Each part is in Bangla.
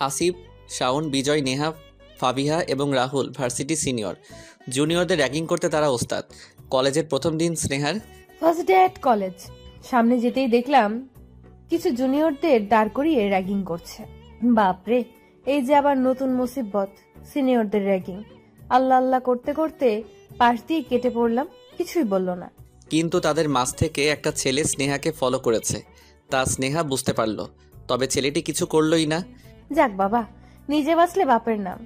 আসিফ, শাওন, বিজয়, নেহা, ফাবিহা এবং রাহুল ভার্সিটি সিনিয়র। জুনিয়রদের র্যাগিং করতে তারা ওস্তাদ। কলেজের প্রথম দিন স্নেহার ফার্স্ট ডে অ্যাট কলেজ। সামনে যেতেই দেখলাম কিছু জুনিয়রদের দাঁড় করিয়ে র্যাগিং করছে। বাপরে, এই যে আবার নতুন মুসিবত, সিনিয়রদের র্যাগিং। আল্লাহ আল্লাহ করতে করতে পাশ দিয়ে কেটে পড়লাম, কিছুই বলল না। কিন্তু তাদের মাঝ থেকে একটা ছেলে স্নেহাকে ফলো করেছে, তা স্নেহা বুঝতে পারল। তবে ছেলেটি কিছু করলই না। যাক বাবা, নিজে বাঁচলে বাপের নাম।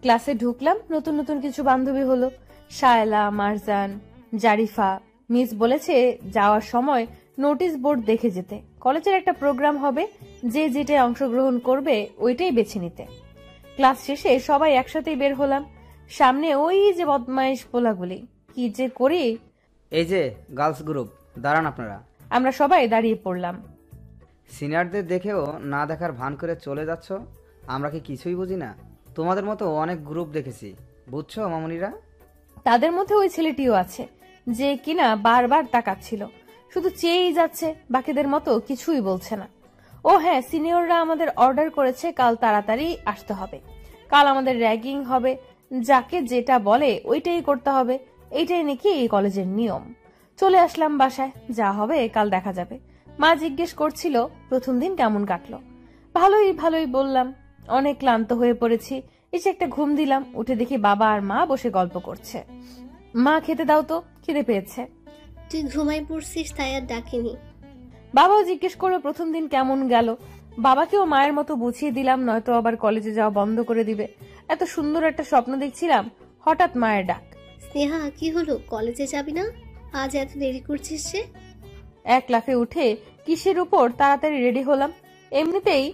ক্লাসে ঢুকলাম, নতুন নতুন কিছু বান্ধবী হলো। শায়লা, মারজান, জারিফা। মিস বলেছে যাওয়ার সময় নোটিশ বোর্ড দেখে যেতে। কলেজের একটা প্রোগ্রাম হবে, যে যেটায় অংশগ্রহণ করবে ওইটাই বেছে নিতে। ক্লাস শেষে সবাই একসাথেই বের হলাম। সামনে ওই যে বদমাইশ পোলাগুলি, কি যে করি। এই যে গার্লস গ্রুপ, দাঁড়ান আপনারা। আমরা সবাই দাঁড়িয়ে পড়লাম। সিনিয়রদের দেখেও না দেখার ভান করে চলে যাচ্ছ, আমরা কি কিছুই বুঝি না? তোমাদের মতো অনেক গ্রুপ দেখেছি, বুঝছো মামুনিরা? তাদের মধ্যে ওই ছেলেটিও আছে, যে কিনা বারবার তাকাচ্ছিল, শুধু চেয়েই যাচ্ছে, বাকিদের মতো কিছুই বলছে না। ও হ্যাঁ, সিনিয়ররা আমাদের অর্ডার করেছে কাল তাড়াতাড়ি আসতে হবে। কাল আমাদের র্যাগিং হবে, যাকে যেটা বলে ওইটাই করতে হবে। এইটাই নাকি এই কলেজের নিয়ম। চলে আসলাম বাসায়, যা হবে কাল দেখা যাবে। মা জিজ্ঞেস করছিল প্রথম দিন কেমন কাটলো। ভালোই ভালোই বললাম। অনেক ক্লান্ত হয়ে পড়েছি, এসে একটা ঘুম দিলাম। উঠে দেখি বাবা আর মা বসে গল্প করছে। মা, খেতে দাও তো, খিদে পেয়েছে। তুই ঘুমাই পড়ছিস তাই আর ডাকিনি। বাবাও জিজ্ঞেস করলো প্রথম দিন কেমন গেল। বাবাকেও মায়ের মতো বুঝিয়ে দিলাম, নয়তো আবার কলেজে যাওয়া বন্ধ করে দিবে। এত সুন্দর একটা স্বপ্ন দেখছিলাম, হঠাৎ মায়ের ডাক। স্নেহা, কি হলো, কলেজে যাবি না? আজ এত দেরি করছিস যে? এক লাফে উঠে কিসের উপর তাড়াতাড়ি রেডি হলাম। এমনিতেই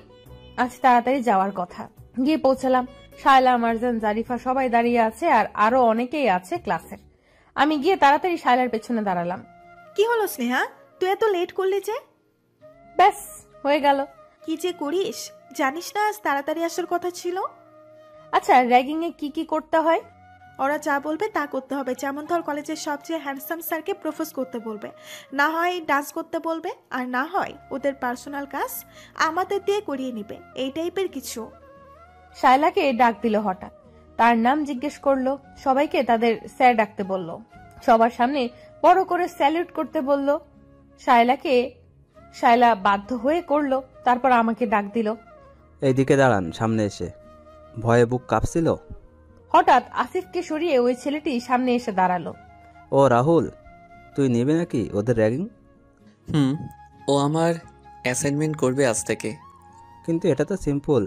আজ তাড়াতাড়ি যাওয়ার কথা। গিয়ে পৌঁছালাম। শায়লা, মারজান, জারিফা সবাই দাঁড়িয়ে আছে, আর আরো অনেকেই আছে ক্লাসের। আমি গিয়ে তাড়াতাড়ি শায়লার পেছনে দাঁড়ালাম। কি হলো স্নেহা, তুই এত লেট করলি যে? ব্যাস, হয়ে গেল। কি যে করিস, জানিস না আজ তাড়াতাড়ি আসার কথা ছিল? আচ্ছা, র্যাগিং এ কি কি করতে হয়? ওরা যা বলবে তা করতে হবে। যেমন ধর, কলেজের সবচেয়ে হ্যান্ডসাম স্যারকে প্রপোজ করতে বলবে, না হয় ডান্স করতে বলবে, আর না হয় ওদের পার্সোনাল কাজ আমাদের দিয়ে করিয়ে নিবে, এই টাইপের কিছু। শায়লাকে ডাক দিল হঠাৎ। তার নাম জিজ্ঞেস করলো। সবাইকে তাদের স্যার ডাকতে বলল। সবার সামনে বড় করে স্যালুট করতে বলল। শায়লা বাধ্য হয়ে করলো। তারপর আমাকে ডাক দিল। এইদিকে দাঁড়ান, সামনে এসে। ভয়ে বুক কাঁপছিল। হঠাৎ আসিফকে সরিয়ে ওই ছেলেটি সামনে এসে দাঁড়ালো। ও রাহুল, তুই নিবি নাকি ওদের র্যাগিং? ও আমার অ্যাসাইনমেন্ট করবে আজ থেকে। কিন্তু এটা তো সিম্পল।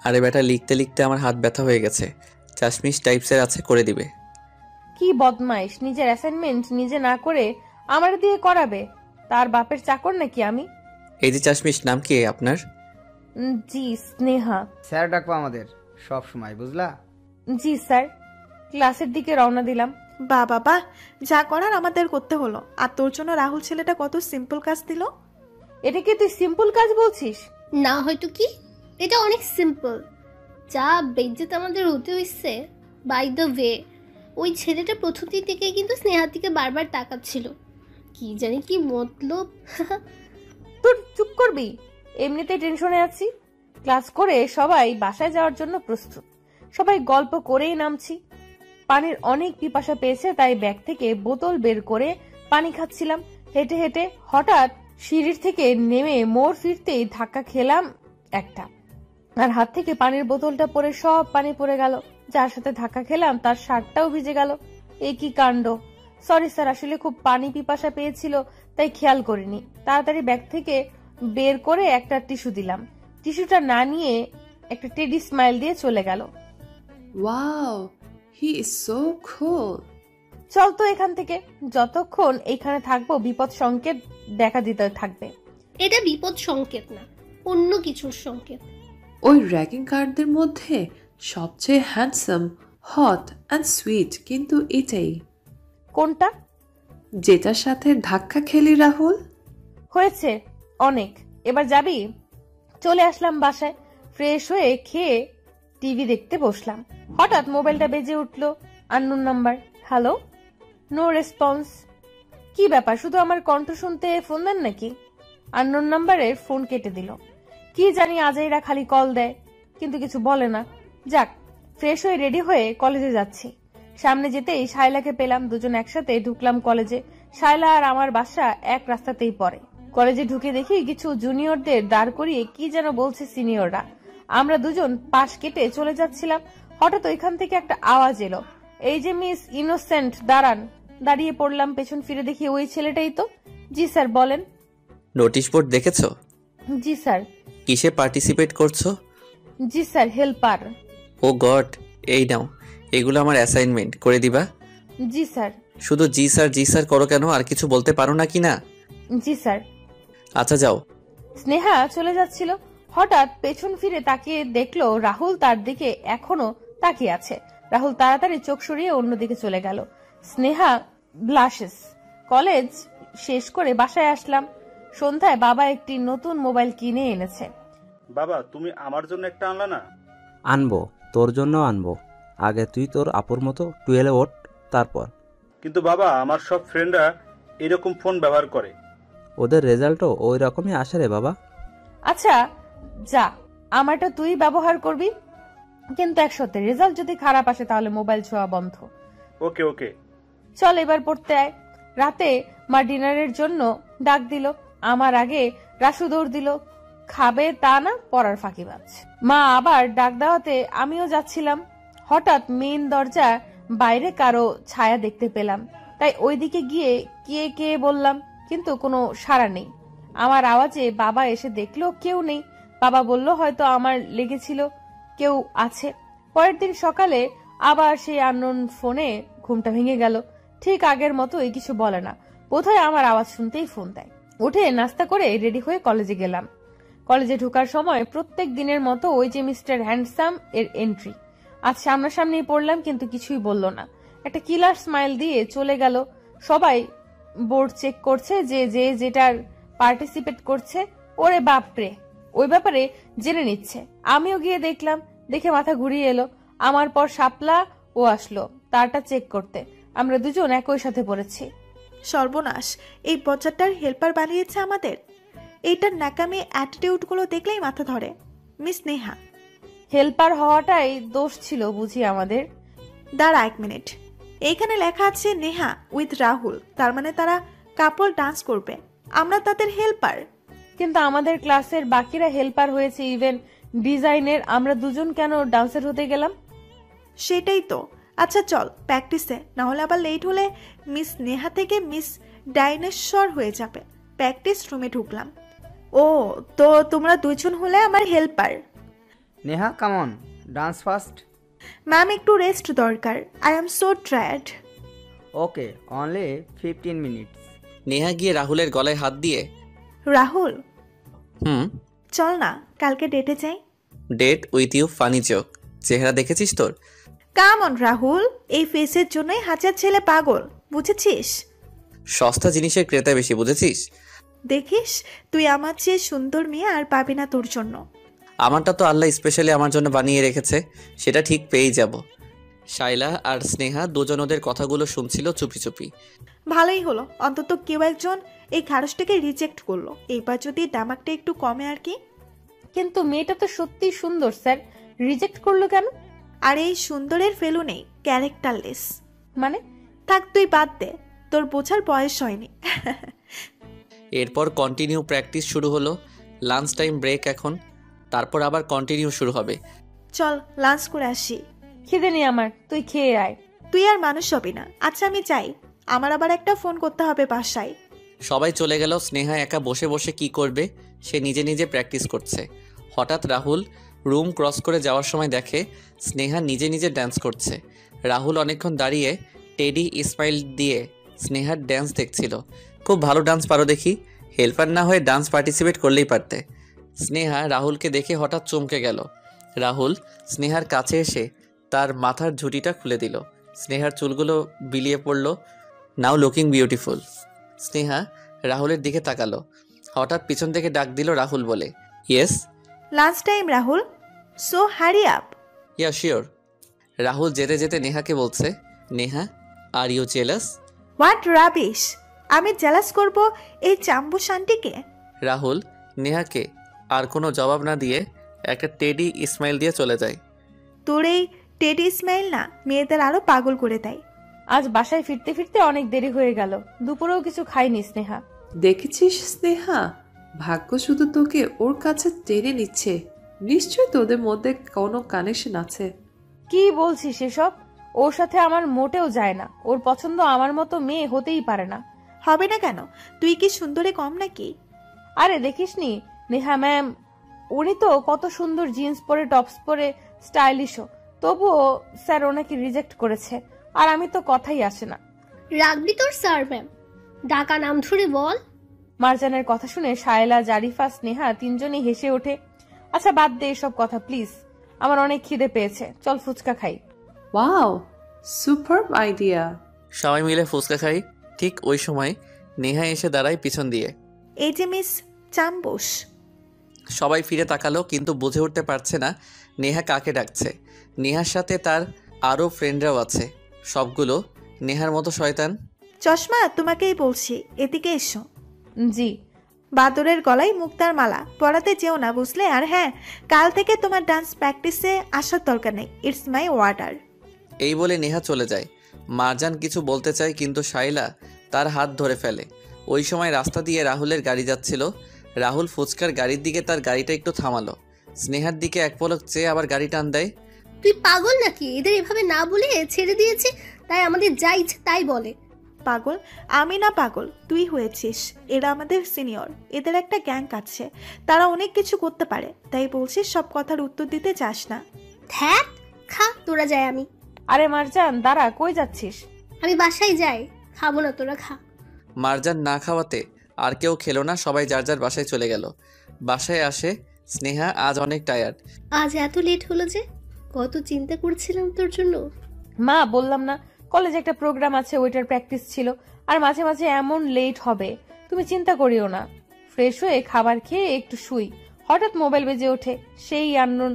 আরে বেটা, লিখতে লিখতে আমার হাত ব্যথা হয়ে গেছে। চাশমিশ টাইপসের আছে, করে দিবে। কি বদমাইশ, নিজের অ্যাসাইনমেন্ট নিজে না করে আমার দিয়ে করাবে। তার বাপের চাকর নাকি আমি? এই যে চাশমিশ, নাম কি আপনার? জি, স্নেহা। স্যার ডাকবো আমাদের সব সময়, বুঝলা? জি স্যার। ক্লাসের দিকে রওনা দিলাম। বাবা, যা করার আমাদের করতে হলো। আর তোর জন্য রাহুল ছেলেটা কত সিম্পল কাজ দিল। এটাকে তুই সিম্পল কাজ বলছিস? না হয়তো কি, এটা অনেক সিম্পল। যা বেজ্জত আমাদের হতে হইছে। বাই দ্য ওয়ে, ওই ছেলেটা প্রথম দিন থেকে কিন্তু স্নেহার দিকে বারবার তাকাচ্ছিল। কি জানি কি মতলব। তোর চুপ করবি, এমনিতেই টেনশনে আছি। ক্লাস করে সবাই বাসায় যাওয়ার জন্য প্রস্তুত। সবাই গল্প করেই নামছি। পানির অনেক পিপাসা পেয়েছে, তাই ব্যাগ থেকে বোতল বের করে পানি খাচ্ছিলাম। হেঁটে হেঁটে হঠাৎ সিঁড়ির থেকে নেমে মোড় ফিরতেই ধাক্কা খেলাম একটা, আর হাত থেকে পানির বোতলটা পড়ে সব পানি পড়ে গেল। যার সাথে ধাক্কা খেলাম তার শার্টটাও ভিজে গেল। এ কি কাণ্ড! সরি স্যার, আসলে খুব পানি পিপাসা পেয়েছিল তাই খেয়াল করিনি। তাড়াতাড়ি ব্যাগ থেকে বের করে একটা টিস্যু দিলাম। টিস্যুটা না নিয়ে একটা টেডি স্মাইল দিয়ে চলে গেল। ওয়াও, হি ইজ সো কুল। চল তো এখান থেকে, যতক্ষণ এইখানে থাকবো বিপদ সংকেত দেখা দিতে থাকবে। এটা বিপদ সংকেত না, অন্য কিছুর সংকেত। ওই র্যাগিং গার্ডদের মধ্যে সবচেয়ে হ্যান্ডসাম, হট অ্যান্ড সুইট কিন্তু এটাই। কোনটা? যেটার সাথে ধাক্কা খেলি রাহুল। হয়েছে অনেক, এবার যাবি? চলে আসলাম বাসায়। ফ্রেশ হয়ে খেয়ে টিভি দেখতে বসলাম। হঠাৎ মোবাইলটা বেজে উঠলো। Unknown number. Hello. No response. কি ব্যাপার, শুধু আমার কণ্ঠ শুনতে ফোন দেন নাকি? আননোন নাম্বারের ফোন কেটে দিল। কি জানি আজাইরা খালি কল দেয়। কিন্তু কিছু বলে না। যাক, ফ্রেশ হয়ে রেডি হয়ে কলেজে যাচ্ছি। সামনে যেতেই শায়লাকে পেলাম, দুজন একসাথে ঢুকলাম কলেজে। শায়লা আর আমার বাসা এক রাস্তাতেই পড়ে। কলেজে ঢুকে দেখি কিছু জুনিয়রদের দাঁড় করিয়ে কি যেন বলছে সিনিয়ররা। আমরা দুজন পাশ কেটে চলে যাচ্ছিলাম, হঠাৎ ওইখান থেকে একটা আওয়াজ এলো, এই যে মিস ইনোসেন্ট দাঁড়ান। দাঁড়িয়ে পড়লাম, পেছন ফিরে দেখি ওই ছেলেটাই তো। জি স্যার, বলেন। নোটিশ বোর্ড দেখেছো? জি স্যার। কিসে পার্টিসিপেট করছো? জি স্যার, হেল্পার। ও গড, এই নাও, এগুলো আমার অ্যাসাইনমেন্ট, করে দিবা? জি স্যার। শুধু জি স্যার করো কেন? আর কিছু বলতে পারো না কি না? জি স্যার। আচ্ছা যাও। স্নেহা চলে যাচ্ছিল, হঠাৎ পেছন ফিরে তাকিয়ে দেখলো রাহুল তার দিকে এখনো তাকিয়ে আছে। রাহুল তাড়াতাড়ি চোখ সরিয়ে অন্যদিকে চলে গেল। স্নেহা ব্লাশেস। কলেজ শেষ করে বাসায় আসলাম। সন্ধ্যায় বাবা একটি নতুন মোবাইল কিনে এনেছে। বাবা, তুমি আমার জন্য একটা আনলা না? আনবো, তোর জন্য আনবো। আগে তুই তোর আপুর মতো 12 ওঠ, তারপর। কিন্তু বাবা, আমার সব ফ্রেন্ডরা এরকম ফোন ব্যবহার করে। ওদের রেজাল্টও ওই রকমই আসে রে বাবা। আচ্ছা যা, আমারটা তুই ব্যবহার করবি, কিন্তু এক সত্যি রেজাল্ট যদি খারাপ আসে তাহলে মোবাইল ছোঁয়া বন্ধ। ওকে ওকে। চল এবার পড়তে আয়। রাতে মা ডিনারের জন্য ডাক দিল। আমার আগে রাসু দৌড় দিল, খাবে তা না, পড়ার ফাঁকিবাজ। মা আবার ডাক দেওয়াতে আমিও যাচ্ছিলাম। হঠাৎ মেইন দরজা বাইরে কারো ছায়া দেখতে পেলাম, তাই ওইদিকে গিয়ে কে কে বললাম, কিন্তু কোনো সাড়া নেই। আমার আওয়াজে বাবা এসে দেখলো কেউ নেই। বাবা বলল হয়তো আমার লেগেছিল, কেউ আছে। পরের দিন সকালে আবার সেই আননোন ফোনে ঘুমটা ভেঙে গেল। ঠিক আগের মতোই, কিছু বলে না, বোধহয় আমার আওয়াজ শুনতেই ফোন দেয়। উঠে নাস্তা করে রেডি হয়ে কলেজে গেলাম। কলেজে ঢোকার সময় প্রত্যেক দিনের মতো ওই যে মিস্টার হ্যান্ডসাম এর এন্ট্রি। আজ সামনাসামনি পড়লাম, কিন্তু কিছুই বলল না। একটা কিলার স্মাইল দিয়ে চলে গেল। সবাই বোর্ড চেক করছে, যে যে যেটার পার্টিসিপেট করছে। ওরে বাপরে, ওই ব্যাপারে জেনে নিচ্ছে। আমিও গিয়ে দেখলাম, দেখে মাথা ঘুরিয়ে এলো। আমার পর শাপলা ও আসলো তারটা চেক করতে। আমরা দুজন একই সাথে পড়েছি। সর্বনাশ, এই বজ্জারটার হেল্পার বানিয়েছে আমাদের। এইটার ন্যাকামি অ্যাটিটিউডগুলো দেখলেই মাথা ধরে। মিস নেহা, হেল্পার হওয়াটাই দোষ ছিল বুঝি আমাদের। দাঁড়া 1 মিনিট। এইখানে লেখা আছে নেহা উইথ রাহুল, তার মানে তারা কাপল ডান্স করবে, আমরা তাদের হেল্পার। কিন্তু আমাদের ক্লাসের বাকিরা হেল্পার হয়েছে, ইভেন ডিজাইনের। আমরা দুজন কেন ডান্সার হতে গেলাম? সেটাই তো। আচ্ছা চল প্র্যাকটিসে, না হলে আবার লেট হলে মিস নেহা থেকে মিস ডাইনোসর হয়ে যাবে। প্র্যাকটিস রুমে ঢুকলাম। ও তো তোমরা দুজন হলে আমার helper. Neha come on, dance first. Ma'am একটু রেস্ট দরকার, I am so tired. Okay, only 15 minutes. Neha গিয়ে রাহুলের গলায় হাত দিয়ে, রাহুল হুম, চল না কালকে ডেটে যাই। Date with you funny joke. চেহারা দেখেছিস তোর? কাম অন রাহুল, এই ফেসের জন্যই হাজার ছেলে পাগল, বুঝেছিস? সস্তা জিনিসের ক্রেতা বেশি, বুঝেছিস? দেখিস, তুই আমার চেয়ে সুন্দর মেয়ে আর পাবি না তোর জন্য। আমারটা তো আল্লাহ স্পেশালি আমার জন্য বানিয়ে রেখেছে, সেটা ঠিক পেয়েই যাব। শাইলা আর স্নেহা দুজন ওদের কথাগুলো শুনছিল চুপি চুপি। ভালোই হলো, অন্তত কেউ একজন এই খারসটাকে রিজেক্ট করলো। এইবার যদি ডামাকটা একটু কমে আর কি। কিন্তু মেয়েটা তো সত্যি সুন্দর স্যার, রিজেক্ট করলো কেন? আর এই সুন্দরের ফেলু নেই, ক্যারেক্টারলেস। মানে? থাক তুই বাদ দে, তোর বোঝার বয়স হয়নি। এরপর কন্টিনিউ প্র্যাকটিস শুরু হলো। লাঞ্চ টাইম ব্রেক এখন, তারপর আবার কন্টিনিউ শুরু হবে। চল লাঞ্চ করে আসি। খিদে নেই আমার, তুই খেয়ে আয়। তুই আর মানুষ হবি না। আচ্ছা আমি চাই, আমার আবার একটা ফোন করতে হবে বাসায়। সবাই চলে গেল। স্নেহা একা বসে বসে কি করবে, সে নিজে নিজে প্র্যাকটিস করছে। হঠাৎ রাহুল রুম ক্রস করে যাওয়ার সময় দেখে স্নেহা নিজে নিজে ড্যান্স করছে। রাহুল অনেকক্ষণ দাঁড়িয়ে টেডি স্মাইল দিয়ে স্নেহার ড্যান্স দেখছিল। খুব ভালো ডান্স পারো দেখি, হেল্পার না হয়ে ডান্স পার্টিসিপেট করলেই পারতে। স্নেহা রাহুলকে দেখে হঠাৎ চমকে গেল। রাহুল স্নেহার কাছে এসে তার মাথার ঝুঁটিটা খুলে দিল। স্নেহার চুলগুলো বিলিয়ে পড়ল। নাও লুকিং বিউটিফুল। স্নেহা রাহুলের দিকে তাকালো। হঠাৎ পিছন থেকে ডাক দিল রাহুল বলে, yes. Lunch time Rahul, so hurry up. Yeah sure. Rahul যেতে যেতে নেহাকে বলছে, Neha are you jealous? What rubbish, আমি জেলাস করব এই চাম্বু শান্তিকে? রাহুল নেহাকে আর কোনো জবাব না দিয়ে একটা টেডি স্মাইল দিয়ে চলে যায়। তোর এই টেডি স্মাইল না মেয়েদের আরো পাগল করে দেয়। আজ বাসায় ফিরতে ফিরতে অনেক দেরি হয়ে গেল, দুপুরেও কিছু খাইনি স্নেহা। দেখেছিস স্নেহা, ভাগ্য শুধু তোকে ওর কাছে টেনে নিচ্ছে। নিশ্চয়ই তোদের মধ্যে কোনো কানেকশন আছে। কি বলছিস এসব? ওর সাথে আমার মোটেও যায় না। ওর পছন্দ আমার মতো মেয়ে হতেই পারে না। হবে না কেন? তুই কি সুন্দরে কম নাকি? আরে দেখিসনি নেহা ম্যাম, উনি তো কত সুন্দর জিন্স পরে টপস পরে স্টাইলিশও, তবুও স্যার ওনাকে রিজেক্ট করেছে। আর আমি তো কথাই আসে না। রাখবি তোর স্যার ম্যাম, ডাকা নাম ধরে বল। মারজানের কথা শুনে শায়লা, জারিফা, স্নেহা তিনজনই হেসে ওঠে। আচ্ছা বাদ দে এসব কথা প্লিজ, আমার অনেক খিদে পেয়েছে, চল ফুচকা খাই। Wow, superb idea. সবাই মিলে ফুচকা খাই। ঠিক ওই সময় নেহা এসে দাঁড়ায় পিছন দিয়ে। এই যে মিস চাম্বুস। সবাই ফিরে তাকালো, কিন্তু বুঝে উঠতে পারছে না নেহা কাকে ডাকছে। নেহার সাথে তার আরও ফ্রেন্ডরাও আছে, সবগুলো নেহার মতো শয়তান। চশমা, তোমাকেই বলছি, এদিকে এসো। জি। বাদরের গলায় মুক্তার মালা পরাতে যেও না, বুঝলে? আর হ্যাঁ, কাল থেকে তোমার ডান্স প্র্যাকটিসে আসার দরকার নেই, ইটস মাই ওয়ার্ডার। এই বলে নেহা চলে যায়। মারজান কিছু বলতে চায়, কিন্তু শাইলা তার হাত ধরে ফেলে। ওই সময় রাস্তা দিয়ে রাহুলের গাড়ি যাচ্ছিল। রাহুল ফুচকার গাড়ির দিকে তার গাড়িটা একটু থামালো, স্নেহার দিকে এক পলক চেয়ে আবার গাড়ি টান দেয়। তুই পাগল নাকি? এদের এভাবে না বলে ছেড়ে দিয়েছে, তাই আমাদের যা ইচ্ছে তাই বলে। পাগল? আমি না পাগল, তুই হয়েছিস। এরা আমাদের সিনিয়র, এদের একটা গ্যাং আছে, তারা অনেক কিছু করতে পারে, তাই বলছিস সব কথার উত্তর দিতে চাস না। ধ্যাত, খা তোরা, যাই আমি। আরে মারজান দাঁড়া, কই যাচ্ছিস? আমি বাসায় যাই, খাবো না, তোরা খা। মারজান না খাওয়াতে আর কেউ খেলো না, সবাই যার যার বাসায় চলে গেল। বাসায় আসে স্নেহা, আজ অনেক টায়ার্ড। আজ এত লেট হলো যে? কত চিন্তা করছিলাম তোর জন্য। মা বললাম না কলেজে একটা প্রোগ্রাম আছে, ওইটার প্র্যাকটিস ছিল, আর মাঝে মাঝে এমন লেট হবে। তুমি চিন্তা করিও না। ফ্রেশ হয়ে খাবার খেয়ে একটু শুই, হঠাৎ মোবাইল বেজে ওঠে। সেই আননোন।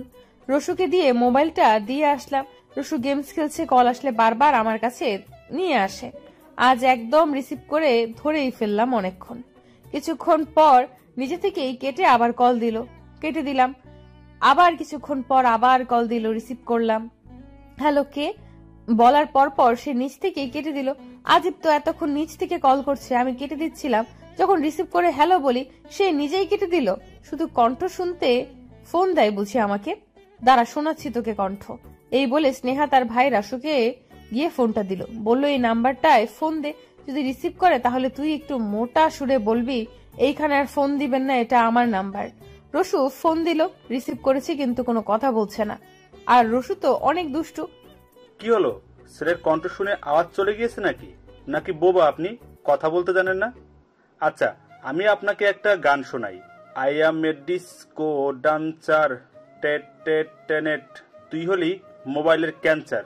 রসুকে দিয়ে মোবাইলটা দিয়ে আসলাম। রসু গেমস খেলছে, কল আসলে বারবার আমার কাছে নিয়ে আসে। আজ একদম রিসিভ করে ধরেই ফেললাম অনেকক্ষণ। কিছুক্ষণ পর নিজে থেকেই কেটে আবার কল দিল, কেটে দিলাম। আবার কিছুক্ষণ পর আবার কল দিল, রিসিভ করলাম। হ্যালো, কে বলার পর পর সে নিচ থেকেই কেটে দিল। আজিব তো, এতক্ষণ নিচ থেকে কল করছে, আমি কেটে দিচ্ছিলাম। যখন রিসিভ করে হ্যালো বলি, সে নিজেই কেটে দিল। শুধু কণ্ঠ শুনতে ফোন দেয় বুঝি আমাকে। দাঁড়া, শোনাচ্ছি তোকে কণ্ঠ। এই বলে স্নেহা তার ভাই রাসুকে গিয়ে ফোনটা দিল, বলল এই নাম্বারটায় ফোন দে, যদি রিসিভ করে তাহলে তুই একটু মোটা সুরে বলবি এইখানে আর ফোন দিবেন না, এটা আমার নাম্বার। রসু ফোন দিল, রিসিভ করেছে, কিন্তু কোনো কথা বলছে না। আর রসু তো অনেক দুষ্টু। কি হলো? ছেলের কণ্ঠ শুনে আওয়াজ চলে গিয়েছে নাকি? নাকি বোবা আপনি, কথা বলতে জানেন না? আচ্ছা, আমি আপনাকে একটা গান শোনাই। I am A disco dancer, TET TET Tenet, তুই হলি মোবাইলের ক্যান্সার।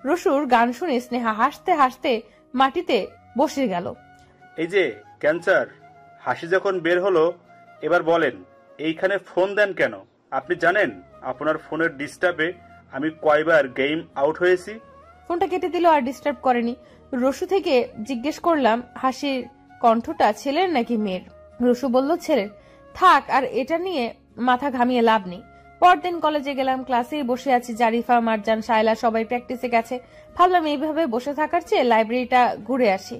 রসুর গান শুনে স্নেহা হাসতে হাসতে মাটিতে বসে গেল। এই যে ক্যান্সার, হাসি যখন বের হলো, এবার বলেন এইখানে ফোন দেন কেন? আপনি জানেন আপনার ফোনের ডিস্টার্বে আমি কয়বার গেম আউট হয়েছি? ফোনটা কেটে দিল, আর ডিস্টার্ব করেনি। রসু থেকে জিজ্ঞেস করলাম হাসির কণ্ঠটা ছেলের নাকি মেয়ের? রসু বলল ছেলের। থাক, আর এটা নিয়ে মাথা ঘামিয়ে লাভ নেই। পরদিন কলেজে গেলাম, ক্লাসেই বসে আছি। জারিফা, মারজান, শায়লা সবাই প্র্যাকটিসে গেছে। ভাবলাম এইভাবে বসে থাকার চেয়ে লাইব্রেরিটা ঘুরে আসি।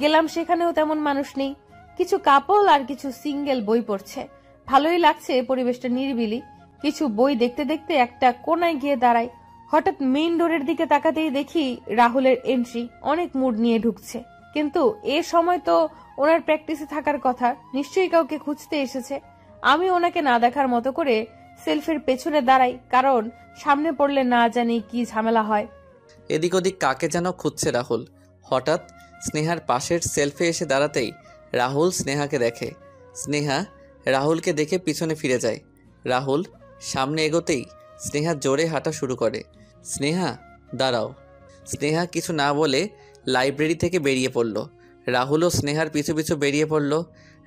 গেলাম, সেখানেও তেমন মানুষ নেই। কিছু কাপল আর কিছু সিঙ্গেল বই পড়ছে। ভালোই লাগছে, পরিবেশটা নিরিবিলি। কিছু বই দেখতে দেখতে একটা কোনায় গিয়ে দাঁড়াই। হঠাৎ মেইন ডোরের দিকে তাকাতেই দেখি রাহুলের এন্ট্রি। অনেক মুড নিয়ে ঢুকছে, কিন্তু এ সময় তো ওনার প্র্যাকটিসে থাকার কথা। নিশ্চয়ই কাউকে খুঁজতে এসেছে। আমি ওনাকে না দেখার মতো করে সেলফের পেছনে দাঁড়াই, কারণ সামনে পড়লে না জানি কি ঝামেলা হয়। এদিক ওদিক কাকে যেন খুঁজছে রাহুল। হঠাৎ স্নেহার পাশের সেলফে এসে দাঁড়াতেই রাহুল স্নেহাকে দেখে। স্নেহা রাহুলকে দেখে পিছনে ফিরে যায়। রাহুল সামনে এগোতেই স্নেহা জোরে হাঁটা শুরু করে। স্নেহা দাঁড়াও। স্নেহা কিছু না বলে লাইব্রেরি থেকে বেরিয়ে পড়ল। রাহুলও স্নেহার পিছু পিছু বেরিয়ে পড়ল।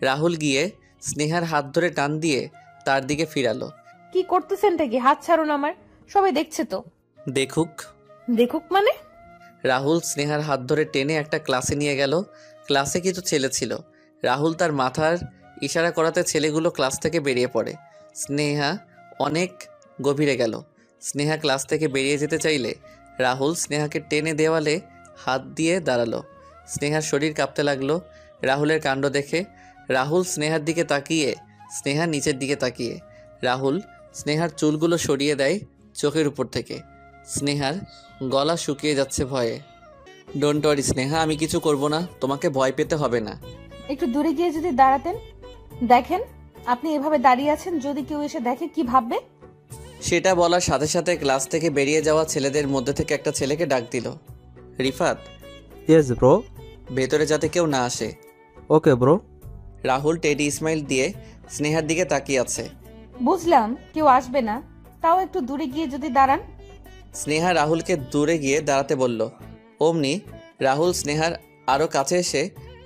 রাহুল গিয়ে স্নেহার হাত ধরে টান দিয়ে তার দিকে ফিরালো। কি করতেছেনটা কি? হাত ছাড়ুন আমার, সবাই দেখছে তো। দেখুক। দেখুক মানে? রাহুল স্নেহার হাত ধরে টেনে একটা ক্লাসে নিয়ে গেল। ক্লাসে কিছু ছেলে ছিল। রাহুল তার মাথার ইশারা করাতে ছেলেগুলো ক্লাস থেকে বেরিয়ে পড়ে। স্নেহা অনেক গভীরে গেল। স্নেহা ক্লাস থেকে বেরিয়ে যেতে চাইলে রাহুল স্নেহাকে টেনে দেওয়ালে হাত দিয়ে দাঁড়ালো। স্নেহার শরীর কাঁপতে লাগলো রাহুলের কাণ্ড দেখে। রাহুল স্নেহার দিকে তাকিয়ে, স্নেহা নিচের দিকে তাকিয়ে। রাহুল স্নেহার চুলগুলো সরিয়ে দেয় চোখের উপর থেকে। স্নেহার গলা শুকিয়ে যাচ্ছে ভয়ে। ডোন্ট ওয়ারি স্নেহা, আমি কিছু করব না, তোমাকে ভয় পেতে হবে না। একটু দূরে গিয়ে যদি দাঁড়াতেন। দেখেন আপনি এভাবে দাঁড়িয়ে আছেন, যদি কেউ এসে দেখে কি ভাববে? সেটা বলার সাথে সাথে ক্লাস থেকে বেরিয়ে যাওয়া ছেলেদের মধ্যে থেকে একটা ছেলেকে ডাক দিল। Rifat, yes bro. ভেতরে যাতে কেউ না আসে। Okay bro. Rahul teddy smile দিয়ে স্নেহার দিকে তাকিয়ে আছে। বুঝলাম কেউ আসবে না, তাও একটু দূরে গিয়ে যদি দাঁড়ান। স্নেহা রাহুলকে দূরে গিয়ে দাঁড়াতে বলল। অমনি রাহুল স্নেহার আরও কাছে এসে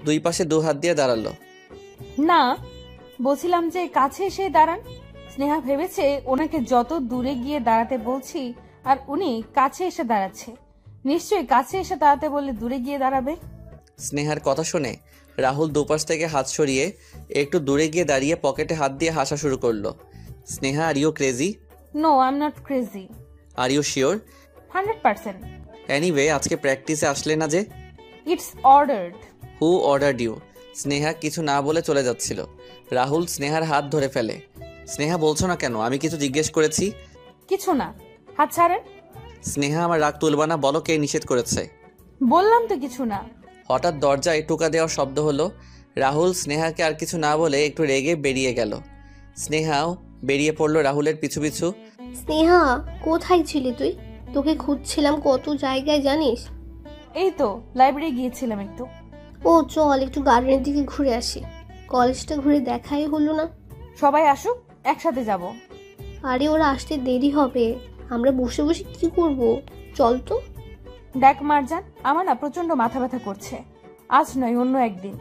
দুই পাশে দু হাত দিয়ে দাঁড়ালো। না, বলছিলাম যে কাছে এসে দাঁড়ান। স্নেহা ভেবেছে ওনাকে যত দূরে গিয়ে দাঁড়াতে বলছি আর উনি কাছে এসে দাঁড়াচ্ছে। নিশ্চয়ই কাছে এসে দাঁড়াতে বললে দূরে গিয়ে দাঁড়াবে। স্নেহার কথা শুনে রাহুল দুপাশ থেকে হাত সরিয়ে একটু দূরে গিয়ে দাঁড়িয়ে পকেটে হাত দিয়ে হাসা শুরু করলো। Sneha, are you crazy? No, I am not crazy. Are you sure? 100%। Anyway, আজকে প্র্যাকটিসে আসলে না যে? It's ordered. Who ordered you? Sneha কিছু না বলে চলে যাচ্ছিল। রাহুল স্নেহার হাত ধরে ফেলে। স্নেহা, বলছো না কেন? আমি কিছু জিজ্ঞেস করেছি। কিছু না, হাত ছাড়েন। স্নেহা, আমার রাগ তুলবা না, বলো কে নিষেধ করেছে? বললাম তো কিছু না। হঠাৎ দরজায় টোকা দেওয়ার শব্দ হলো। রাহুল স্নেহাকে আর কিছু না বলে একটু রেগে বেরিয়ে গেল। স্নেহাও বেরিয়ে পড়লো রাহুলের পিছু পিছু। স্নেহা, কোথায় ছিলি তুই? তোকে খুঁজছিলাম কত জায়গায়, জানিস? এই তো লাইব্রেরি গিয়েছিলাম একটু। ও চল একটু গার্ডেনের দিকে ঘুরে আসি, কলেজটা ঘুরে দেখাই হলো না। সবাই আসুক, একসাথে যাব। আরে ওরা আসতে দেরি হবে, আমরা বসে বসে কি করব? চল তো। দেখ মারজান, আমার না প্রচন্ড মাথা ব্যথা করছে। আজ নয়, অন্য একদিন।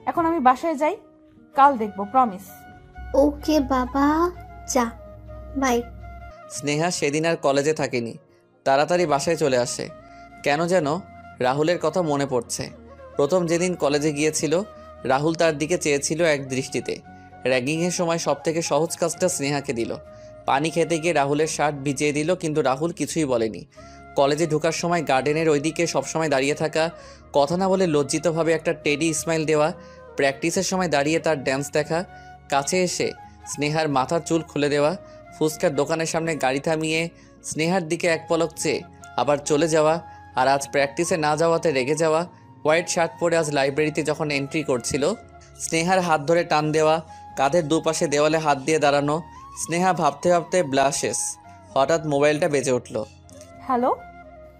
এখন আমি বাসায় যাই, কাল দেখবো, প্রমিস। ওকে বাবা, যা, বাই। স্নেহা সেদিন আর কলেজে থাকেনি, তাড়াতাড়ি বাসায় চলে আসে। কেন যেন রাহুলের কথা মনে পড়ছে। প্রথম যেদিন কলেজে গিয়েছিল, রাহুল তার দিকে চেয়েছিল এক দৃষ্টিতে। র্যাগিংয়ের সময় সবথেকে সহজ কাজটা স্নেহাকে দিল। পানি খেতে গিয়ে রাহুলের শার্ট ভিজিয়ে দিল, কিন্তু রাহুল কিছুই বলেনি। কলেজে ঢোকার সময় গার্ডেনের ওইদিকে সবসময় দাঁড়িয়ে থাকা, কথা না বলে লজ্জিতভাবে একটা টেডি স্মাইল দেওয়া, প্র্যাকটিসের সময় দাঁড়িয়ে তার ড্যান্স দেখা, কাছে এসে স্নেহার মাথার চুল খুলে দেওয়া, ফুচকার দোকানের সামনে গাড়ি থামিয়ে স্নেহার দিকে এক পলক চেয়ে আবার চলে যাওয়া, আর আজ প্র্যাকটিসে না যাওয়াতে রেগে যাওয়া। হোয়াইট শার্ট পরে আজ লাইব্রেরিতে যখন এন্ট্রি করছিল, স্নেহার হাত ধরে টান দেওয়া, কাঁধের দুপাশে দেওয়ালে হাত দিয়ে দাঁড়ানো। স্নেহা ভাবতে ভাবতে ব্লাশেস। হঠাৎ মোবাইলটা বেজে উঠল। হ্যালো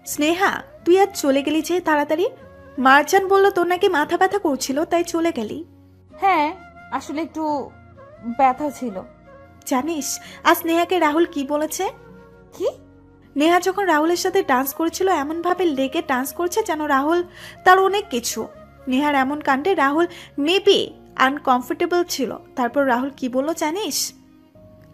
স্নেহা, তুই আজ চলে গেলি যে তাড়াতাড়ি? মারজান বলল তোর নাকি মাথা ব্যথা করছিল, তাই চলে গেলি। হ্যাঁ, আসলে একটু ব্যথা ছিল। জানিস আজ নেহাকে রাহুল কি বলেছে? কি? নেহা যখন রাহুলের সাথে ডান্স করেছিল এমনভাবে লেগে ডান্স করছে যেন রাহুল তার অনেক কিছু। নেহার এমন কাণ্ডে রাহুল মেবি আনকমফোর্টেবল ছিল। তারপর রাহুল কি বললো জানিস?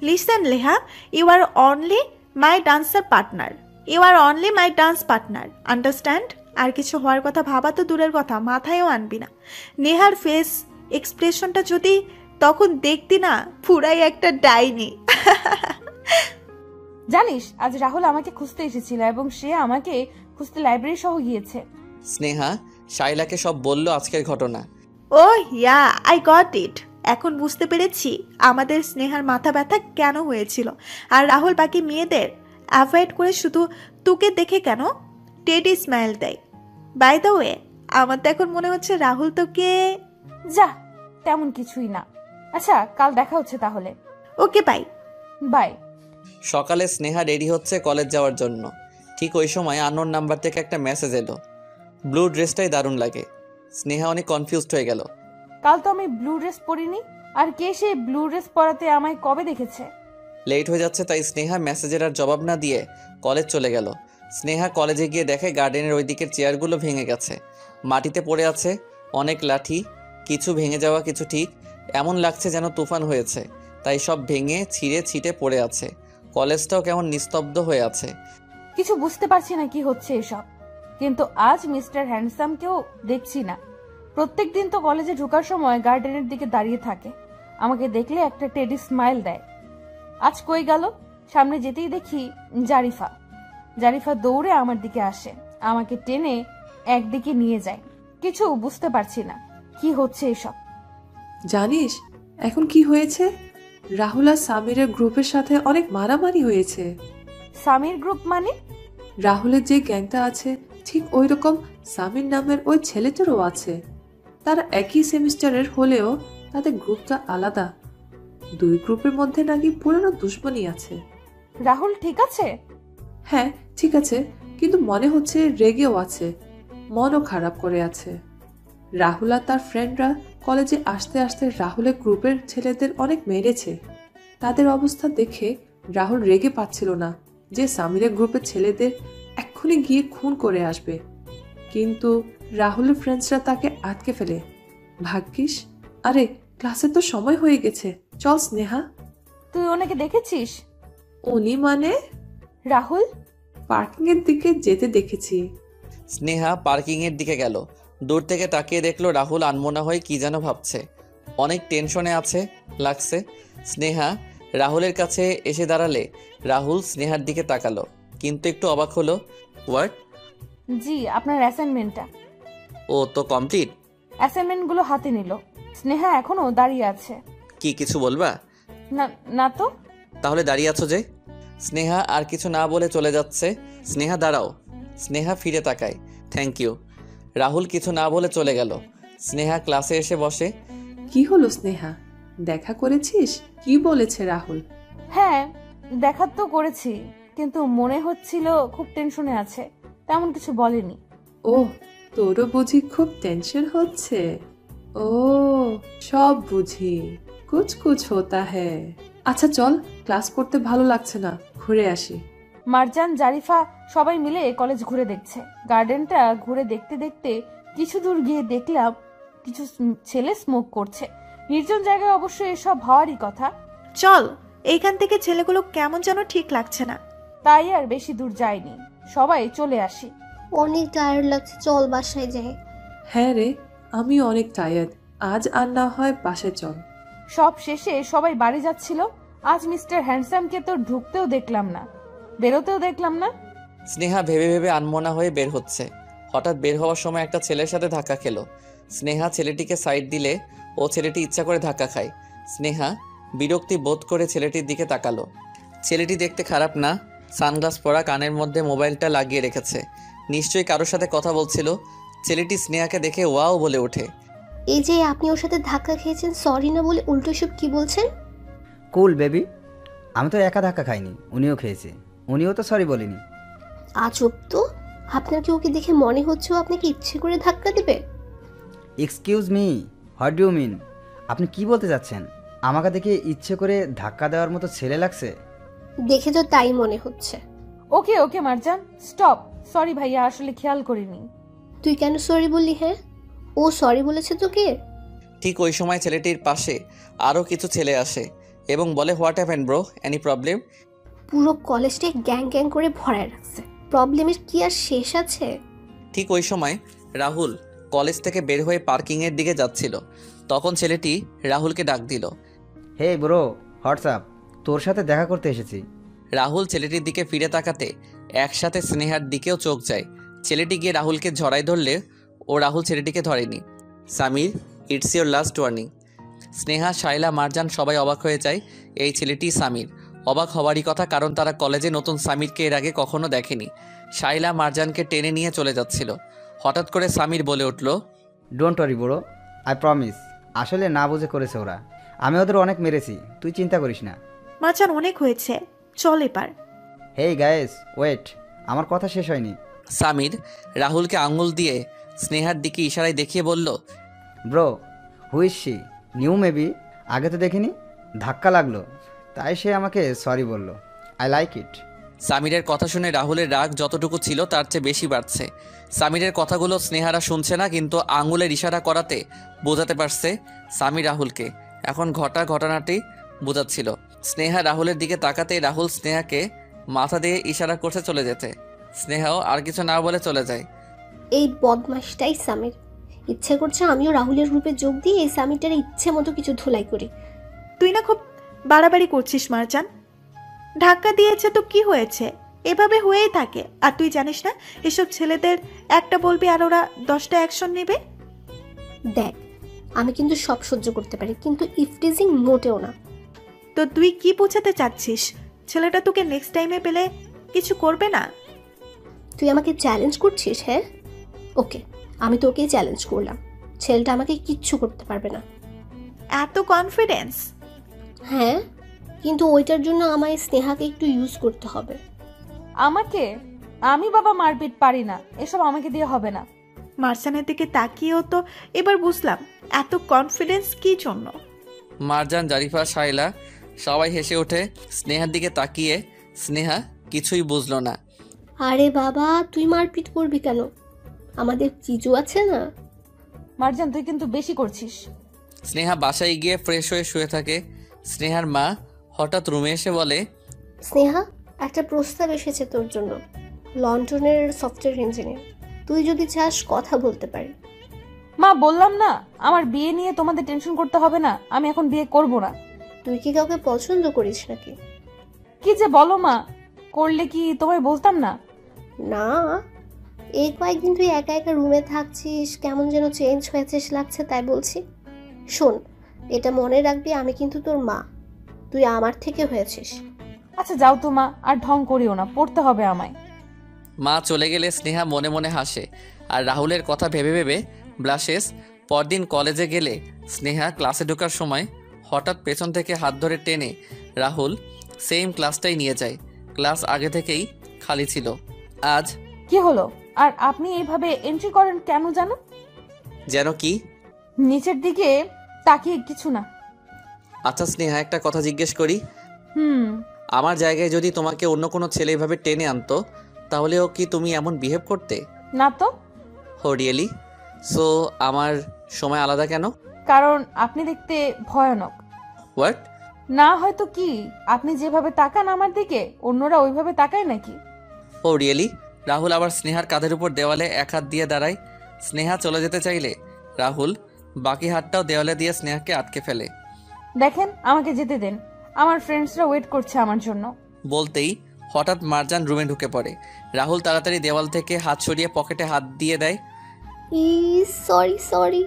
Listen Leha, you are only my dancer partner, you are only my dance partner, understand? আর কিছু হওয়ার কথা ভাবা তো দূরের কথা, মাথায়ও আনবি না। নেহার ফেস এক্সপ্রেশনটা যদি তখন দেখতি না, পুরাই একটা ডাইনি। জানিস আজ রাহুল আমাকে খুঁজতে এসেছিল এবং সে আমাকে খুঁজতে লাইব্রেরি সহ গিয়েছে। স্নেহা শাইলাকে সব বলল আজকের ঘটনা। ও ইয়া, আই গট ইট। এখন বুঝতে পেরেছি আমাদের স্নেহার মাথা ব্যথা কেন হয়েছিল। আর রাহুল বাকি মেয়েদের অ্যাভয়েড করে শুধু তোকে দেখে কেন টেডি স্মাইল দেয়। বাই দ্য ওয়ে, আমার তো এখন মনে হচ্ছে রাহুল তোকে... যা, তেমন কিছুই না। আচ্ছা, কাল দেখা হচ্ছে তাহলে। ওকে, বাই বাই। সকালে স্নেহা রেডি হচ্ছে কলেজ যাওয়ার জন্য। ঠিক ওই সময় আননোন নাম্বার থেকে একটা মেসেজ এলো। ব্লু ড্রেসটাই দারুণ লাগে। স্নেহা অনেক কনফিউজড হয়ে গেল। কাল তো আমি ব্লু ড্রেস পরিনি, আর কে সেই ব্লু ড্রেস পরাতে আমায় কবে দেখেছে? লেট হয়ে যাচ্ছে, তাই স্নেহা মেসেজের আর জবাব না দিয়ে কলেজ চলে গেল। স্নেহা কলেজে গিয়ে দেখে গার্ডেনের ওই দিকের চেয়ারগুলো ভেঙে গেছে, মাটিতে পড়ে আছে অনেক লাঠি, কিছু ভেঙে যাওয়া, কিছু ঠিক। এমন লাগছে যেন তুফান হয়েছে, তাই সব ভেঙে ছিঁড়ে ছিটে পড়ে আছে। কলেজটাও কেমন নিস্তব্ধ হয়ে আছে। কিছু বুঝতে পারছি না কি হচ্ছে এসব। কিন্তু আজ মিস্টার হ্যান্ডসামকেও দেখছি না। প্রত্যেক দিন তো কলেজে ঢোকার সময় গার্ডেনের দিকে দাঁড়িয়ে থাকে, আমাকে দেখলে একটা টেডি স্মাইল দেয়। আজ কই গেল? সামনে যেতেই দেখি জারিফা। জারিফা দৌড়ে আমার দিকে আসে, আমাকে টেনে একদিকে নিয়ে যায়। কিছু বুঝতে পারছি না কি হচ্ছে এসব। জানিস এখন কি হয়েছে? রাহুল আর সামিরের গ্রুপের সাথে অনেক মারামারি হয়েছে। সামির গ্রুপ মানে? রাহুলের যে গ্যাংটা আছে ঠিক ওই রকম সামির নামের ওই ছেলেটারও আছে। তারা একই সেমিস্টারের হলেও তাদের গ্রুপটা আলাদা। দুই গ্রুপের মধ্যে নাকি পুরনো দুশ্মনী আছে। রাহুল ঠিক আছে? হ্যাঁ ঠিক আছে, কিন্তু মনে হচ্ছে রেগেও আছে, মনও খারাপ করে আছে। রাহুল আর তার ফ্রেন্ডরা কলেজে আসতে আসতে রাহুলের গ্রুপের ছেলেদের অনেক মেরেছে। তাদের অবস্থা দেখে রাহুল রেগে পাচ্ছিল না যে সামিরের গ্রুপের ছেলেদের এক্ষুনি গিয়ে খুন করে আসবে, কিন্তু রাহুলের ফ্রেন্ডসরা তাকে আটকে ফেলে। ভাগ্যিস। আরে ক্লাসে তো সময় হয়ে গেছে, চল স্নেহা। তুই ওনাকে দেখেছিস? উনি মানে? রাহুল? পার্কিং এর দিকে যেতে দেখেছি। স্নেহা পার্কিং এর দিকে গেল। দূর থেকে তাকিয়ে দেখলো রাহুল আনমনা হয়ে কি যেন ভাবছে, অনেক টেনশনে আছে লাগছে। স্নেহা রাহুলের কাছে এসে দাঁড়ালে রাহুল স্নেহার দিকে তাকালো, কিন্তু একটু অবাক হলো। হোয়াট? জি, আপনার অ্যাসাইনমেন্টটা। ও তো কমপ্লিট? অ্যাসাইনমেন্টগুলো হাতে নিল। স্নেহা এখনো দাঁড়িয়ে আছে। কি কিছু বলবা? না না তো। তাহলে দাঁড়িয়ে আছো যে? স্নেহা আর কিছু না বলে চলে যাচ্ছে। স্নেহা দাঁড়াও। স্নেহা ফিরে তাকায়। Thank you. রাহুল কিছু না বলে চলে গেল। স্নেহা ক্লাসে এসে বসে। কি হলো স্নেহা, দেখা করেছিস? কি বলেছে রাহুল? হ্যাঁ, দেখা তো করেছি, কিন্তু মনে হচ্ছিল খুব টেনশনে আছে, তেমন কিছু বলেনি। ও, তোরও বুঝি খুব টেনশন হচ্ছে? ও সব বুঝি, কুছ কুছ হোতা হ্যায়। আচ্ছা চল, ক্লাস করতে ভালো লাগছে না, ঘুরে আসি। মারজান, জারিফা সবাই মিলে কলেজ ঘুরে দেখছে। গার্ডেনটা ঘুরে দেখতে দেখতে কিছু দূর গিয়ে দেখলাম কিছু ছেলে স্মোক করছে। নির্জন জায়গায় অবশ্য এসব হওয়ারই কথা। চল, এইখান থেকে ছেলেগুলো কেমন যেন ঠিক লাগছে না। তাই আর বেশি দূর যায়নি, সবাই চলে আসি। অনেক টায়ার্ড লাগছে, চল বাসায় যাই। হ্যাঁ রে, আমি অনেক টায়ার্ড, আজ আর না হয় বাসায় চল। সব শেষে সবাই বাড়ি যাচ্ছিল। আজ মিস্টার হ্যান্ডসামকে তো ঢুকতেও দেখলাম না, বেরোতেও দেখলাম না। স্নেহা ভেবে ভেবে আনমনা হয়ে বের হচ্ছে। হঠাৎ বের হওয়ার সময় একটা ছেলের সাথে ধাক্কা খেলো। স্নেহা ছেলেটিকে সাইড দিলে ও ছেলেটি ইচ্ছা করে ধাক্কা খায়। স্নেহা বিরক্তি বোধ করে ছেলেটির দিকে তাকালো। ছেলেটি দেখতে খারাপ না, সানগ্লাস পরা, কানের মধ্যে মোবাইলটা লাগিয়ে রেখেছে, নিশ্চয়ই কারোর সাথে কথা বলছিল। ছেলেটি স্নেহাকে দেখে ওয়াও বলে ওঠে। এই যে আপনি ওর সাথে ধাক্কা খেয়েছেন, সরি না বলে উল্টো সব কি বলছেন? কুল বেবি, আমি তো একা ধাক্কা খাইনি, উনিও খেয়েছে, উনিও তো সরি বলিনি। আজব তো, আপনার কি ওকে দেখে মনে হচ্ছে ও আপনাকে ইচ্ছে করে ধাক্কা দেবে? Excuse me, what do you mean? আপনি কি বলতে চাচ্ছেন? আমাকে দেখে ইচ্ছে করে ধাক্কা দেওয়ার মতো ছেলে লাগছে? দেখে তো তাই মনে হচ্ছে। ওকে ওকে মারজান, স্টপ। সরি ভাইয়া, আসলে খেয়াল করিনি। তুই কেন সরি বললি? হ্যাঁ, ও সরি বলেছে তোকে? ঠিক ওই সময় ছেলেটির পাশে আরও কিছু ছেলে আসে এবং বলে, what happen bro, any problem? পুরো কলেজটাই গ্যাং গ্যাং করে ভরায় রাখছে, প্রবলেমের কি আর শেষ আছে? ঠিক ওই সময় রাহুল কলেজ থেকে বের হয়ে পার্কিংয়ের দিকে যাচ্ছিল। তখন ছেলেটি রাহুলকে ডাক দিল। হে ব্রো, হোয়াটসঅ্যাপ, তোর সাথে দেখা করতে এসেছি। রাহুল ছেলেটির দিকে ফিরে তাকাতে একসাথে স্নেহার দিকেও চোখ যায়। ছেলেটি গিয়ে রাহুলকে জড়াই ধরলে ও রাহুল ছেলেটিকে ধরেনি। Samir, it's your last warning. Sneha, Shaila, Marjan সবাই অবাক হয়ে যায়। এই ছেলেটি সামির। অবাক হওয়ারই কথা, কারণ তারা কলেজে নতুন সামিরকে এর আগে কখনো দেখেনি। শাইলা মারজানকে টেনে নিয়ে চলে যাচ্ছিল। হঠাৎ করে সামির বলে উঠল, don't worry bro, I promise. আসলে না বুঝে করেছে ওরা, আমি ওদের অনেক মেরেছি, তুই চিন্তা করিস না। মাচান, অনেক হয়েছে, চল এবার। হেই গায়েস, ওয়েট, আমার কথা শেষ হয়নি। সামির রাহুলকে আঙুল দিয়ে স্নেহার দিকে ইশারায় দেখিয়ে বলল, bro, who's she? New maybe, আগে তো দেখিনি, ধাক্কা লাগলো তাই সে আমাকে সরি বলল। I like it. সামিরের কথা শুনে রাহুলের রাগ যতটুকু ছিল তার চেয়ে বেশি বাড়ছে। সামিরের কথাগুলো স্নেহারা শুনছে না, কিন্তু আঙুলের ইশারা করাতে বোঝাতে পারছে সামির রাহুলকে। এখন ঘটনাটি বোঝাচ্ছিল। স্নেহা রাহুলের দিকে তাকাতে রাহুল স্নেহাকে মাথা দিয়ে ইশারা করছে চলে যেতে। স্নেহাও আর কিছু না বলে চলে যায়। এই বদমাশটাই সামির, ইচ্ছে করছে আমিও রাহুলের গ্রুপে যোগ দিয়ে এই সামিরটার ইচ্ছে মতো কিছু ধুলাই করি। তুই না খুব বাড়াবাড়ি করছিস মারজান। ধাক্কা দিয়েছে তো কি হয়েছে, এভাবে হয়েই থাকে। আর তুই জানিস না এসব ছেলেদের একটা বলবি আর ওরা 10টা অ্যাকশন নেবে। দেখ, আমি কিন্তু সব সহ্য করতে পারি, কিন্তু ইফটিজিং মোটেও না। তো তুই কি বোঝাতে চাচ্ছিস? ছেলেটা তোকে নেক্সট টাইমে পেলে কিছু করবে না? তুই আমাকে চ্যালেঞ্জ করছিস? হ্যাঁ, ওকে, আমি তোকেই চ্যালেঞ্জ করলাম। ছেলেটা আমাকে কিচ্ছু করতে পারবে না। এত কনফিডেন্স? হ্যাঁ, কিন্তু ওইটার জন্য আমায় স্নেহাকে একটু ইউজ করতে হবে। আমাকে? আমি বাবা মারপিট পারি না, এসব আমাকে দিয়ে হবে না। মার্জানের দিকে তাকিয়েও তো এবার বুঝলাম এত কনফিডেন্স কি জন্য। মারজান, জারিফা, শাইলা সবাই হেসে ওঠে স্নেহার দিকে তাকিয়ে। স্নেহা কিছুই বুঝলো না। আরে বাবা, তুই মারপিট করবি কেন? আমাদের চিজু আছে না। মারজান, তুই কিন্তু বেশি করছিস। স্নেহা বাসায় গিয়ে ফ্রেশ হয়ে শুয়ে থাকে। স্নেহার মা হঠাৎ রুমে এসে বলে, স্নেহা, একটা প্রস্তাব এসেছে তোর জন্য। লন্ডনের সফটওয়্যার ইঞ্জিনিয়ার, তুই যদি চাস কথা বলতে পারি। মা, বললাম না আমার বিয়ে নিয়ে তোমাদের টেনশন করতে হবে না, আমি এখন বিয়ে করব না। তুই কি কাউকে পছন্দ করিস নাকি? কি যে বলো মা, করলে কি তোমায় বলতাম না? না, এই কয়েকদিন তুই একা একা রুমে থাকছিস, কেমন যেন চেঞ্জ হয়েছিস লাগছে, তাই বলছি। শোন, এটা মনে রাখবি, আমি কিন্তু তোর মা, তুই আমার থেকে হয়েছিস। আচ্ছা যাও তো মা, আর ঢং করিও না, পড়তে হবে আমায়। মা চলে গেলে স্নেহা মনে মনে হাসে আর রাহুলের কথা ভেবে ভেবে ব্লাশেস। পরদিন কলেজে গেলে স্নেহা ক্লাসে ঢোকার সময় হঠাৎ পেছন থেকে হাত ধরে টেনে রাহুল সেম ক্লাসটাই নিয়ে যায়। ক্লাস আগে থেকেই খালি ছিল। আজ কি হলো? আর আপনি এইভাবে এন্ট্রি করেন কেন জানো? যেন কি? নিচের দিকে তাকিয়ে কিছু না। আচ্ছা স্নেহা, একটা কথা জিজ্ঞেস করি। আমার জায়গায় যদি তোমাকে অন্য কোনো ছেলে এভাবে টেনে আনতো, তাহলেও কি তুমি এমন বিহেভ করতে? না তো। হো রিয়েলি? সো আমার সময় আলাদা কেন? কারণ আপনি দেখতে ভয়ানক। হোয়াট? না হয়তো কি, আপনি যেভাবে তাকান আমার দিকে, অন্যরা ওইভাবে তাকায় নাকি? ও রিয়েলি? রাহুল আবার স্নেহার কাঁধের উপর দেওয়ালে এক হাত দিয়ে দাঁড়ায়। স্নেহা চলে যেতে চাইলে রাহুল বাকি হাতটাও দেওয়ালে দিয়ে স্নেহাকে আটকে ফেলে। দেখেন, আমাকে যেতে দেন, আমার ফ্রেন্ডসরা ওয়েট করছে আমার জন্য। বলতেই হঠাৎ মারজান রুমে ঢুকে পড়ে। রাহুল তাড়াতাড়ি দেওয়াল থেকে হাত সরিয়ে পকেটে হাত দিয়ে দেয়। সরি,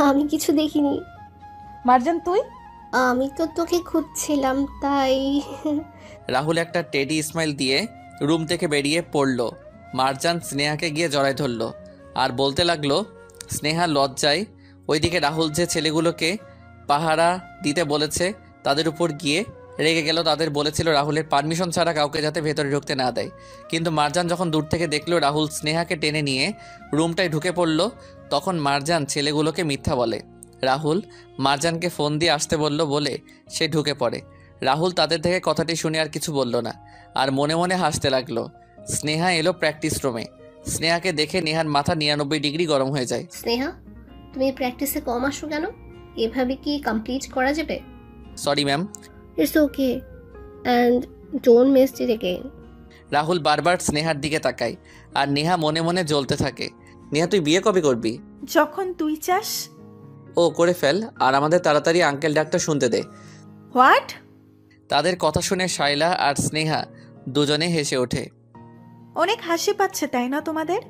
আমি কিছু দেখিনি। মারজান, তুই? আমি তো তোকে খুঁজছিলাম, তাই। রাহুল একটা টেডি স্মাইল দিয়ে রুম থেকে বেরিয়ে পড়ল। মারজান স্নেহাকে গিয়ে জড়ায় ধরল আর বলতে লাগলো, স্নেহা লজ্জায় ওইদিকে রাহুল যে ছেলেগুলোকে পাহারা দিতে বলেছে তাদের উপর গিয়ে রেগে গেল। তাদের বলেছিল রাহুলের পারমিশন ছাড়া কাউকে যাতে ভেতরে ঢুকতে না দেয়। কিন্তু মারজান যখন দূর থেকে দেখলো রাহুল স্নেহাকে টেনে নিয়ে রুমটায় ঢুকে পড়ল, তখন মারজান ছেলেগুলোকে মিথ্যা বলে। রাহুল মারজানকে ফোন দিয়ে আসতে বলল বলে সে ঢুকে পড়ে। রাহুল তাদের থেকে কথাটি শুনে আর কিছু বলল না আর মনে মনে হাসতে লাগলো। স্নেহা এলো প্র্যাকটিস রুমে। স্নেহাকে দেখে নেহার মাথা 99 ডিগ্রি গরম হয়ে যায়। স্নেহা, তুমি প্র্যাকটিসে কম আসো কেন? এভাবে কি কমপ্লিট করা যাবে? Sorry ma'am. It's okay, and don't miss it again. Rahul বারবার স্নেহার দিকে তাকায় আর নেহা মনে মনে জ্বলতে থাকে। নেহা, তুই বিয়ে কবে করবি? যখন তুই চাস। ও করে ফেল, আর আমাদের তাড়াতাড়ি আঙ্কেল ডাকটা শুনতে দে। হোয়াট? তাদের কথা শুনে শাইলা আর স্নেহা দুজনে হেসে ওঠে। অনেক হাসি পাচ্ছে তাই না তোমাদের?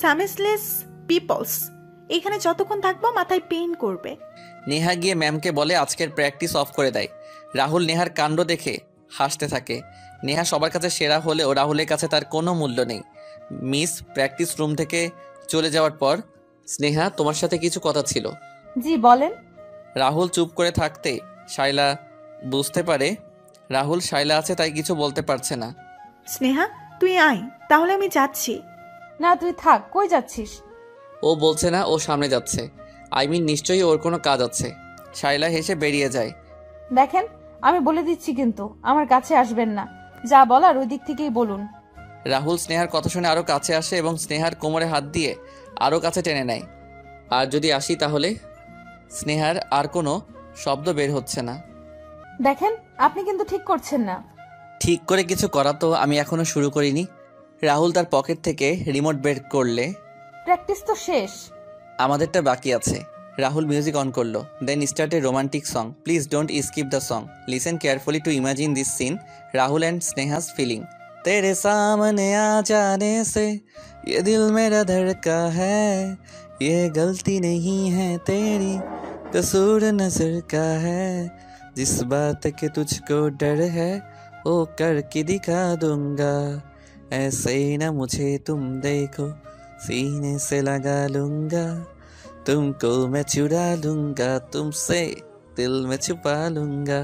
সামিসলেস পিপলস, এখানে যতক্ষণ থাকবো মাথায় পেইন করবে। নেহা গিয়ে ম্যামকে বলে আজকের প্র্যাকটিস অফ করে দেয়। রাহুল নেহার কাণ্ড দেখে হাসতে থাকে। নেহা সবার কাছে সেরা হলেও রাহুলের কাছে তার কোনো মূল্য নেই। মিস প্র্যাকটিস রুম থেকে চলে যাওয়ার পর, স্নেহা, তোমার সাথে কিছু কথা ছিল। জি বলেন। রাহুল চুপ করে থাকতে শাইলা বুঝতে পারে রাহুল শাইলা আছে তাই কিছু বলতে পারছে না। স্নেহা, তুই আয়, তাহলে আমি যাচ্ছি। না, তুই থাক। কই যাচ্ছিস? ও বলছে না, ও সামনে যাচ্ছে। নিশ্চয়ই ওর কোনো কাজ আছে। শাইলা হেসে বেরিয়ে যায়। দেখেন, আমি বলে দিচ্ছি কিন্তু আমার কাছে আসবেন না, যা বলার ওই দিক থেকেই বলুন। রাহুল স্নেহার কথা শুনে আরও কাছে আসে এবং স্নেহার কোমরে হাত দিয়ে আরও কাছে টেনে নেয়। আর যদি আসি তাহলে? স্নেহার আর কোনো শব্দ বের হচ্ছে না। দেখেন, আপনি কিন্তু ঠিক করছেন না। ঠিক করে কিছু করা তো আমি এখনো শুরু করিনি। রাহুল তার পকেট থেকে রিমোট বের করলে। প্র্যাকটিস তো শেষ। আমাদেরটা বাকি আছে। রাহুল মিউজিক অন করলো। Then start a romantic song. Please don't skip the song. Listen carefully to imagine this scene. Rahul and Sneha's feeling. तेरे सामने आ जाने से ये दिल मेरा धड़का है, ये गलती नहीं है तेरी, कसूर नजर का है, जिस बात के तुझको डर है वो करके दिखा दूंगा, ऐसे ही ना मुझे तुम देखो, सीने से लगा लूंगा, तुमको मैं चुरा लूंगा, तुमसे दिल में छुपा लूंगा.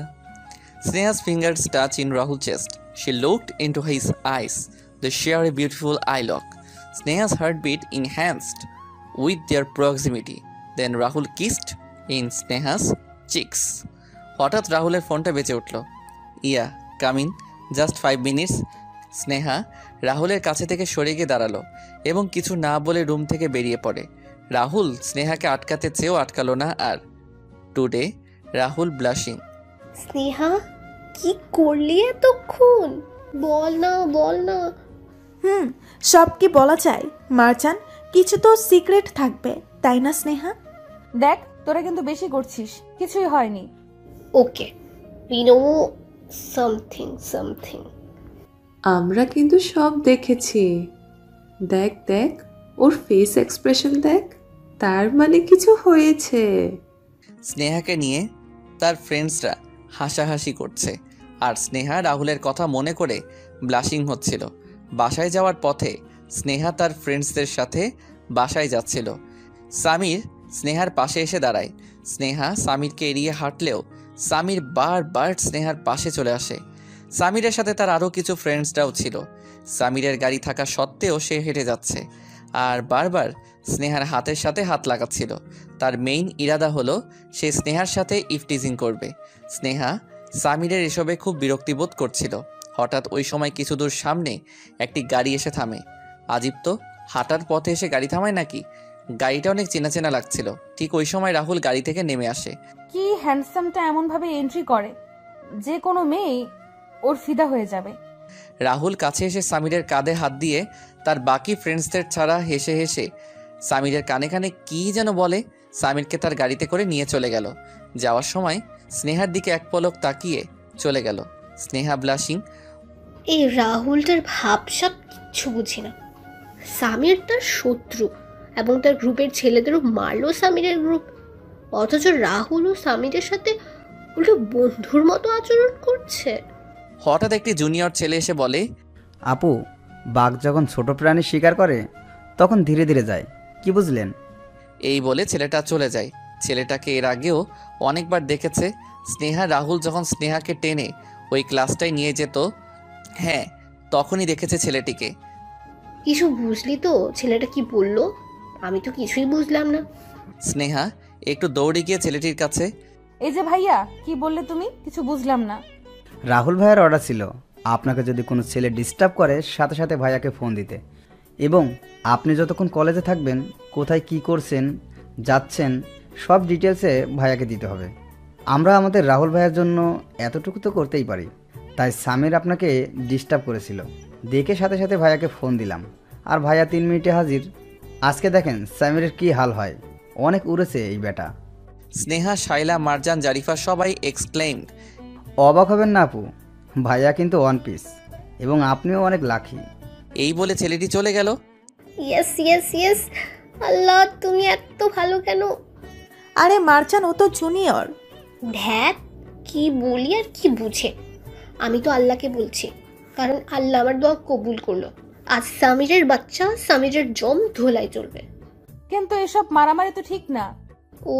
Sneha's fingers touch in Rahul's chest. She looked into his eyes. They share a beautiful eye lock. Sneha's heartbeat enhanced with their proximity. Then Rahul kissed in Sneha's cheeks. হঠাৎ রাহুলের ফোনটা বেজে উঠল। ইয়া কামিং, জাস্ট 5 মিনিটস। স্নেহা রাহুলের কাছে থেকে সরে গিয়ে দাঁড়ালো এবং কিছু না বলে রুম থেকে বেরিয়ে পড়ে। রাহুল স্নেহাকে আটকাতে চেয়েও আটকালো না আর। Today Rahul blushing. স্নেহা কি করলি এতক্ষণ? বল না। সব কি বলা যায় মারজান? কিছু তো সিক্রেট থাকবে, তাই না স্নেহা? দেখ তোরা কিন্তু বেশি করছিস, কিছুই হয়নি। ওকে, উই নো সামথিং। আমরা কিন্তু সব দেখেছি। দেখ ওর ফেস এক্সপ্রেশন দেখ, তার মানে কিছু হয়েছে। স্নেহাকে নিয়ে তার ফ্রেন্ডসরা হাসাহাসি করছে আর স্নেহা রাহুলের কথা মনে করে ব্লাশিং হচ্ছিল। বাসায় যাওয়ার পথে স্নেহা তার ফ্রেন্ডসদের সাথে বাসায় যাচ্ছিল। সামির স্নেহার পাশে এসে দাঁড়ায়। স্নেহা সামিরকে এড়িয়ে হাঁটলেও সামির বারবার স্নেহার পাশে চলে আসে। সামিরের সাথে তার আরও কিছু ফ্রেন্ডসরাও ছিল। সামিরের গাড়ি থাকা সত্ত্বেও সে হেঁটে যাচ্ছে আর বারবার স্নেহার হাতের সাথে হাত লাগাচ্ছিল। তার মেইন ইরাদা হলো সে স্নেহার সাথে ইফটিজিং করবে। স্নেহা সামিরের এসবে খুব বিরক্তিবোধ করছিল। হঠাৎ ওই সময় কিছু দূর সামনে একটি গাড়ি এসে থামে। আজিব তো, হাঁটার পথে এসে গাড়ি থামায় নাকি? গাড়িটা অনেক চেনা চেনা লাগছিল। ঠিক ওই সময় রাহুল গাড়ি থেকে নেমে আসে। কি হ্যান্ডসামটা এমনভাবে এন্ট্রি করে যে কোনো মেয়ে ওর ফিদা হয়ে যাবে। রাহুল কাছে এসে সামিরের কাঁধে হাত দিয়ে তার বাকি ফ্রেন্ডসদের ছাড়া হেসে হেসে সামিরের কানে কানে কী যেন বলে। সামিরকে তার গাড়িতে করে নিয়ে চলে গেল। যাওয়ার সময় স্নেহার দিকে এক পলক তাকিয়ে চলে গেল। স্নেহা ব্লাশিং। এই রাহুলটার ভাবসাব কিচ্ছু বুঝি না। সামির তার শত্রু এবং তার গ্রুপের ছেলেদেরও মারলো সামিরের গ্রুপ, অথচ রাহুল ও সামিরের সাথে উল্টো বন্ধুর মতো আচরণ করছে। হঠাৎ একটি জুনিয়র ছেলে এসে বলে, আপু, বাঘ যখন ছোট প্রাণী শিকার করে তখন ধীরে ধীরে যায়, কি বুঝলেন? এই বলে ছেলেটা চলে যায়। ছেলেটাকে এর আগেও অনেকবার দেখেছে। স্নেহা রাহুল যখন স্নেহাকে টেনে ওই ক্লাসটায় নিয়ে যেত, হ্যাঁ তখনই দেখেছে ছেলেটিকে। কিছু বুঝলি তো ছেলেটা কি বললো? আমি তো কিছুই বুঝলাম না। স্নেহা একটু দৌড়ে গিয়ে ছেলেটির কাছে, এই যে ভাইয়া, কি বললে তুমি? কিছু বুঝলাম না। রাহুল ভাইয়ের অর্ডার ছিল আপনাকে যদি কোনো ছেলে ডিস্টার্ব করে সাথে সাথে ভাইয়াকে ফোন দিতে, এবং আপনি যতক্ষণ কলেজে থাকবেন কোথায় কি করছেন যাচ্ছেন সব ডিটেলসে ভাইয়াকে দিতে হবে। আমরা আমাদের রাহুল ভাইয়ের জন্য এতটুকু তো করতেই পারি। তাই সামির আপনাকে ডিস্টার্ব করেছিল দেখে সাথে সাথে ভাইয়াকে ফোন দিলাম, আর ভাইয়া 3 মিনিটে হাজির। আজকে দেখেন সামিরের কি হাল হয়, অনেক উড়েছে এই বেটা। স্নেহা, শাইলা, মারজান, জারিফা সবাই এক্সক্লেইমড। অবাক হবেন না আপু, ভাইয়া কিন্তু 1 পিস এবং আপনিও অনেক লাকি। এই বলে ছেলেটি চলে গেল। ইয়েস, আল্লাহ তুমি এত ভালো কেন? আরে মারজান, ও তো জুনিয়র। ধ্যাত, কি বলি আর কি বুঝে। আমি তো আল্লাহকে বলছি, কারণ আল্লাহ আমার দোয়া কবুল করলো। আজ সামিরের বাচ্চা সামিরের জম ধোলাই চলবে। কিন্তু এসব মারামারি তো ঠিক না। ও,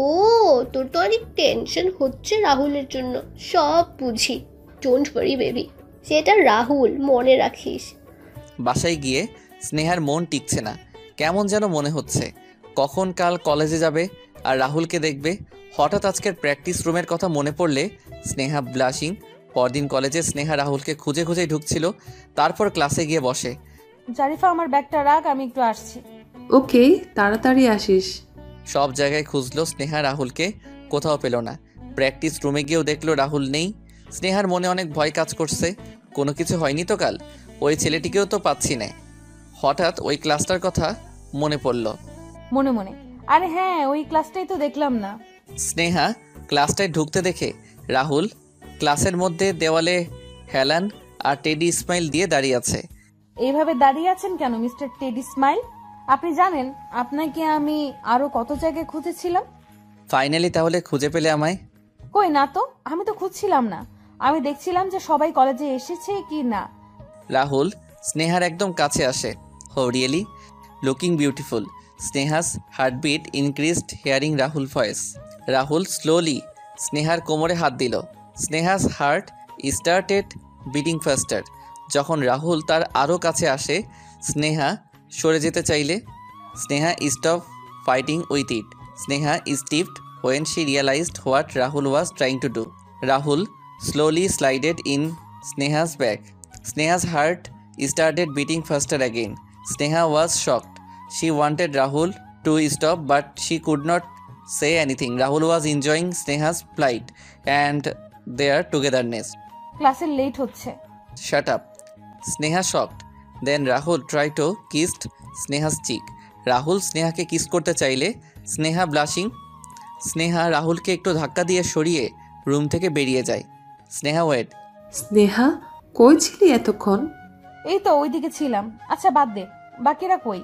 তোর তো অনেক টেনশন হচ্ছে রাহুলের জন্য। সব বুঝি, ডোন্ট ওয়ারি বেবি, সেটা রাহুল, মনে রাখিস। বাসায় গিয়ে স্নেহার মন টিকছে না, কেমন যেন মনে হচ্ছে কখন কাল কলেজে যাবে আর রাহুলকে দেখবে। হঠাৎ আজকের প্র্যাকটিস রুমের কথা মনে পড়লে স্নেহা ব্লাশিং। পরদিন কলেজে স্নেহা রাহুলকে খুঁজে খুঁজে ঢুকছিল, তারপর ক্লাসে গিয়ে বসে। জারিফা, আমার ব্যাগটা রাখ, আমি একটু আসছি। ওকে, তাড়াতাড়ি আসিস। সব জায়গায় খুঁজলো স্নেহা রাহুলকে, কোথাও পেল না। প্র্যাকটিস রুমে গিয়েও দেখলো রাহুল নেই। স্নেহার মনে অনেক ভয় কাজ করছে, কোনো কিছু হয়নি তো কাল, ওই ছেলেটিকেও তো পাচ্ছি না। হঠাৎ ওই ক্লাসটার কথা মনে পড়ল। মনে মনে আরে হ্যাঁ, ওই ক্লাসটাই তো দেখলাম না। স্নেহা ক্লাসটায় ঢুকতে দেখে রাহুল ক্লাসের মধ্যে দেওয়ালে হেলান আর টেডি স্মাইল দিয়ে দাঁড়িয়ে আছে। এইভাবে দাঁড়িয়ে আছেন কেন মিস্টার টেডি স্মাইল? আপনি জানেন আপনাকে আমি আরো কত জায়গায় খুঁজেছিলাম। ফাইনালি তাহলে খুঁজে পেলে আমায়? কই না তো, আমি তো খুঁজছিলাম না, আমি দেখছিলাম যে সবাই কলেজে এসেছে কি না। রাহুল স্নেহার একদম কাছে আসে। হো really looking beautiful. Sneha's heartbeat increased hearing Rahul voice. Rahul slowly স্নেহার কোমরে হাত দিল। Sneha's heart started beating faster. যখন রাহুল তার আরও কাছে আসে, স্নেহা সরে যেতে চাইলে Sneha stop fighting with it. Sneha stiffed when she realized what Rahul was trying to do. Rahul slowly slided in Sneha's back. Sneha's heart started beating faster again. Sneha was shocked. She wanted Rahul to stop, but she could not say anything. Rahul was enjoying Sneha's plight and their togetherness. ক্লাসে লেট হচ্ছে। Shut up. Sneha shocked. Then Rahul tried to kiss Sneha's cheek. Rahul স্নেহাকে কিস করতে চাইলে স্নেহা ব্লাশিং। স্নেহা রাহুলকে একটু ধাক্কা দিয়ে সরিয়ে রুম থেকে বেরিয়ে যায়। স্নেহা ওয়েট। স্নেহা কই ছিলি এতক্ষণ? এই তো ওইদিকে ছিলাম। আচ্ছা বাদ দে, বাকিরা কই?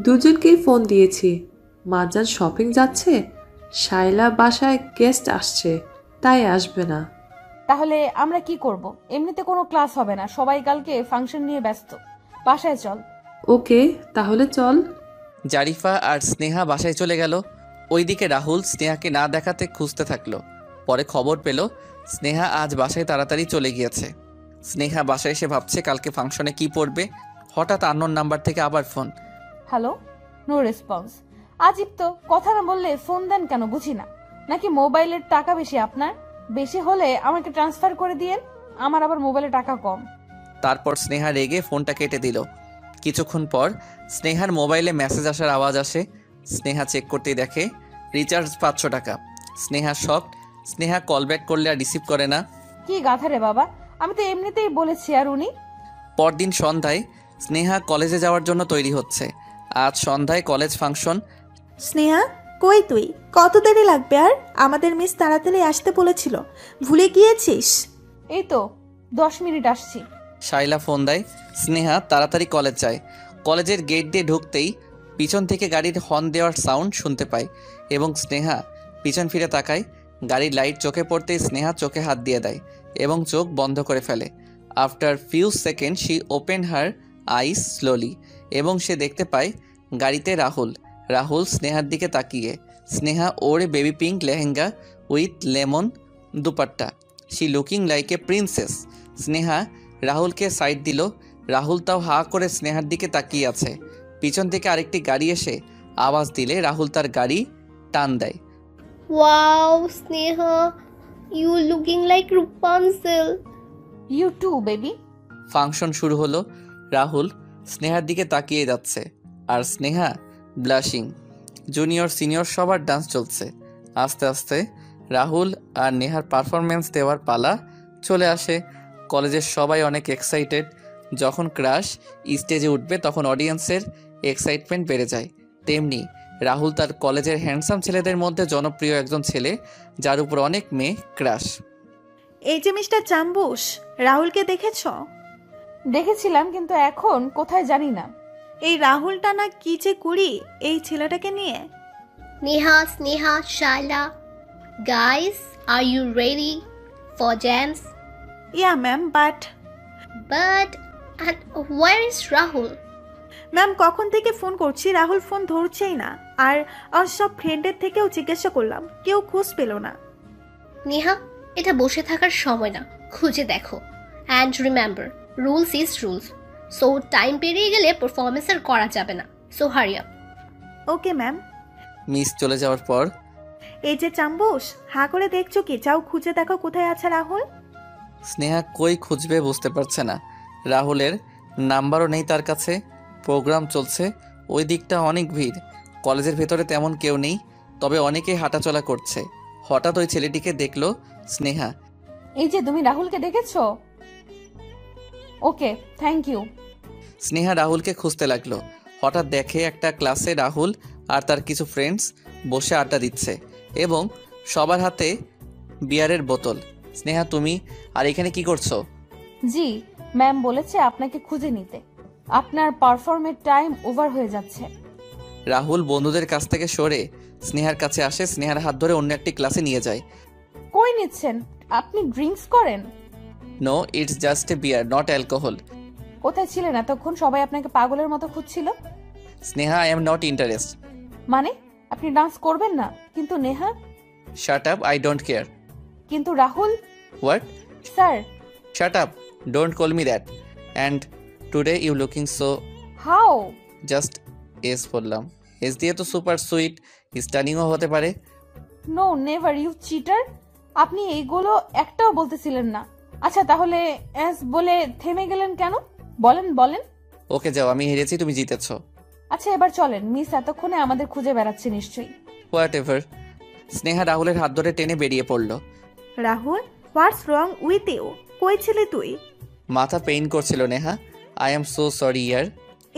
দুজনকেই ফোন দিয়েছি। মাজান শপিং যাচ্ছে, শাইলা বাসায় গেস্ট আসছে, তাই আসবে না। তাহলে আমরা কি করব? এমনিতে কোনো ক্লাস হবে না, সবাই কালকে ফাংশন নিয়ে ব্যস্ত। বাসায় চল। ওকে তাহলে চল। জারিফা আর স্নেহা বাসায় চলে গেল। ওইদিকে রাহুল স্নেহাকে না দেখাতে খুঁজতে থাকলো। পরে খবর পেল স্নেহা আজ বাসায় তাড়াতাড়ি চলে গিয়েছে। স্নেহা বাসায় এসে ভাবছে কালকে ফাংশনে কি পড়বে। হঠাৎ আননোন নাম্বার থেকে আবার ফোন। Hello, no response. আজিব তো, কথা না বললে ফোন দেন কেন বুঝি না। নাকি মোবাইলের টাকা বেশি আপনার? বেশি হলে আমাকে ট্রান্সফার করে দিয়েন, আমার আবার মোবাইলে টাকা কম। তারপর স্নেহা রেগে ফোনটা কেটে দিল। কিছুক্ষণ পর স্নেহার মোবাইলে মেসেজ আসার আওয়াজ আসে। স্নেহা চেক করতেই দেখে রিচার্জ 500 টাকা। Sneha shocked. Sneha call back করলে আর রিসিভ করে না। কি গাধা রে বাবা, আমি তো এমনিতেই বলেছি। আর উনি? পরদিন সন্ধ্যায় স্নেহা কলেজে যাওয়ার জন্য তৈরি হচ্ছে। আজ সন্ধ্যায় কলেজ ফাংশন। স্নেহা কই তুই? কত দেরি লাগবে আর? আমাদের মিস তাড়াতাড়ি আসতে বলেছিল, ভুলে গিয়েছিস? এই তো 10 মিনিট আসছি। শাইলা ফোন দেয়। স্নেহা তাড়াতাড়ি কলেজ যায়। কলেজের গেট দিয়ে ঢুকতেই পিছন থেকে গাড়ির হর্ন দেওয়ার সাউন্ড শুনতে পায় এবং স্নেহা পিছন ফিরে তাকায়। গাড়ির লাইট চোখে পড়তেই স্নেহা চোখে হাত দিয়ে দেয় এবং চোখ বন্ধ করে ফেলে। After few second she open her eyes slowly এবং সে দেখতে পায় গাড়িতে রাহুল। রাহুল স্নেহার দিকে তাকিয়ে। স্নেহা ওরে baby pink lehenga with lemon dupatta. She looking like a princess. Sneha রাহুলকে সাইড দিল। রাহুল তাও হা করে স্নেহার দিকে তাকিয়ে আছে। পিছন থেকে আরেকটি গাড়ি এসে আওয়াজ দিলে রাহুল তার গাড়ি টান দেয়। Wow Sneha, you looking like রূপাঞ্চল। You too baby. ফাংশন শুরু হলো। রাহুল স্নেহার দিকে তাকিয়ে যাচ্ছে আর স্নেহা ব্লাশিং। জুনিয়র সিনিয়র সবার ডান্স চলছে। আস্তে আস্তে রাহুল আর নেহার পারফরমেন্স দেওয়ার পালা চলে আসে। কলেজের সবাই অনেক এক্সাইটেড। যখন ক্রাশ স্টেজে উঠবে তখন অডিয়েন্সের এক্সাইটমেন্ট বেড়ে যায়। তেমনি রাহুল তার কলেজের হ্যান্ডসাম ছেলেদের মধ্যে জনপ্রিয় একজন ছেলে, যার উপর অনেক মেয়ে ক্রাশ। এই যে মিস্টার চাম্বুস, রাহুলকে দেখেছ? দেখেছিলাম, কিন্তু এখন কোথায় জানি না। এই রাহুলটা না কি যে করি এই ছেলেটাকে নিয়ে। Neha, Sneha, Shaila, guys, are you ready for jams? Yeah ma'am, but and where is Rahul? Ma'am কখন থেকে ফোন করছি, রাহুল ফোন ধরছেই না। আর সব ফ্রেন্ডের থেকেও জিজ্ঞাসা করলাম, কেউ খোঁজ পেল না। নেহা, এটা বসে থাকার সময় না, খুঁজে দেখো। And remember, rules is rules. So time পেরিয়ে গেলে পারফরমেন্স আর করা যাবে না। So hurry up. Okay ma'am. Miss চলে যাওয়ার পর এই যে চাম্বুস, হা করে দেখছো কি? যাও খুঁজে দেখো কোথায় আছে রাহুল। স্নেহা কই খুঁজবে বুঝতে পারছে না। রাহুলের নাম্বারও নেই তার কাছে। প্রোগ্রাম চলছে, ওই দিকটা অনেক ভিড়। কলেজের ভেতরে তেমন কেউ নেই, তবে অনেকেই হাঁটাচলা করছে। হঠাৎ ওই ছেলেটিকে দেখলো স্নেহা। এই যে তুমি রাহুলকে দেখেছো? ওকে, থ্যাংক ইউ। স্নেহা রাহুলকে খুঁজতে লাগলো। হঠাৎ দেখে একটা ক্লাসে রাহুল আর তার কিছু ফ্রেন্ডস বসে আড্ডা দিচ্ছে এবং সবার হাতে বিয়ারের বোতল। স্নেহা, তুমি আর এখানে কি করছো? জি, ম্যাম বলেছে আপনাকে খুঁজে নিতে। আপনার পারফর্মের টাইম ওভার হয়ে যাচ্ছে। রাহুল বন্ধুদের কাছ থেকে সরে স্নেহার কাছে আসে, স্নেহার হাত ধরে অন্য একটি ক্লাসে নিয়ে যায়। কই নিচ্ছেন? আপনি ড্রিঙ্কস করেন? No, it's just a beer, not alcohol. কোথায় ছিলেন এতক্ষণ? সবাই আপনাকে পাগলের মতো খুঁজছিল। Sneha, I am not interest. মানে আপনি ডান্স করবেন না? কিন্তু Neha? Shut up, I don't care. কিন্তু Rahul? What? Sir. Shut up, don't call me that. And today you looking so. How? Just S বললাম। এস দিয়ে তো সুপার সুইট স্টানিংও হতে পারে। No, never, you cheater. আপনি এইগুলো একটাও বলতেছিলেন না। আচ্ছা, তাহলে এস বলে থেমে গেলেন কেন? বলেন বলেন। ওকে যাও, আমি হেরেছি, তুমি জিতেছো। আচ্ছা, এবার চলেন। মিস এতক্ষণে আমাদের খুঁজে বেড়াচ্ছে নিশ্চয়ই। What ever. স্নেহা রাহুলের হাত ধরে টেনে বেরিয়ে পড়ল। রাহুল, হোয়াটস রং উইথ ইউ? কই ছিলি তুই? মাথা পেইন করছিল Neha. I am so sorry year.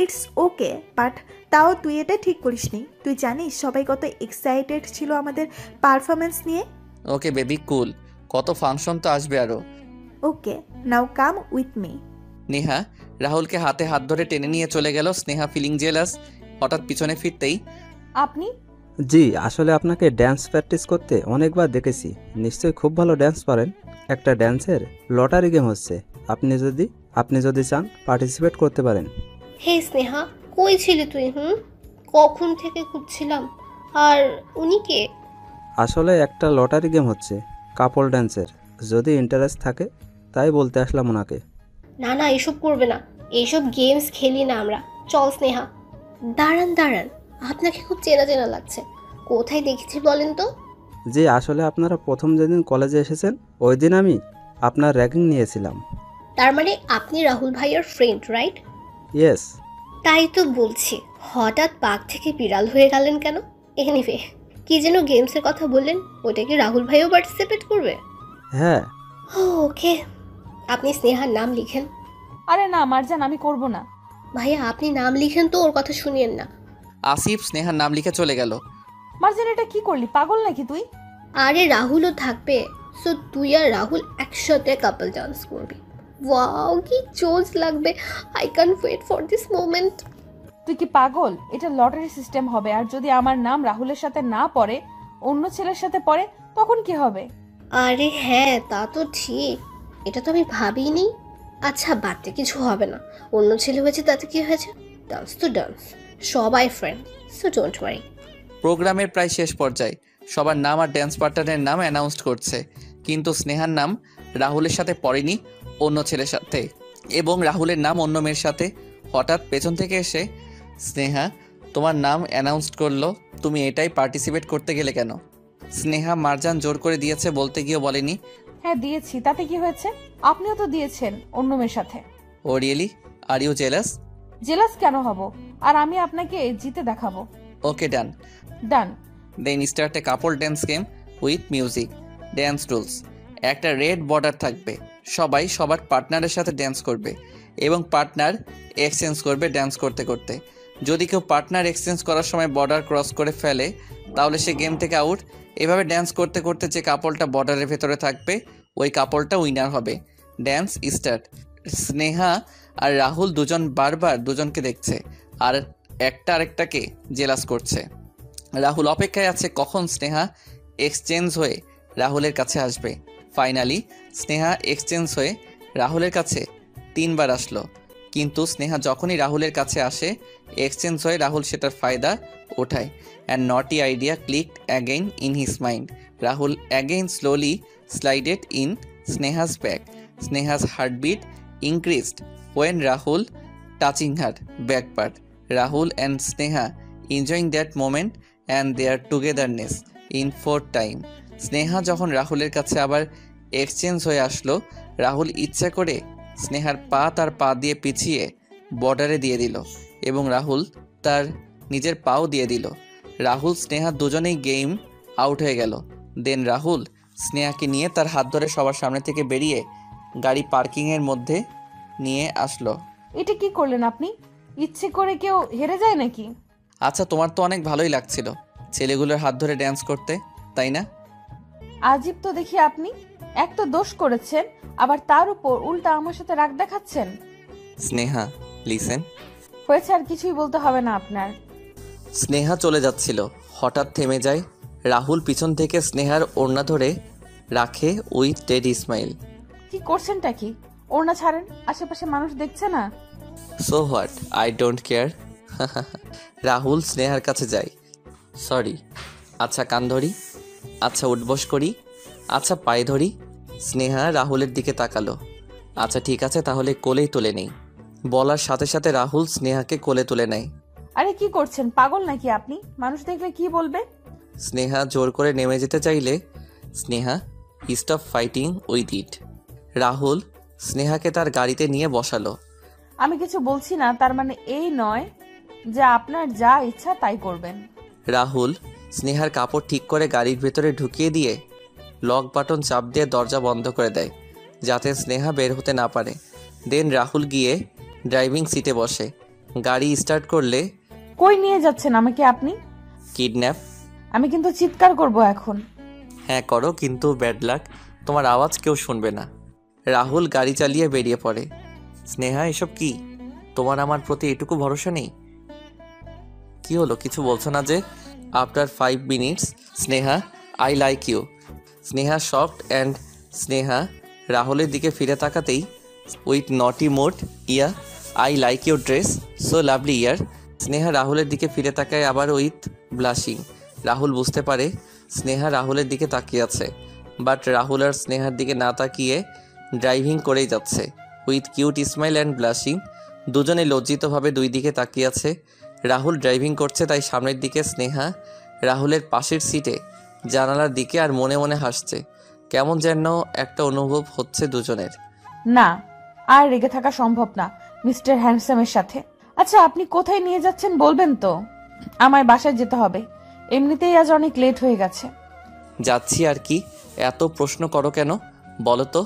It's okay, but তাও তুই এটা ঠিক করিসনি। তুই জানিস সবাই কত এক্সাইটেড ছিল আমাদের পারফরমেন্স নিয়ে। Okay baby, cool. কত ফাংশন তো আসবে আরো। Okay, now come with me. Neha রাহুলকে হাতে হাত ধরে টেনে নিয়ে চলে গেল। Sneha feeling jealous. হঠাৎ পিছনে ফিরতেই, আপনি? জি, আসলে আপনাকে ড্যান্স প্র্যাকটিস করতে অনেকবার দেখেছি। নিশ্চয়ই খুব ভালো ড্যান্স পারেন। একটা ড্যান্সের লটারি গেম হচ্ছে। আপনি যদি চান পার্টিসিপেট করতে পারেন। হে স্নেহা, কই ছিলি তুই? কখন থেকে খুঁজছিলাম। আর উনি কে? আসলে একটা লটারি গেম হচ্ছে কাপল ড্যান্সের। যদি ইন্টারেস্ট থাকে তাই বলতে আসলাম ওনাকে। না না, এসব করবে না। এইসব গেমস খেলি না আমরা। চল স্নেহা। দাঁড়ান দাঁড়ান, আপনাকে খুব চেনা চেনা লাগছে। কোথায় দেখেছি বলেন তো? জি, আসলে আপনারা প্রথম যেদিন কলেজে এসেছেন ওই দিন আমি আপনার র্যাগিং নিয়েছিলাম। তার মানে আপনি রাহুল ভাইয়ের ফ্রেন্ড, রাইট? ইয়েস। তাই তো বলছি, হঠাৎ বাঘ থেকে বিড়াল হয়ে গেলেন কেন? এনিওয়ে, কি যেন গেমসের কথা বললেন, ওটা কি রাহুল ভাইও পার্টিসিপেট করবে? হ্যাঁ। ওকে, আপনি স্নেহার নাম লিখেন। আরে না মারজান, আমি করব না। ভাইয়া আপনি নাম লিখেন তো, ওর কথা শুনিয়েন না। আসিফ স্নেহার নাম লিখে চলে গেল। মারজান, এটা কি করলি? পাগল নাকি তুই? আরে রাহুলও থাকবে, সো তুই আর রাহুল একসাথে কাপল ডান্স করবি। ওয়াও, কি জোশ লাগবে। I can wait for this moment. তুই কি পাগল? এটা লটারি সিস্টেম হবে, আর যদি আমার নাম রাহুলের সাথে না পড়ে, অন্য ছেলের সাথে পড়ে, তখন কি হবে? আরে হ্যাঁ, তা তো ঠিক। এটা তো আমি ভাবিনি। আচ্ছা বাড়তে কিছু হবে না। অন্য ছেলে হয়েছে তাতে কি হয়েছে? ডান্স তো ডান্স, সবাই ফ্রেন্ড, সো ডোন্ট ওয়ারি। প্রোগ্রামের প্রায় শেষ পর্যায়ে সবার নাম আর ড্যান্স পার্টনারের নাম অ্যানাউন্স করছে, কিন্তু স্নেহার নাম রাহুলের সাথে পড়েনি, অন্য ছেলের সাথে, এবং রাহুলের নাম অন্য মেয়ের সাথে। হঠাৎ পেছন থেকে এসে, স্নেহা তোমার নাম অ্যানাউন্স করলো, তুমি এটাই পার্টিসিপেট করতে গেলে কেন? স্নেহা মারজান জোর করে দিয়েছে বলতে গিয়েও বলেনি। হ্যাঁ দিয়েছি, তাতে কি হয়েছে? আপনিও তো দিয়েছেন অন্য মেয়ের সাথে। Oh really? Are you jealous? Jealous কেন হব? আর আমি আপনাকে জিতে দেখাবো। Okay done. Done. Then start a couple dance game with music. Dance rules: একটা রেড বর্ডার থাকবে, সবাই সবার পার্টনারের সাথে ড্যান্স করবে এবং পার্টনার এক্সচেঞ্জ করবে ড্যান্স করতে করতে। যদি কেউ পার্টনার এক্সচেঞ্জ করার সময় বর্ডার ক্রস করে ফেলে তাহলে সে গেম থেকে আউট। এভাবে ড্যান্স করতে করতে যে কাপলটা বর্ডারের ভেতরে থাকবে ওই কাপলটা উইনার হবে। Dance start. স্নেহা আর রাহুল দুজন বারবার দুজনকে দেখছে আর একটা আরেকটাকে জেলাস করছে। রাহুল অপেক্ষায় আছে কখন স্নেহা এক্সচেঞ্জ হয়ে রাহুলের কাছে আসবে। ফাইনালি স্নেহা এক্সচেঞ্জ হয়ে রাহুলের কাছে 3 বার আসলো, কিন্তু স্নেহা যখনই রাহুলের কাছে আসে এক্সচেঞ্জ হয়ে রাহুল সেটার ফায়দা ওঠায়। And naughty idea clicked again in his mind. Rahul again slowly slided in Sneha's back. Sneha's heartbeat increased when Rahul touching her back part. Rahul and Sneha enjoying that moment and their togetherness in fourth time. Sneha যখন রাহুলের কাছে আবার এক্সচেঞ্জ হয়ে আসলো, রাহুল ইচ্ছা করে স্নেহার পা তার পা দিয়ে পিছিয়ে বর্ডারে দিয়ে দিল এবং রাহুল তার নিজের পাও দিয়ে দিল। রাহুল স্নেহা দুজনেই গেম আউট হয়ে গেল। দেন রাহুল স্নেহাকে নিয়ে তার হাত ধরে সবার সামনে থেকে বেরিয়ে গাড়ি পার্কিংয়ের মধ্যে নিয়ে আসলো। এটা কি করলেন আপনি? ইচ্ছে করে কেউ হেরে যায় নাকি? আচ্ছা, তোমার তো অনেক ভালোই লাগছিল ছেলেগুলোর হাত ধরে ড্যান্স করতে, তাই না? আজীব তো দেখি আপনি, এক তো দোষ করেছেন, আবার তার উপর উল্টা আমার সাথে রাগ দেখাচ্ছেন। স্নেহা, লিসেন। হয়েছে, আর কিছুই বলতে হবে না আপনার। স্নেহা চলে যাচ্ছিল, হঠাৎ থেমে যায়। রাহুল পিছন থেকে স্নেহার ওড়না ধরে রাখে উইথ টেডি স্মাইল। কি করছেনটা কি? ওড়না ছাড়েন, আশেপাশে মানুষ দেখছে না। So what, I don't care. Rahul স্নেহার কাছে যায়। সরি। আচ্ছা কান ধরি, আচ্ছা উঠবস করি, আচ্ছা পায়ে ধরি। স্নেহা রাহুলের দিকে তাকালো। আচ্ছা ঠিক আছে, তাহলে কোলেই তুলে নেই। বলার সাথে সাথে রাহুল স্নেহাকে কোলে তুলে নেয়। আরে কি করছেন, পাগল নাকি আপনি? মানুষ দেখলে কি বলবে? স্নেহা জোর করে নেমে যেতে চাইলে Sneha stop fighting with it. Rahul স্নেহাকে তার গাড়িতে নিয়ে বসালো। আমি কিছু বলছি না তার মানে এই নয় যে আপনার যা ইচ্ছা তাই করবেন। রাহুল স্নেহার কাপড় ঠিক করে গাড়ির ভেতরে ঢুকিয়ে দিয়ে লক বাটন চাপ দিয়ে দরজা বন্ধ করে দেয় যাতে স্নেহা বের হতে না পারে। দেন রাহুল গিয়ে ড্রাইভিং সিটে বসে। গাড়ি স্টার্ট করলে, কই নিয়ে যাচ্ছেন আমাকে আপনি? কিডন্যাপ। আমি কিন্তু চিৎকার করব এখন। হ্যাঁ করো, কিন্তু ব্যাড লাক, তোমার আওয়াজ কেউ শুনবে না। রাহুল গাড়ি চালিয়ে বেরিয়ে পড়ে। স্নেহা, এসব কি? তোমার আমার প্রতি এটুকু ভরসা নেই? কি হলো, কিছু বলছো না যে? After 5 minutes, Sneha, I like you. Sneha soft and Sneha রাহুলের দিকে ফিরে তাকাতেই with naughty mode, yeah I like your dress, so lovely ইয়ার। স্নেহা রাহুলের দিকে ফিরে তাকায় আবার উইথ ব্লাশিং। রাহুল বুঝতে পারে স্নেহা রাহুলের দিকে তাকিয়ে আছে, বাট রাহুল আর স্নেহার দিকে না তাকিয়ে ড্রাইভিং করেই যাচ্ছে with cute smile and blushing. দুজনে লজ্জিতভাবে দুই দিকে তাকিয়ে আছে। রাহুল ড্রাইভিং করছে, তাই সামনের দিকে স্নেহা রাহুলের পাশের সিটে জানালার দিকে আর মনে মনে হাসছে। কেমন যেন একটা অনুভব হচ্ছে দুজনের। না, আর রেগে থাকা সম্ভব না মিস্টার হ্যান্ডসামের সাথে। আচ্ছা আপনি কোথায় নিয়ে যাচ্ছেন বলবেন তো? আমার বাসায় যেতে হবে, এমনিতেই আজ অনেক লেট হয়ে গেছে। যাচ্ছি আর কি, এত প্রশ্ন করো কেন বলো তো?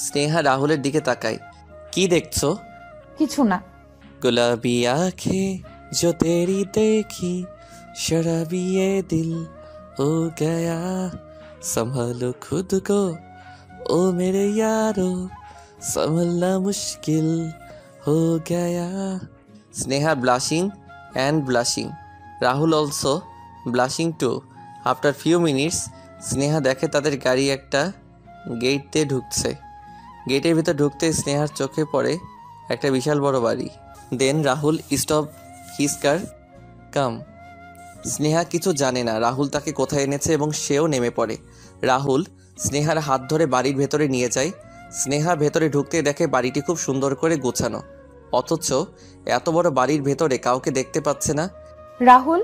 স্নেহা রাহুলের দিকে তাকায়। কি দেখছো? কিছু না। गुलाबी आंखें जो तेरी देखी, शराबी ये दिल हो गया, संभालो खुद को ओ मेरे यारो, संभलना मुश्किल हो गया। Sneha blushing and blushing. Rahul also blushing too. After few minutes, Sneha দেখে তাদের গাড়ি একটা গেট দিয়ে ঢুকছে। গেটের ভিতর ঢুকতে স্নেহার চোখে পড়ে একটা বিশাল বড় বাড়ি। দেন রাহুল স্টপ হিজ কার, কাম। স্নেহা কিছু জানে না রাহুল তাকে কোথায় এনেছে এবং সেও নেমে পড়ে। রাহুল স্নেহার হাত ধরে বাড়ির ভেতরে নিয়ে যায়। স্নেহা ভেতরে ঢুকতে দেখে বাড়িটি খুব সুন্দর করে গোছানো, অথচ এত বড় বাড়ির ভেতরে কাউকে দেখতে পাচ্ছে না। রাহুল,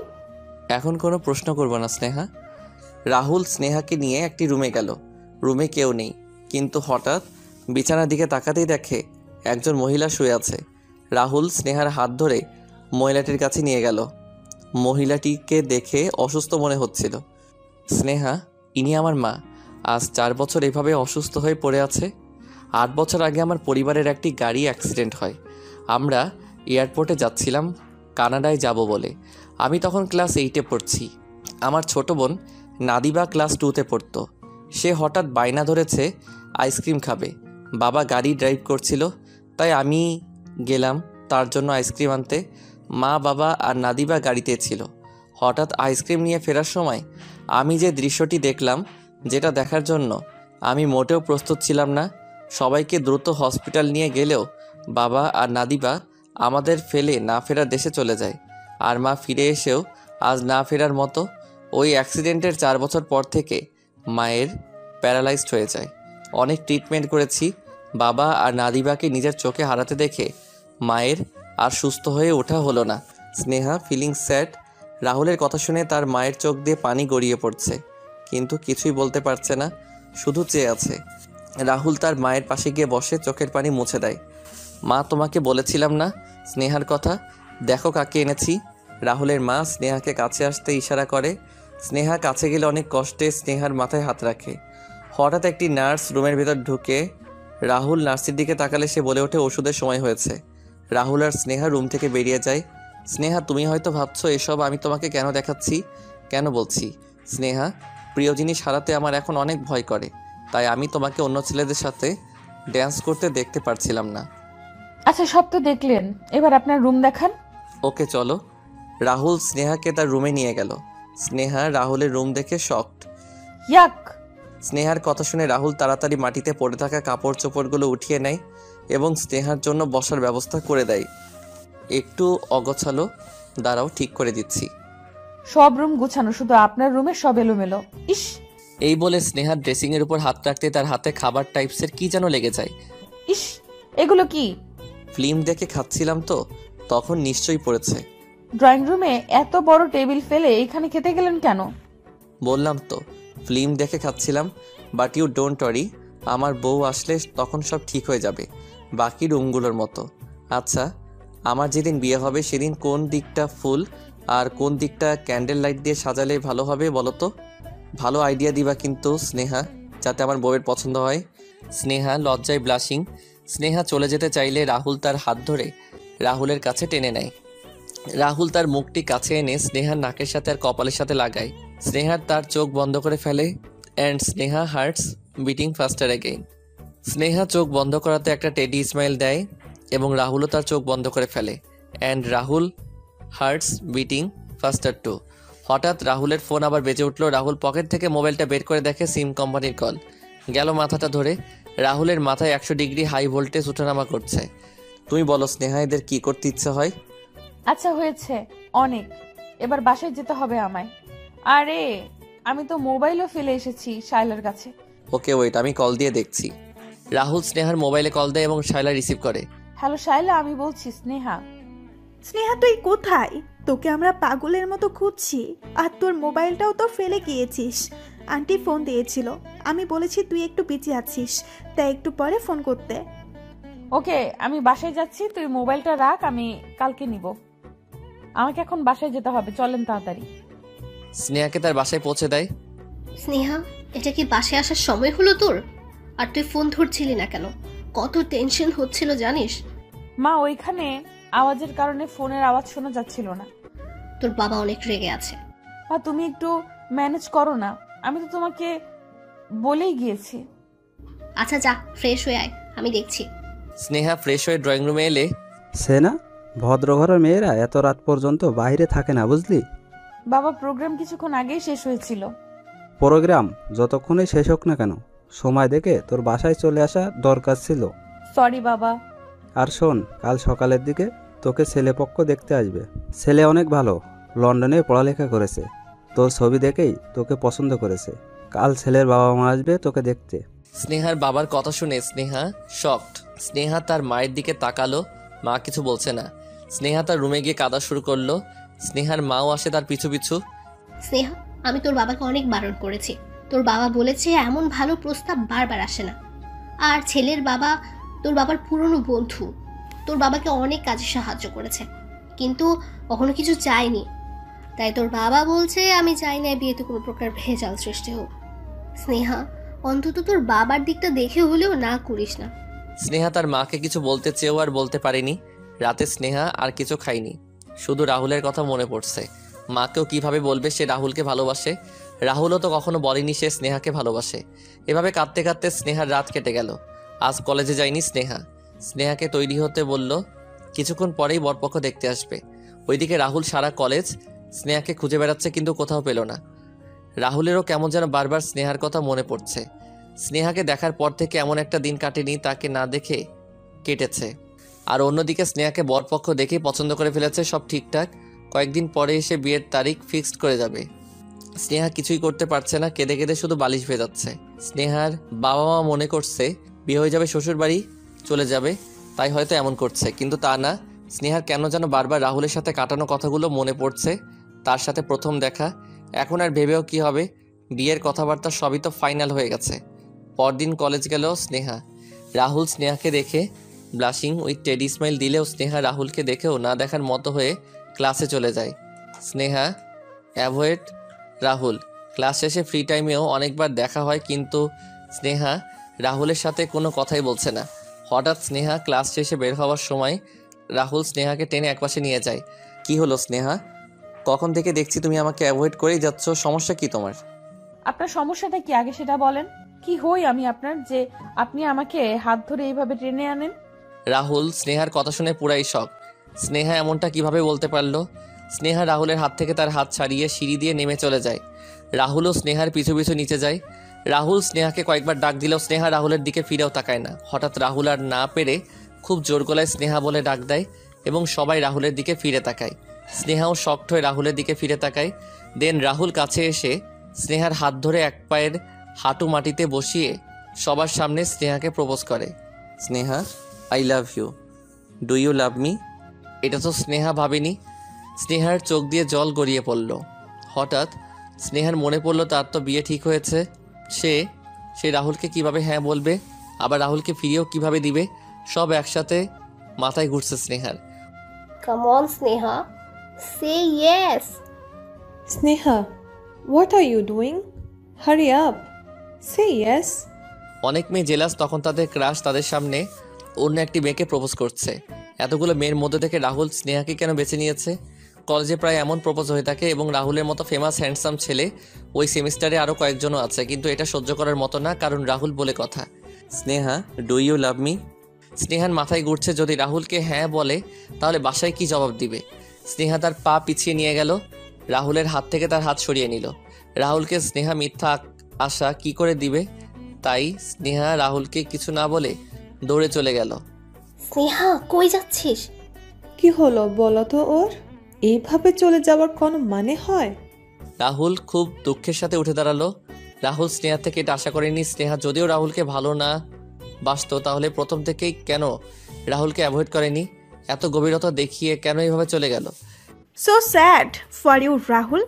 এখন কোনো প্রশ্ন করব না স্নেহা। রাহুল স্নেহাকে নিয়ে একটি রুমে গেল। রুমে কেউ নেই, কিন্তু হঠাৎ বিছানার দিকে তাকাতেই দেখে একজন মহিলা শুয়ে আছে। রাহুল স্নেহার হাত ধরে মহিলাটির কাছে নিয়ে গেল। মহিলাটিকে দেখে অসুস্থ মনে হচ্ছিল। স্নেহা, ইনি আমার মা। আজ 4 বছর এভাবে অসুস্থ হয়ে পড়ে আছে। 8 বছর আগে আমার পরিবারের একটি গাড়ি অ্যাক্সিডেন্ট হয়। আমরা এয়ারপোর্টে যাচ্ছিলাম কানাডায় যাব বলে। আমি তখন ক্লাস 8-এ পড়ছি। আমার ছোট বোন নাদিবা ক্লাস 2-তে পড়তো। সে হঠাৎ বায়না ধরেছে আইসক্রিম খাবে। বাবা গাড়ি ড্রাইভ করছিল, তাই আমি গেলাম তার জন্য আইসক্রিম আনতে। মা, বাবা আর নাদিবা গাড়িতে ছিল। হঠাৎ আইসক্রিম নিয়ে ফেরার সময় আমি যে দৃশ্যটি দেখলাম, যেটা দেখার জন্য আমি মোটেও প্রস্তুত ছিলাম না। সবাইকে দ্রুত হসপিটাল নিয়ে গেলেও বাবা আর নাদিবা আমাদের ফেলে না ফেরার দেশে চলে যায়। আর মা ফিরে এসেও আজ না ফেরার মতো। ওই অ্যাক্সিডেন্টের 4 বছর পর থেকে মায়ের প্যারালাইজড হয়ে যায়। অনেক ট্রিটমেন্ট করেছি। বাবা আর নাদিবাকে নিজের চোখে হারাতে দেখে মায়ের আর সুস্থ হয়ে ওঠা হলো না। Sneha feeling sad. রাহুলের কথা শুনে তার মায়ের চোখ দিয়ে পানি গড়িয়ে পড়ছে, কিন্তু কিছুই বলতে পারছে না, শুধু চেয়ে আছে। রাহুল তার মায়ের পাশে গিয়ে বসে চোখের পানি মুছে দেয়। মা, তোমাকে বলেছিলাম না স্নেহার কথা, দেখো কাকে এনেছি। রাহুলের মা স্নেহাকে কাছে আসতে ইশারা করে। স্নেহা কাছে গেলে অনেক কষ্টে স্নেহার মাথায় হাত রাখে। হঠাৎ একটি নার্স রুমের ভেতর ঢুকে রাহুল নার্সের দিকে তাকালে সে বলে ওঠে, ওষুধের সময় হয়েছে। রাহুল আর স্নেহা রুম থেকে বেরিয়ে যায়। স্নেহা, তুমি হয়তো ভাবছো এসব আমি তোমাকে কেন দেখাচ্ছি। কেন বলছি স্নেহা, প্রিয় জিনিস হারাতে আমার এখন অনেক ভয় করে, তাই আমি তোমাকে অন্য ছেলেদের সাথে ড্যান্স করতে দেখতে পারছিলাম না। আচ্ছা, সব তো দেখলেন, এবার আপনার রুম দেখান। ওকে চলো। রাহুল স্নেহাকে তার রুমে নিয়ে গেল। স্নেহা রাহুলের রুম দেখে শকড। ইয়াক! স্নেহার কথা শুনে রাহুল তাড়াতাড়ি মাটিতে পড়ে থাকা কাপড় চোপড়গুলো উঠিয়ে নেয় এবং স্নেহার জন্য বসার ব্যবস্থা করে দেয়। একটু অগোছালো, দাঁড়াও ঠিক করে দিচ্ছি। সব রুম গুছানো, শুধু আপনার রুমে সব এলোমেলো। ইস! এই বলে স্নেহা ড্রেসিংয়ের উপর হাত রাখতে তার হাতে খাবার টাইপসের কি যেন লেগে যায়। ইস, এগুলো কি? ফিল্ম দেখে খাচ্ছিলাম তো, তখন নিশ্চয়ই পড়েছে। ড্রয়িং রুমে এত বড় টেবিল ফেলে এখানে খেতে গেলেন কেন? বললাম তো ফিল্ম দেখে খাচ্ছিলাম, বাট ইউ ডোন্ট ওয়ারি, আমার বউ আসলে তখন সব ঠিক হয়ে যাবে, বাকি রুমগুলোর মতো। আচ্ছা, আমার যেদিন বিয়ে হবে সেদিন কোন দিকটা ফুল আর কোন দিকটা ক্যান্ডেল লাইট দিয়ে সাজালে ভালো হবে বলো তো? ভালো আইডিয়া দিবা কিন্তু স্নেহা, যাতে আমার বউয়ের পছন্দ হয়। স্নেহা লজ্জায় ব্লাশিং। স্নেহা চলে যেতে চাইলে রাহুল তার হাত ধরে রাহুলের কাছে টেনে নেয়। রাহুল তার মুখটি কাছে এনে স্নেহার নাকের সাথে আর কপালের সাথে লাগায়। স্নেহার তার চোখ বন্ধ করে ফেলে and Sneha hearts beating faster again. Sneha চোখ বন্ধ করাতে একটা টেডি স্মাইল দেয় এবং রাহুলও তার চোখ বন্ধ করে ফেলে and Rahul hearts beating faster too. হঠাৎ রাহুলের ফোন আবার বেজে উঠল। রাহুল পকেট থেকে মোবাইলটা বের করে দেখে সিম কোম্পানির কল। গেল মাথাটা ধরে। রাহুলের মাথায় 100 ডিগ্রি হাই ভোল্টেজ ওঠানামা করছে। তুমি বলো স্নেহা, এদের কি করতে ইচ্ছে হয়? আচ্ছা হয়েছে অনেক, এবার বাসায় যেতে হবে আমায়। আরে, আমি তো মোবাইলও ফেলে এসেছি শাইলার কাছে। ওকে ওয়েট, আমি কল দিয়ে দেখছি। রাহুল স্নেহার মোবাইলে কল দেয় এবং শাইলা রিসিভ করে। হ্যালো শাইলা, আমি বলছি স্নেহা। স্নেহা তুই কোথায়? তোকে আমরা পাগলের মতো খুঁজছি, আর তোর মোবাইলটাও তো ফেলে গিয়েছিস। আন্টি ফোন দিয়েছিল, আমি বলেছি তুই একটু বিজি আছিস, তাই একটু পরে ফোন করতে। ওকে, আমি বাসায় যাচ্ছি, তুই মোবাইলটা রাখ, আমি কালকে নিব। আমাকে এখন বাসায় যেতে হবে, চলেন তাড়াতাড়ি। স্নেহাকে তার বাসায় পৌঁছে দেয়। স্নেহা, এটা কি বাসায় আসার সময় হলো তোর? আর তুই ফোন ধরছিলি না কেন? কত টেনশন হচ্ছিল জানিস? মা, ওইখানে আওয়াজের কারণে ফোনের আওয়াজ শোনা যাচ্ছিল না। তোর বাবা অনেক রেগে আছে। মা, তুমি একটু ম্যানেজ করো না, আমি তো তোমাকে বলেই গিয়েছি। আচ্ছা যা, ফ্রেশ হয়ে আয়, আমি দেখছি। স্নেহা ফ্রেশ হয়ে ড্রয়িং রুমে এলে সে না, ভদ্রঘরের মেয়েরা এত রাত পর্যন্ত বাইরে থাকে না, বুঝলি? বাবা, প্রোগ্রাম কিছুক্ষণ আগেই শেষ হয়েছিল। প্রোগ্রাম যতক্ষণই শেষ হোক না কেন, সময় দেখে তোর বাসায় চলে আসা দরকার ছিল। সরি বাবা। আর শোন, কাল সকালের দিকে তোকে ছেলেপক্ষ দেখতে আসবে। ছেলে অনেক ভালো, লন্ডনে পড়ালেখা করেছে, তোর ছবি দেখেই তোকে পছন্দ করেছে। কাল ছেলের বাবা মা আসবে তোকে দেখতে। স্নেহার বাবার কথা শুনে স্নেহা শকড। স্নেহা তার মায়ের দিকে তাকালো, মা কিছু বলছে না। স্নেহা তার রুমে গিয়ে কাঁদা শুরু করলো। স্নেহার মাও আসে তার পিছু পিছু। স্নেহা, আমি তোর বাবাকে অনেক বারণ করেছি। তোর বাবা বলেছে এমন ভালো প্রস্তাব বারবার আসে না। আর ছেলের বাবা তোর বাবার পুরনো বন্ধু, তোর বাবাকে অনেক কাজে সাহায্য করেছে, কিন্তু কখনো কিছু চায়নি। তাই তোর বাবা বলছে আমি চাই না বিয়েতে কোনো প্রকার ভেজাল সৃষ্টি হোক। স্নেহা, অন্তত তোর বাবার দিকটা দেখে হলেও না করিস না। স্নেহা তার মাকে কিছু বলতে চেয়েও আর বলতে পারেনি। রাতে স্নেহা আর কিছু খায়নি, শুধু রাহুলের কথা মনে পড়ছে। মাকেও কিভাবে বলবে সে রাহুলকে ভালোবাসে? রাহুলও তো কখনো বলেনি সে স্নেহাকে ভালোবাসে। এভাবে কাঁদতে কাঁদতে স্নেহার রাত কেটে গেল। আজ কলেজে যায়নি স্নেহা। স্নেহাকে তৈরি হতে বলল, কিছুক্ষণ পরেই বরপক্ষ দেখতে আসবে। ওইদিকে রাহুল সারা কলেজ স্নেহাকে খুঁজে বেড়াচ্ছে, কিন্তু কোথাও পেল না। রাহুলেরও কেমন যেন বারবার স্নেহার কথা মনে পড়ছে। স্নেহাকে দেখার পর থেকে এমন একটা দিন কাটেনি তাকে না দেখে কেটেছে। আর অন্যদিকে স্নেহাকে বরপক্ষ দেখেই পছন্দ করে ফেলেছে, সব ঠিকঠাক। কয়েকদিন পরে এসে বিয়ের তারিখ ফিক্সড করে যাবে। স্নেহা কিছুই করতে পারছে না, কেঁদে কেঁদে শুধু বালিশ ভেজাচ্ছে। স্নেহার বাবা মা মনে করছে বিয়ে হয়ে যাবে, শ্বশুর বাড়ি চলে যাবে, তাই হয়তো এমন করছে, কিন্তু তা না। স্নেহার কেন যেন বারবার রাহুলের সাথে কাটানো কথাগুলো মনে পড়ছে, তার সাথে প্রথম দেখা। এখন আর ভেবেও কি হবে, বিয়ের কথাবার্তা সবই তো ফাইনাল হয়ে গেছে। পরদিন কলেজ গেল স্নেহা। রাহুল স্নেহাকে দেখে ব্লাশিং উইথ টেডি স্মাইল দিলেও স্নেহা রাহুলকে দেখেও না দেখার মতো হয়ে ক্লাসে চলে যায়। স্নেহা অ্যাভয়েড রাহুল। ক্লাস শেষে ফ্রি টাইমেও অনেকবার দেখা হয়, কিন্তু স্নেহা রাহুলের সাথে কোনো কথাই বলছে না। হঠাৎ স্নেহা ক্লাস শেষে বের হওয়ার সময় রাহুল স্নেহাকে টেনে একপাশে নিয়ে যায়। কি হলো স্নেহা? কখন থেকে দেখছি তুমি আমাকে অ্যাভয়েড করেই যাচ্ছ, সমস্যা কি তোমার? আপনার সমস্যাটা কি আগে সেটা বলেন। কি হই আমি আপনার যে আপনি আমাকে হাত ধরে এইভাবে টেনে আনেন? রাহুল স্নেহার কথা শুনে পুরাই শক। স্নেহা এমনটা কিভাবে বলতে পারলো? স্নেহা রাহুলের হাত থেকে তার হাত ছাড়িয়ে সিঁড়ি দিয়ে নেমে চলে যায়। রাহুলও স্নেহার পিছু পিছু নিচে যায়। রাহুল স্নেহাকে কয়েকবার ডাক দিলেও স্নেহা রাহুলের দিকে ফিরেও তাকায় না। হঠাৎ রাহুল আর না পেরে খুব জোর গলায় স্নেহা বলে ডাক দেয় এবং সবাই রাহুলের দিকে ফিরে তাকায়। স্নেহাও শকড হয়ে রাহুলের দিকে ফিরে তাকায়। দেন রাহুল কাছে এসে স্নেহার হাত ধরে এক পায়ের হাঁটু মাটিতে বসিয়ে সবার সামনে স্নেহাকে প্রপোজ করে। Sneha, I love you. Do you love me? এটা তো স্নেহা ভাবেনি। স্নেহার চোখ দিয়ে জল গড়িয়ে পড়ল। হঠাৎ স্নেহার মনে পড়ল তার তো বিয়ে ঠিক হয়েছে। সে রাহুলকে কিভাবে হ্যাঁ বলবে, আবার রাহুলকে ফিরিয়েও কিভাবে দিবে, সব একসাথে মাথায় ঘুরছে স্নেহার। Come on Sneha, say yes. Sneha, what are you doing? Hurry up, say yes. অনেক মেয়ে জেলাস তখন তাদের ক্রাশ তাদের সামনে অন্য একটি মেয়েকে প্রপোজ করছে। এতগুলো মেয়ের মধ্যে থেকে রাহুল স্নেহাকে কেন বেছে নিয়েছে? কলেজে প্রায় এমন প্রপোজ হয়ে থাকে এবং রাহুলের মতো ফেমাস হ্যান্ডসাম ছেলে ওই সেমিস্টারে আরও কয়েকজনও আছে, কিন্তু এটা সহ্য করার মতো না, কারণ রাহুল বলে কথা। Sneha, do you love me? স্নেহার মাথায় ঘুরছে যদি রাহুলকে হ্যাঁ বলে তাহলে বাসায় কি জবাব দিবে। স্নেহা তার পা পিছিয়ে নিয়ে গেল, রাহুলের হাত থেকে তার হাত সরিয়ে নিল। রাহুলকে স্নেহা মিথ্যা আশা কি করে দিবে, তাই স্নেহা রাহুলকে কিছু না বলে দৌড়ে চলে গেল। স্নেহা, কই যাচ্ছিস? কি হলো বলো তো ওর? এইভাবে চলে যাওয়ার কোনো মানে হয়? রাহুল খুব দুঃখের সাথে উঠে দাঁড়ালো। রাহুল স্নেহা থেকে এটা আশা করেনি। স্নেহা যদিও রাহুলকে ভালো না বাসতো তাহলে প্রথম থেকেই কেন রাহুলকে অ্যাভয়েড করেনি? এত গভীরতা দেখিয়ে কেন এইভাবে চলে গেল? So sad for you, Rahul.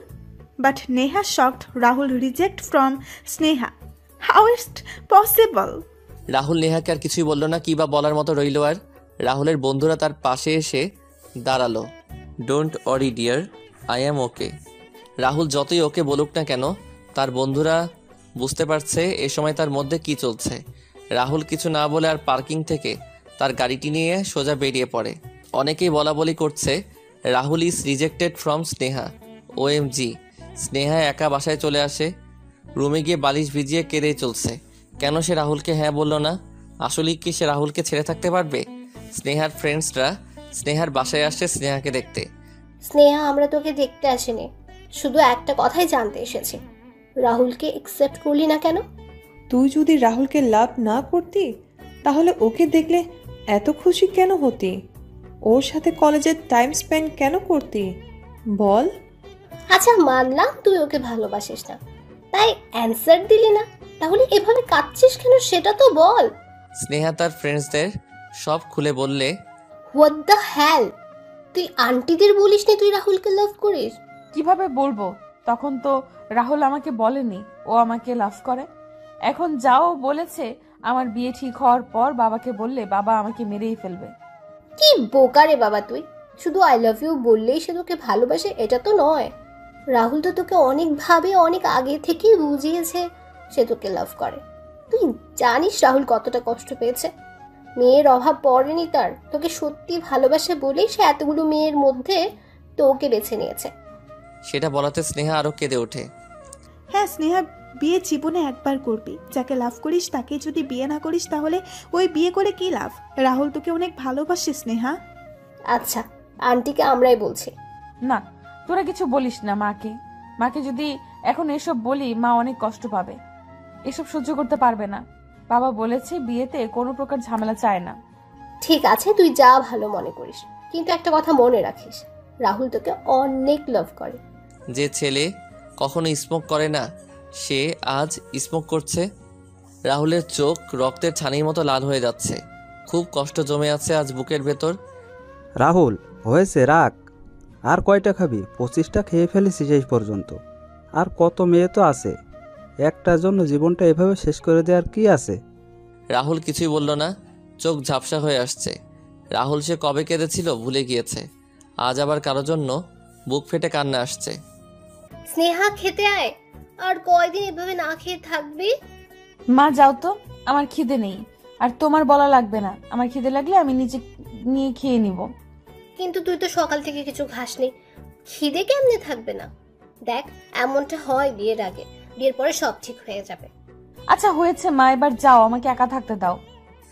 But Neha shocked Rahul reject from Sneha. How is it possible? Rahul নেহাকে আর কিছুই বলল না, কি বা বলার মতো রইল আর। রাহুলের বন্ধুরা তার পাশে এসে দাঁড়ালো। Don't worry dear, I am okay. Rahul যতই ওকে বলুক না কেন তার বন্ধুরা বুঝতে পারছে এ সময় তার মধ্যে কি চলছে। রাহুল কিছু না বলে আর পার্কিং থেকে তার গাড়িটি নিয়ে সোজা বেরিয়ে পড়ে। অনেকেই বলা বলি করছে Rahul is rejected from Sneha. OMG, Sneha একা বাসায় চলে আসে। রুমে গিয়ে বালিশ ভিজিয়ে কেঁদেই চলছে। কেন সে রাহুলকে হ্যাঁ বলল না? আসলেই কি সে রাহুলকে ছেড়ে থাকতে পারবে? স্নেহার ফ্রেন্ডসরা স্নেহার বাসায় আসছে স্নেহাকে দেখতে। স্নেহা, আমরা তোকে দেখতে আসিনি, শুধু একটা কথাই জানতে এসেছি। রাহুলকে একসেপ্ট করলি না কেন? তুই যদি রাহুলকে লাভ না করতি তাহলে ওকে দেখলে এত খুশি কেন হতি? ওর সাথে কলেজের টাইম স্পেন্ড কেন করতি বল? আচ্ছা, মানলাম তুই ওকে ভালোবাসিস না, তাই অ্যানসার দিলি না, তাহলে এভাবে কাঁদছিস কেন সেটা তো বল। স্নেহা তার ফ্রেন্ডসদের সব খুলে বললে, হোয়াট দ্য হ্যাল, তুই আন্টিদের বলিস নি তুই রাহুলকে লাভ করিস? কিভাবে বলবো? তখন তো রাহুল আমাকে বলেনি ও আমাকে লাভ করে। এখন যাও বলেছে আমার বিয়ে ঠিক হওয়ার পর বাবাকে বললে বাবা আমাকে মেরেই ফেলবে। কি বোকা রে বাবা তুই! শুধু আই লাভ ইউ বললেই সে তোকে ভালোবাসে এটা তো নয়। রাহুল তো তোকে অনেকভাবে অনেক আগে থেকেই বুঝিয়েছে সে তোকে লাভ করে। তুই জানিস রাহুল কতটা কষ্ট পেয়েছে? মেয়ের অভাব পড়েনি তার, তোকে সত্যি ভালোবাসে বলেই সে এতগুলো মেয়ের মধ্যে তোকে বেছে নিয়েছে। সেটা বলাতে স্নেহা আরো কেঁদে ওঠে। হ্যাঁ স্নেহা, বিয়ে জীবনে একবার করবি। যাকে লাভ করিস তাকে যদি বিয়ে না করিস তাহলে ওই বিয়ে করে কি লাভ? রাহুল তোকে অনেক ভালোবাসে স্নেহা। আচ্ছা, আন্টিকে আমরাই বলছি। না, তোরা কিছু বলিস না মাকে। মাকে যদি এখন এসব বলি মা অনেক কষ্ট পাবে, এসব সহ্য করতে পারবে না। বাবা বলেছে বিয়েতে কোনো প্রকার ঝামেলা চায় না। ঠিক আছে, তুই যা ভালো মনে করিস, কিন্তু একটা কথা মনে রাখিস, রাহুল তোকে অনেক লাভ করে। যে ছেলে কখনো স্মোক করে না সে আজ স্মোক করছে। রাহুলের চোখ রক্তের ছানির মতো লাল হয়ে যাচ্ছে। খুব কষ্ট জমে আছে আজ বুকের ভেতর। রাহুল, হয়েছে, রাখ। আর কয়টা খাবি? 25টা খেয়ে ফেলেছি শেষ পর্যন্ত। আর কত মেয়ে তো আছে, একটার জন্য জীবনটা এভাবে শেষ করে দেওয়ার কি আছে? রাহুল কিছুই বলল না, চোখ ঝাপসা হয়ে আসছে। রাহুল সে কবে কেঁদেছিল ভুলে গিয়েছে, আজ আবার কারো জন্য বুক ফেটে কান্না আসছে। স্নেহা, খেতে আয়। আর কয়দিন এভাবে না খেয়ে থাকবি? মা যাও তো, আমার খিদে নেই। আর তোমার বলা লাগবে না, আমার খিদে লাগলে আমি নিজে নিয়ে খেয়ে নিব। কিন্তু তুই তো সকাল থেকে কিছু খাসনি, খিদে কেমনে থাকবে না? দেখ, এমনটা হয় বিয়ের আগে, বিয়ের পরে সব ঠিক হয়ে যাবে। আচ্ছা হয়েছে মা, এবার যাও, আমাকে একা থাকতে দাও।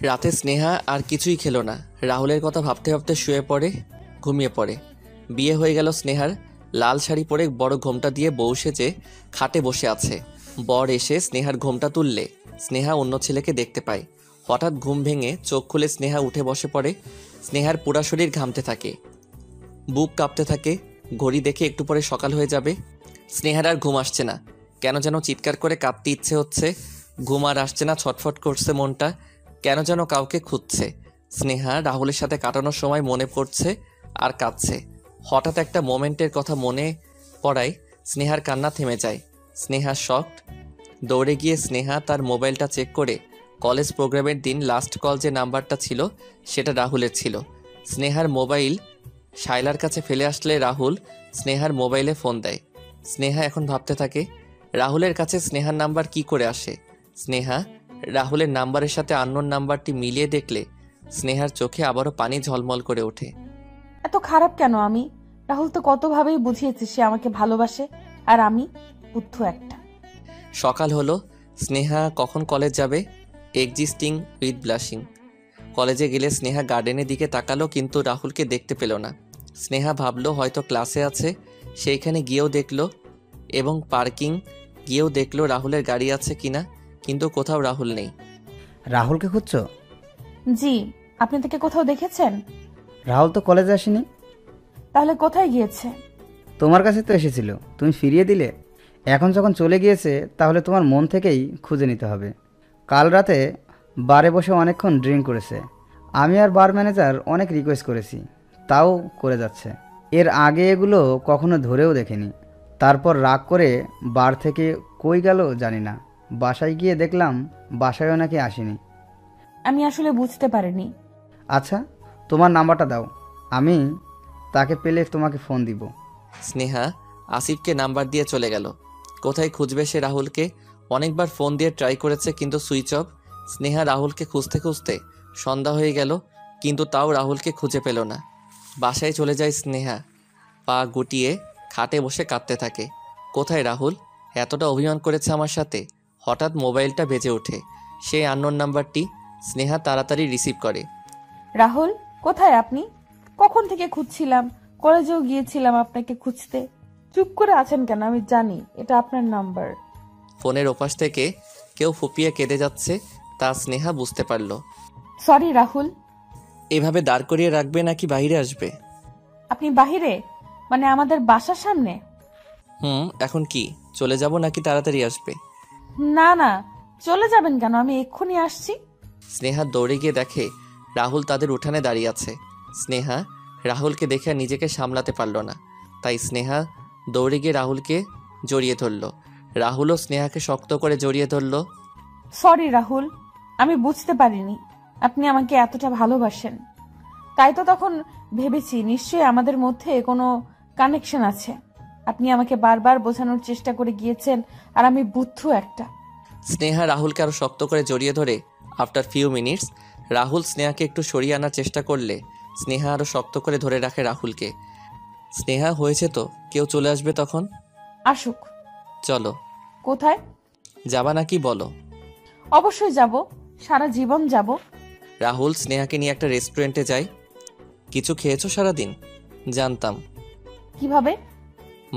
রাতে স্নেহা আর কিছুই খেলো না। রাহুলের কথা ভাবতে ভাবতে শুয়ে পড়ে, ঘুমিয়ে পড়ে। বিয়ে হয়ে গেল স্নেহার। লাল শাড়ি পরে বড় ঘোমটা দিয়ে বউ সেজে খাটে বসে আছে। বর এসে স্নেহার ঘোমটা তুললে স্নেহা অন্য ছেলেকে দেখতে পায়। হঠাৎ ঘুম ভেঙে চোখ খুলে স্নেহা উঠে বসে পড়ে। স্নেহার পুরা শরীর ঘামতে থাকে, বুক কাঁপতে থাকে। ঘড়ি দেখে একটু পরে সকাল হয়ে যাবে। স্নেহার আর ঘুম আসছে না, কেন যেন চিৎকার করে কাঁদতে ইচ্ছে হচ্ছে। ঘুম আর আসছে না, ছটফট করছে মনটা, কেন যেন কাউকে খুঁজছে। স্নেহা রাহুলের সাথে কাটানোর সময় মনে পড়ছে আর কাঁদছে। হঠাৎ একটা মোমেন্টের কথা মনে পড়ায় স্নেহার কান্না থেমে যায়। স্নেহা শকড। দৌড়ে গিয়ে স্নেহা তার মোবাইলটা চেক করে কলেজ প্রোগ্রামের দিন লাস্ট কল যে নাম্বারটা ছিল সেটা রাহুলের ছিল। স্নেহার মোবাইল শায়লার কাছে ফেলে আসলে রাহুল স্নেহার মোবাইলে ফোন দেয়। স্নেহা এখন ভাবতে থাকে রাহুলের কাছে স্নেহার নাম্বার কি করে আসে। স্নেহা রাহুলের নাম্বারের সাথে আননোন নাম্বারটি মিলিয়ে দেখলে স্নেহার চোখে আবারও পানি ঝলমল করে ওঠে। এত খারাপ কেন আমি? রাহুল তো কতভাবেই বুঝিয়েছে সে আমাকে ভালোবাসে, আর আমি বুদ্ধু একটা। সকাল হলো। স্নেহা কখন কলেজ যাবে? Existing with blushing. কলেজে গেলে স্নেহা গার্ডেনের দিকে তাকালো, কিন্তু রাহুলকে দেখতে পেল না। স্নেহা ভাবলো হয়তো ক্লাসে আছে, সেইখানে গিয়েও দেখলো এবং পার্কিং গিয়েও দেখলো রাহুলের গাড়ি আছে কিনা, কিন্তু কোথাও রাহুল নেই। রাহুলকে খুঁজছো? জি, আপনি তাকে কোথাও দেখেছেন? রাহুল তো কলেজে আসেনি। তাহলে কোথায় গিয়েছে? তোমার কাছে তো এসেছিল, তুমি ফিরিয়ে দিলে। এখন যখন চলে গিয়েছে তাহলে তোমার মন থেকেই খুঁজে নিতে হবে। কাল রাতে বারে বসে অনেকক্ষণ ড্রিঙ্ক করেছে। আমি আর বার ম্যানেজার অনেক রিকোয়েস্ট করেছি, তাও করে যাচ্ছে। এর আগে এগুলো কখনো ধরেও দেখেনি। তারপর রাগ করে বার থেকে কই গেল জানি না। বাসায় গিয়ে দেখলাম বাসায়ও নাকি আসেনি। আমি আসলে বুঝতে পারিনি। আচ্ছা, তোমার নাম্বারটা দাও, আমি তাকে পেলে তোমাকে ফোন দিব। স্নেহা আসিফকে নাম্বার দিয়ে চলে গেল। কোথায় খুঁজবে সে রাহুলকে? অনেকবার ফোন দিয়ে ট্রাই করেছে, কিন্তু সুইচ অফ। স্নেহা রাহুলকে খুঁজতে খুঁজতে সন্ধ্যা হয়ে গেল, কিন্তু তাও রাহুলকে খুঁজে পেল না। বাসায় চলে যায় স্নেহা, পা গুটিয়ে খাটে বসে কাঁদতে থাকে। কোথায় রাহুল? এতটা অভিমান করেছে আমার সাথে। হঠাৎ মোবাইলটা বেজে ওঠে। সেই আননোন নাম্বারটি। স্নেহা তাড়াতাড়ি রিসিভ করে। রাহুল, কোথায় আপনি? কখন থেকে খুঁজছিলাম, কলেজেও গিয়েছিলাম আপনাকে খুঁজতে। চুপ করে আছেন কেন? আমি জানি এটা আপনার নাম্বার। ফোনের ওপাশ থেকে কেউ ফুপিয়ে কেঁদে যাচ্ছে, তা স্নেহা বুঝতে পারল। সরি রাহুল। এভাবে দাঁড় করিয়ে রাখবে নাকি বাইরে আসবে? আপনি বাহিরে? মানে আমাদের বাসার সামনে? এখন কি চলে যাব নাকি তাড়াতাড়ি আসবে? না না, চলে যাবেন কেন? আমি এক্ষুনি আসছি। স্নেহা দৌড়ে গিয়ে দেখে রাহুল তাদের উঠানে দাঁড়িয়ে আছে। স্নেহা রাহুলকে দেখে আর নিজেকে সামলাতে পারল না, তাই স্নেহা দৌড়ে গিয়ে রাহুলকে জড়িয়ে ধরল। রাহুলও স্নেহাকে শক্ত করে জড়িয়ে ধরল। সরি রাহুল, আমি বুঝতে পারিনি আপনি আমাকে এতটা ভালোবাসেন। তাই তো তখন ভেবেছি নিশ্চয়ই আমাদের মধ্যে কোনো কানেকশন আছে। আপনি আমাকে বারবার বোঝানোর চেষ্টা করে গিয়েছেন, আর আমি বুদ্ধু একটা। স্নেহা রাহুলকে আরো শক্ত করে জড়িয়ে ধরে। আফটার ফিউ মিনিটস রাহুল স্নেহাকে একটু সরিয়ে আনার চেষ্টা করলে স্নেহা আরো শক্ত করে ধরে রাখে রাহুলকে। স্নেহা হয়েছে তো, কেউ চলে আসবে তখন। আসুক। চলো। কোথায় যাবা নাকি বলো? অবশ্যই যাব, সারা জীবন যাব। রাহুল স্নেহাকে নিয়ে একটা রেস্টুরেন্টে যায়। কিছু খেয়েছো সারাদিন? জানতাম। কিভাবে?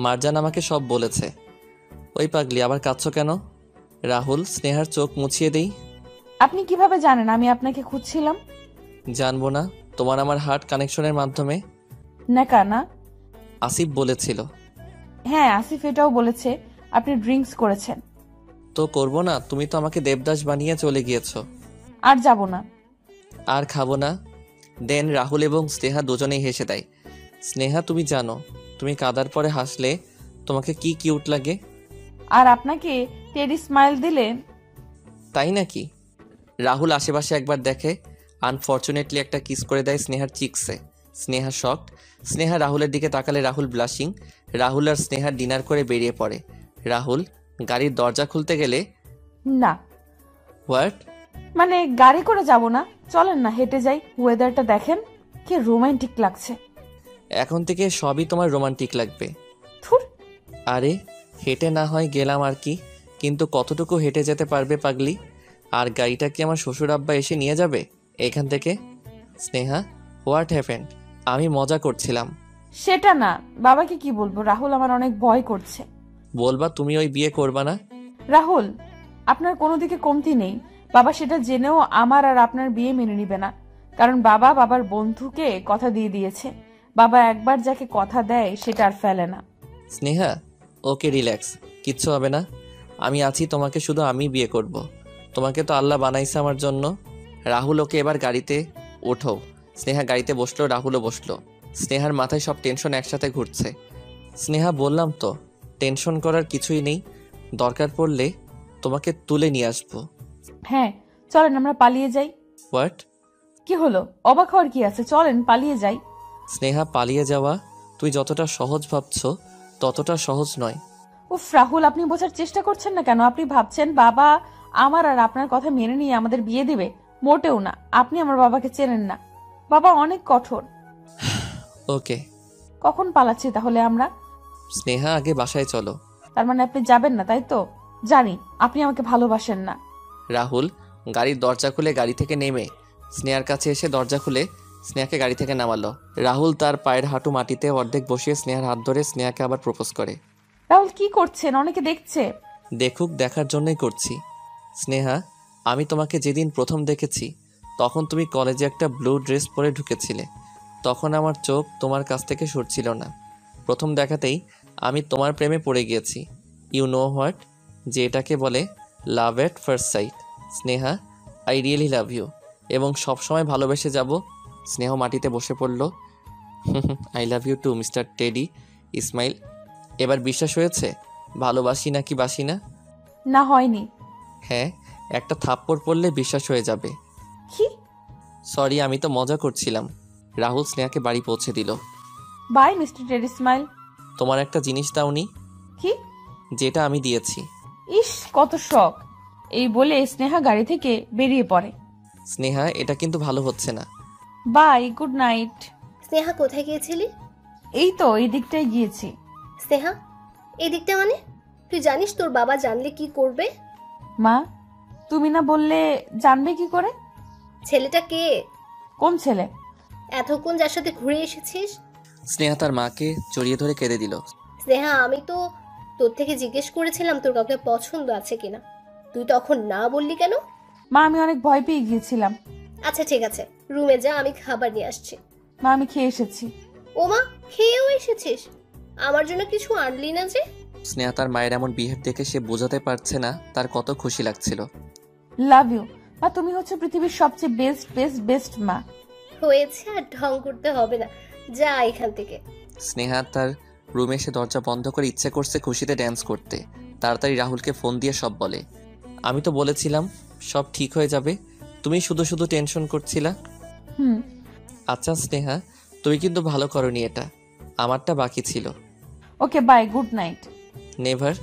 মারজান আমাকে সব বলেছে। ওই পাগলি, আবার কাঁদছো কেন? রাহুল স্নেহার চোখ মুছিয়ে দেই। আপনি কিভাবে জানেন আমি আপনাকে খুঁজছিলাম? জানবো না, তোমার আমার হার্ট কানেকশনের মাধ্যমে। নাকা না। আসিফ বলেছিল। হ্যাঁ, আসিফ এটাও বলেছে আপনি ড্রিঙ্কস করেছেন। তো করবো না? তুমি তো আমাকে দেবদাস বানিয়ে চলে গিয়েছো। আর যাব না। আর খাবো না। দেন রাহুল এবং স্নেহা দুজনেই হেসে দেয়। স্নেহা, তুমি জানো তুমি কাদার পরে হাসলে তোমাকে কি কিউট লাগে। আর আপনাকে টেডি স্মাইল দিলে। তাই নাকি? রাহুল আশেপাশে একবার দেখে, আনফর্চুনেটলি একটা কিস করে দেয় স্নেহার চিক্সে। স্নেহা শকড। স্নেহা রাহুলের দিকে তাকালে রাহুল ব্লাশিং। রাহুল আর স্নেহা ডিনার করে বেরিয়ে পড়ে। রাহুল গাড়ির দরজা খুলতে গেলে না। হোয়াট? মানে গাড়ি করে যাব না, চলেন না হেঁটে যাই। ওয়েদারটা দেখেন কি রোমান্টিক লাগছে। এখন থেকে সবই তোমার রোমান্টিক লাগবে। থুর। আরে হেঁটে না হয় গেলাম আর কি, কিন্তু কতটুকু হেঁটে যেতে পারবে পাগলি? আর গাড়িটা কি আমার শ্বশুর আব্বা এসে নিয়ে যাবে এখান থেকে? Sneha, what happened? আমি মজা করছিলাম। সেটা না, বাবাকে কি বলবো? রাহুল আমার অনেক ভয় করছে। বলবা তুমি ওই বিয়ে করবা না? রাহুল, আপনার কোনো দিকে কমতি নেই। বাবা সেটা জেনেও আমার আর আপনার বিয়ে মেনে নিবে না, কারণ বাবা বাবার বন্ধুকে কথা দিয়ে দিয়েছে। বাবা একবার যাকে কথা দেয় সেটা আর ফেলে না। স্নেহা, ওকে রিল্যাক্স, কিচ্ছু হবে না। আমি আছি, তোমাকে শুধু আমি বিয়ে করব। তোমাকে তো আল্লাহ বানাইছে আমার জন্য। রাহুল, ওকে এবার গাড়িতে ওঠো। স্নেহা গাড়িতে বসলো, রাহুলও বসলো। স্নেহার মাথায় সব টেনশন একসাথে ঘুরছে। স্নেহা, বললাম তো টেনশন করার কিছুই নেই, দরকার পড়লে তোমাকে তুলে নিয়ে আসবো। হ্যাঁ, চলেন আমরা পালিয়ে যাই। হোয়াট? কি হলো? অবাক হওয়ার কি আছে? চলেন পালিয়ে যাই। স্নেহা, পালিয়ে যাওয়া তুই যতটা সহজ ভাবছো ততটা সহজ নয়। উফ রাহুল, আপনি বোঝার চেষ্টা করছেন না কেন? আপনি ভাবছেন বাবা আমার আর আপনার কথা মেনে নিয়ে আমাদের বিয়ে দিবে? মোটেও না। আপনি আমার বাবাকে চেনেন না। বাবা অনেক কঠোর। ওকে। কখন পালাচ্ছি তাহলে আমরা? স্নেহা, আগে বাসায় চলো। তার মানে আপনি যাবেন না, তাই তো? জানি আপনি আমাকে ভালোবাসেন না। রাহুল গাড়ির দরজা খুলে গাড়ি থেকে নেমে স্নেহার কাছে এসে দরজা খুলে স্নেহাকে গাড়ি থেকে নামালো। রাহুল তার পায়ের হাঁটু মাটিতে অর্ধেক বসিয়ে স্নেহার হাত ধরে স্নেহাকে আবার প্রপোজ করে। রাহুল কি করছেন? অনেকে দেখছে। দেখুক, দেখার জন্যই করছি। স্নেহা, আমি তোমাকে যেদিন প্রথম দেখেছি তখন তুমি কলেজে একটা ব্লু ড্রেস পরে ঢুকেছিলে। তখন আমার চোখ তোমার কাছ থেকে সরছিল না। প্রথম দেখাতেই আমি তোমার প্রেমে পড়ে গিয়েছি। ইউ নো হোয়াট, যে এটাকে বলে love at first sight. Sneha, I really love you এবং সবসময় ভালোবেসে যাব। স্নেহ মাটিতে বসে পড়ল। I love you too mister teddy Ismail. এবার বিশ্বাস হয়েছে ভালোবাসি নাকি বাসি না? না, হয়নি। হ্যাঁ, একটা থাপ্পড় পড়লে বিশ্বাস হয়ে যাবে। কি? সরি, আমি তো মজা করছিলাম। রাহুল স্নেহাকে বাড়ি পৌঁছে দিল। Bye mister Ted Ismail. তোমার একটা জিনিস দাওনি? কি? যেটা আমি দিয়েছি। ইস, কত শখ! এই বলে স্নেহা গাড়ি থেকে বেরিয়ে পড়ে। স্নেহা, এটা কিন্তু ভালো হচ্ছে না। By, good night. স্নেহা কোথায় গিয়েছিলি? এই তো এই দিকটাই গিয়েছি। স্নেহা, এই দিকটা মানে? তুই জানিস তোর বাবা জানলে কি করবে? মা, তুমি না বললে জানবে কি করে? ছেলেটা কে? কোন ছেলে? এতক্ষণ যার সাথে ঘুরে এসেছিস? স্নেহা তার মাকে জড়িয়ে ধরে কেঁদে দিল। স্নেহা, আমি তো তোর থেকে জিজ্ঞেস করেছিলাম তোর কাউকে পছন্দ আছে কিনা। তুই তখন না বললি কেন? মা, আমি অনেক ভয় পেয়ে গিয়েছিলাম। আচ্ছা ঠিক আছে, রুমে যা, আমি খাবার নিয়ে আসছি। মা, আমি খেয়ে এসেছি। ও মা, খেয়েও এসেছিস? আমার জন্য কিছু আনলি না যে? স্নেহা তার মায়ের এমন বিহেভ দেখে সে বোঝাতে পারছে না তার কত খুশি লাগছিল। লাভ ইউ মা, তুমি হচ্ছে পৃথিবীর সবচেয়ে বেস্ট বেস্ট বেস্ট মা। হয়েছে, আর ঢং করতে হবে না, যা এখান থেকে। স্নেহা তার রুমে এসে দরজা বন্ধ করে ইচ্ছে করছে খুশিতে ড্যান্স করতে। তাড়াতাড়ি রাহুলকে ফোন দিয়ে সব বলে। আমি তো বলেছিলাম সব ঠিক হয়ে যাবে, তুমি শুধু শুধু টেনশন করছিলা। হুম। আচ্ছা স্নেহা, তুমি কিন্তু ভালো করনি, এটা আমারটা বাকি ছিল। ওকে, বাই, গুড নাইট। নেভার।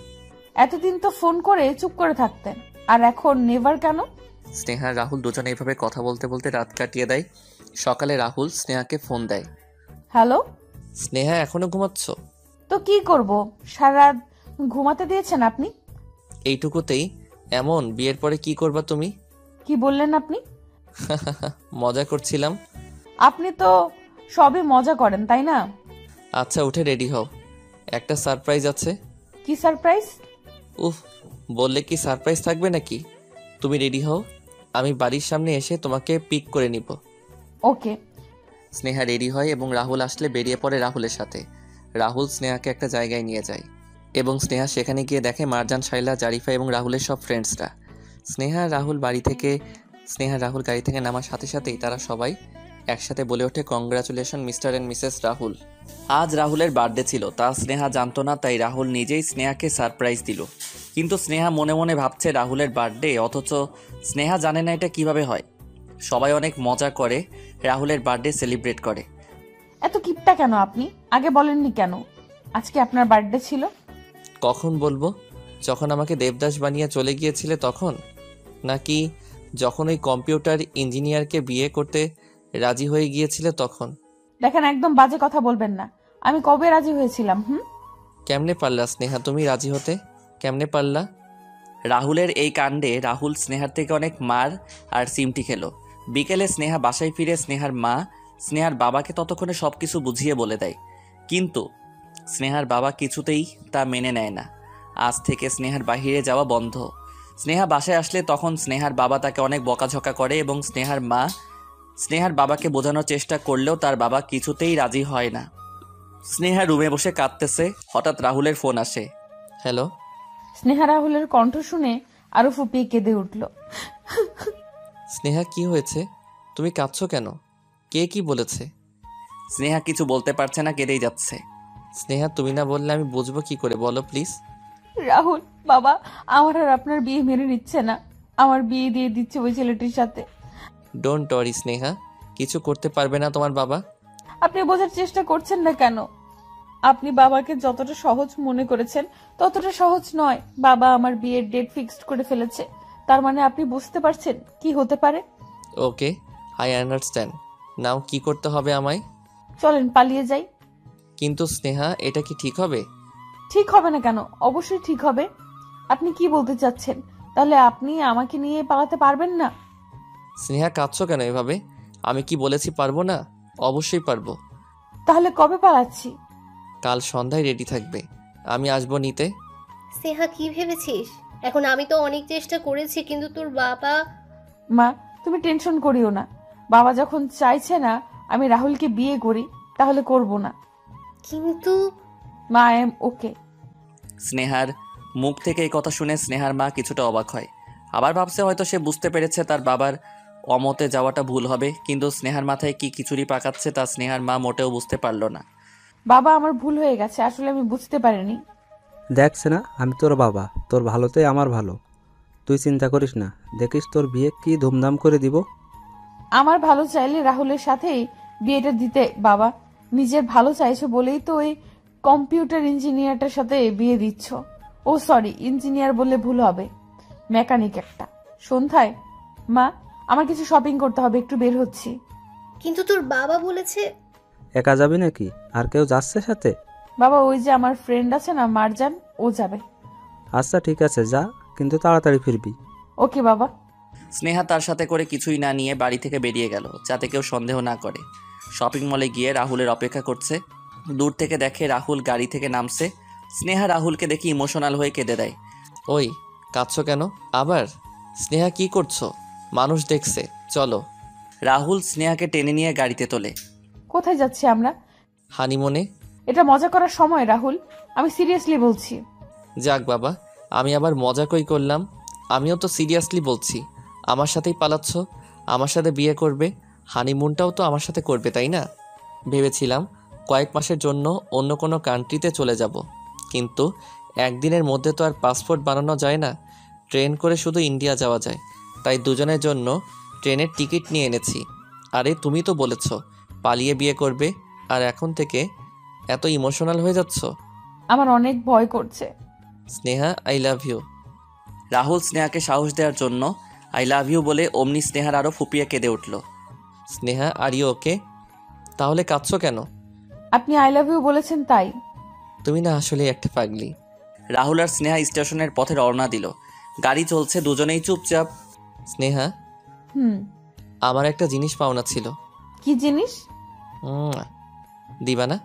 এতদিন তো ফোন করে চুপ করে থাকতেন, আর এখন নেভার কেন? স্নেহা রাহুল দুজনে এভাবে কথা বলতে বলতে রাত কাটিয়ে দেয়। সকালে রাহুল স্নেহাকে ফোন দেয়। হ্যালো। স্নেহা, এখনো ঘুমাচ্ছ? তো কি করব, সারা রাত ঘুমাতে দিয়েছেন আপনি। এইটুকুতেই এমন? বিয়ের পরে কি করবা তুমি? কি বললেন আপনি? মজা করছিলাম। আপনি তো সবই মজা করেন, তাই না? আচ্ছা, উঠে রেডি হও, একটা সারপ্রাইজ আছে। কি সারপ্রাইজ? উফ, বললে কি সারপ্রাইজ থাকবে নাকি? তুমি রেডি হও, আমি বাড়ির সামনে এসে তোমাকে পিক করে নিব। ওকে। স্নেহা রেডি হয় এবং রাহুল আসলে বেরিয়ে পড়ে রাহুলের সাথে। রাহুল স্নেহাকে একটা জায়গায় নিয়ে যায় এবং স্নেহা সেখানে গিয়ে দেখে মারজান, শাইলা, জারিফা এবং রাহুলের সব ফ্রেন্ডসরা। স্নেহা রাহুল গাড়ি থেকে নামার সাথে সাথেই তারা সবাই একসাথে বলে ওঠে, congratulation mister and Mrs Rahul. আজ রাহুলের বার্থডে ছিল, তা স্নেহা জানতো না, তাই রাহুল নিজেই স্নেহাকে সারপ্রাইজ দিল। কিন্তু স্নেহা মনে মনে ভাবছে রাহুলের বার্থডে, অথচ স্নেহা জানে না এটা কিভাবে হয়। সবাই অনেক মজা করে রাহুলের বার্থডে সেলিব্রেট করে। এত কিপটা কেন আপনি? আগে বলেননি কেন আজকে আপনার বার্থডে ছিল? কখন বলবো? যখন আমাকে দেবদাস বানিয়ে চলে গিয়েছিলে তখন, নাকি যখন ওই কম্পিউটার ইঞ্জিনিয়ারকে বিয়ে করতে রাজি হয়ে গিয়েছিলে তখন? দেখেন, একদম বাজে কথা বলবেন না। আমি কবে রাজি হয়েছিলাম? কেমনে পারলা স্নেহা তুমি রাজি হতে? কেমনে পারলা? রাহুলের এই কাণ্ডে রাহুল স্নেহার থেকে অনেক মার আর সিমটি খেলো। বিকেলে স্নেহা বাসায় ফিরে স্নেহার মা স্নেহার বাবাকে ততক্ষণে সবকিছু বুঝিয়ে বলে দেয়, কিন্তু স্নেহার বাবা কিছুতেই তা মেনে নেয় না। আজ থেকে স্নেহার বাহিরে যাওয়া বন্ধ। স্নেহা বাসায় আসলে তখন স্নেহার বাবা তাকে অনেক বকাঝকা করে এবং স্নেহার মা স্নেহার বাবাকে বোঝানোর চেষ্টা করলেও তার বাবা কিছুতেই রাজি হয় না। স্নেহা রুমে বসে কাঁদতেছে, হঠাৎ রাহুলের ফোন আসে। হ্যালো। স্নেহা রাহুলের কণ্ঠ শুনে আরো ফুপিয়ে কেঁদে উঠল। স্নেহা কি হয়েছে? তুমি কাঁদছো কেন? কে কি বলেছে? স্নেহা কিছু বলতে পারছে না, কেঁদেই যাচ্ছে। স্নেহা তুমি না বললে আমি বুঝবো কি করে, বলো প্লিজ। রাহুল বাবা আমার আর আপনার বিয়ে মেনে নিচ্ছে না, আমার বিয়ে দিয়ে দিচ্ছে ওই ছেলেটির সাথে। ডোন্ট ওয়ারি স্নেহা, কিছু করতে পারবে না তোমার বাবা। আপনি বোঝার চেষ্টা করছেন না কেন? আপনি বাবাকে যতটা সহজ মনে করেছেন ততটা সহজ নয়। বাবা আমার বিয়ের ডেট ফিক্সড করে ফেলেছে, তার মানে আপনি বুঝতে পারছেন কি হতে পারে। ওকে, আই আন্ডারস্ট্যান্ড। নাও কি করতে হবে আমায়? চলেন পালিয়ে যাই। কিন্তু স্নেহা, এটা কি ঠিক হবে? ঠিক হবে না কেন? অবশ্যই ঠিক হবে। আপনি কি বলতে চাচ্ছেন? তাহলে আপনি আমাকে নিয়ে পালাতে পারবেন না? স্নেহা কাঁদছো কেন এভাবে? আমি কি বলেছি পারবো না? অবশ্যই পারবো। তাহলে কবে পালাচ্ছি? কাল সন্ধ্যায় রেডি থাকবে, আমি আসবো নিতে। স্নেহা কি ভেবেছিস? এখন আমি তো অনেক চেষ্টা করেছি, কিন্তু তোর বাবা। মা তুমি টেনশন করিও না, বাবা যখন চাইছে না আমি রাহুলকে বিয়ে করি তাহলে করব না। কিন্তু মা আই এম ওকে। স্নেহার মুখ থেকে এই কথা শুনে স্নেহার মা কিছুটা অবাক হয়। আবার ভাবছে হয়তো সে বুঝতে পেরেছে তার বাবার অমতে যাওয়াটা ভুল হবে, কিন্তু স্নেহার মাথায় কি খিচুড়ি পাকাচ্ছে তা স্নেহার মা মোটেও বুঝতে পারল না। বাবা আমার ভুল হয়ে গেছে, আসলে আমি বুঝতে পারিনি। দেখছে না, আমি তোর বাবা, তোর ভালোতেই আমার ভালো। তুই চিন্তা করিস না, দেখিস তোর বিয়ে কি ধুমধাম করে দিব। আমার ভালো চাইলে রাহুলের সাথেই বিয়েটা দিতে। বাবা নিজের ভালো চাইছো বলেই তো ওই কম্পিউটার ইঞ্জিনিয়ারটার সাথে বিয়ে দিচ্ছ। ও সরি, ইঞ্জিনিয়ার বললে ভুল হবে, মেকানিক একটা। সন্ধ্যায় মা আমার কিছু শপিং করতে হবে, একটু বের হচ্ছি। কিন্তু তোর বাবা বলেছে। একা যাবি নাকি? আর কেউ যাচ্ছে সাথে? বাবা ওই যে আমার ফ্রেন্ড আছে না মারজান, ও যাবে। আচ্ছা ঠিক আছে যা, কিন্তু তাড়াতাড়ি ফিরবি। ওকে বাবা। স্নেহা তার সাথে করে কিছুই না নিয়ে বাড়ি থেকে বেরিয়ে গেল, যাতে কেউ সন্দেহ না করে। শপিং মলে গিয়ে রাহুলের অপেক্ষা করছে। দূর থেকে দেখে রাহুল গাড়ি থেকে নামছে। স্নেহা রাহুলকে দেখে ইমোশনাল হয়ে কেঁদে দেয়। ওই কাঁদছো কেন আবার? স্নেহা কি করছো? মানুষ দেখছে, চলো। রাহুল স্নেহাকে টেনে নিয়ে গাড়িতে তোলে। কোথায় যাচ্ছি আমরা? হানিমুনে। এটা মজা করার সময় রাহুল, আমি সিরিয়াসলি বলছি। যাক বাবা, আমি আবার মজা কই করলাম? আমিও তো সিরিয়াসলি বলছি। আমার সাথেই পালাচ্ছ, আমার সাথে বিয়ে করবে, হানিমুনটাও তো আমার সাথে করবে, তাই না? ভেবেছিলাম কয়েক মাসের জন্য অন্য কোনো কান্ট্রিতে চলে যাব, কিন্তু একদিনের মধ্যে তো আর পাসপোর্ট বানানো যায় না। ট্রেন করে শুধু ইন্ডিয়া যাওয়া যায়, তাই দুজনের জন্য ট্রেনের টিকিট নিয়ে এনেছি। আরে তুমি তো বলেছ পালিয়ে বিয়ে করবে, আর এখন থেকে এত ইমোশনাল হয়ে যাচ্ছ। আমার অনেক ভয় করছে। Sneha, I love you. Rahul স্নেহাকে সাহস দেওয়ার জন্য আই লাভ ইউ বলে অমনি স্নেহার আরও ফুপিয়ে কেঁদে উঠল। Sneha, are you okay? তাহলে কাঁদছো কেন? আপনি আই লাভ ইউ বলেছেন তাই। তুমি না আসলে একটা পাগলি। রাহুল আর স্নেহা স্টেশনের পথে রওনা দিল। গাড়ি চলছে, দুজনেই চুপচাপ। স্নেহা, আমার একটা জিনিস পাওনা ছিল। কি জিনিস? দিবা না?